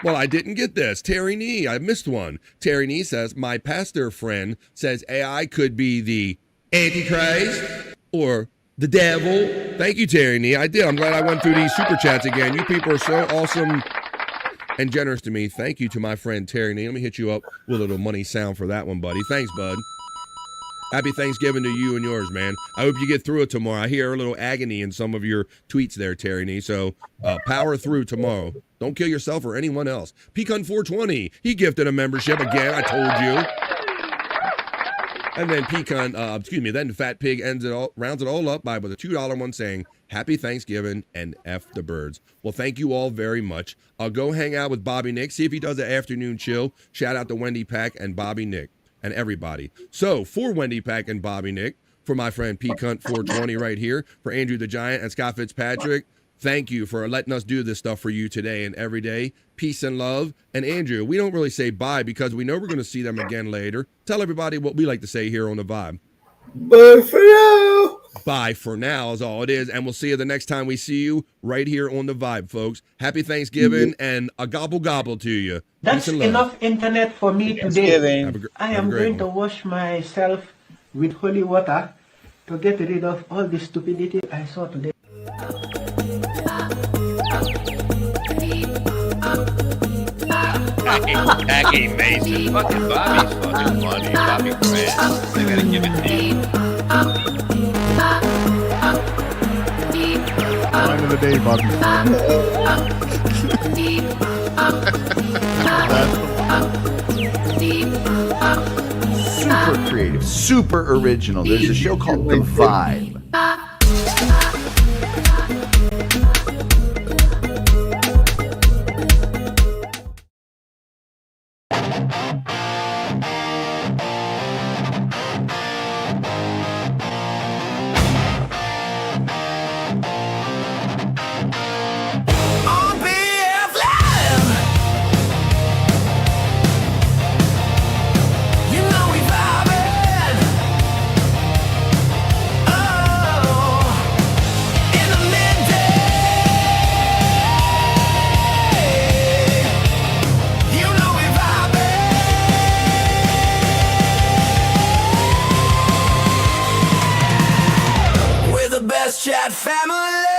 Well, I didn't get this. Terry Nee, I missed one. Terry Nee says, my pastor friend says AI could be the Antichrist. or the devil. Thank you, Terry Nee. I did. I'm glad I went through these super chats again. You people are so awesome and generous to me. Thank you to my friend Terry Nee. Let me hit you up with a little money sound for that one, buddy. Thanks, bud. Happy Thanksgiving to you and yours, man. I hope you get through it tomorrow. I hear a little agony in some of your tweets there, Terry Nee. So power through tomorrow. Don't kill yourself or anyone else. Pecan420, he gifted a membership again. I told you. And then then Fat Pig rounds it all up by with a $2 one saying, Happy Thanksgiving and F the birds. Well, thank you all very much. I'll go hang out with Bobby Nick, see if he does an afternoon chill. Shout out to Wendy Pack and Bobby Nick and everybody. So for Wendy Pack and Bobby Nick, for my friend Pecan420 right here, for Andrew the Giant and Scott Fitzpatrick, thank you for letting us do this stuff for you today and every day. Peace and love. And Andrew, we don't really say bye because we know we're going to see them again later. Tell everybody what we like to say here on The Vibe. Bye for now. Bye for now is all it is. And we'll see you the next time we see you right here on The Vibe, folks. Happy Thanksgiving and a gobble gobble to you. That's enough internet for me today. I am going to wash myself with holy water to get rid of all the stupidity I saw today. Jackie Mason, fucking Bobby's fucking funny. Bobby Grant, I gotta give it to you. Line of the day, Bobby. Super creative, super original. There's a show called The Vibe. Chat family.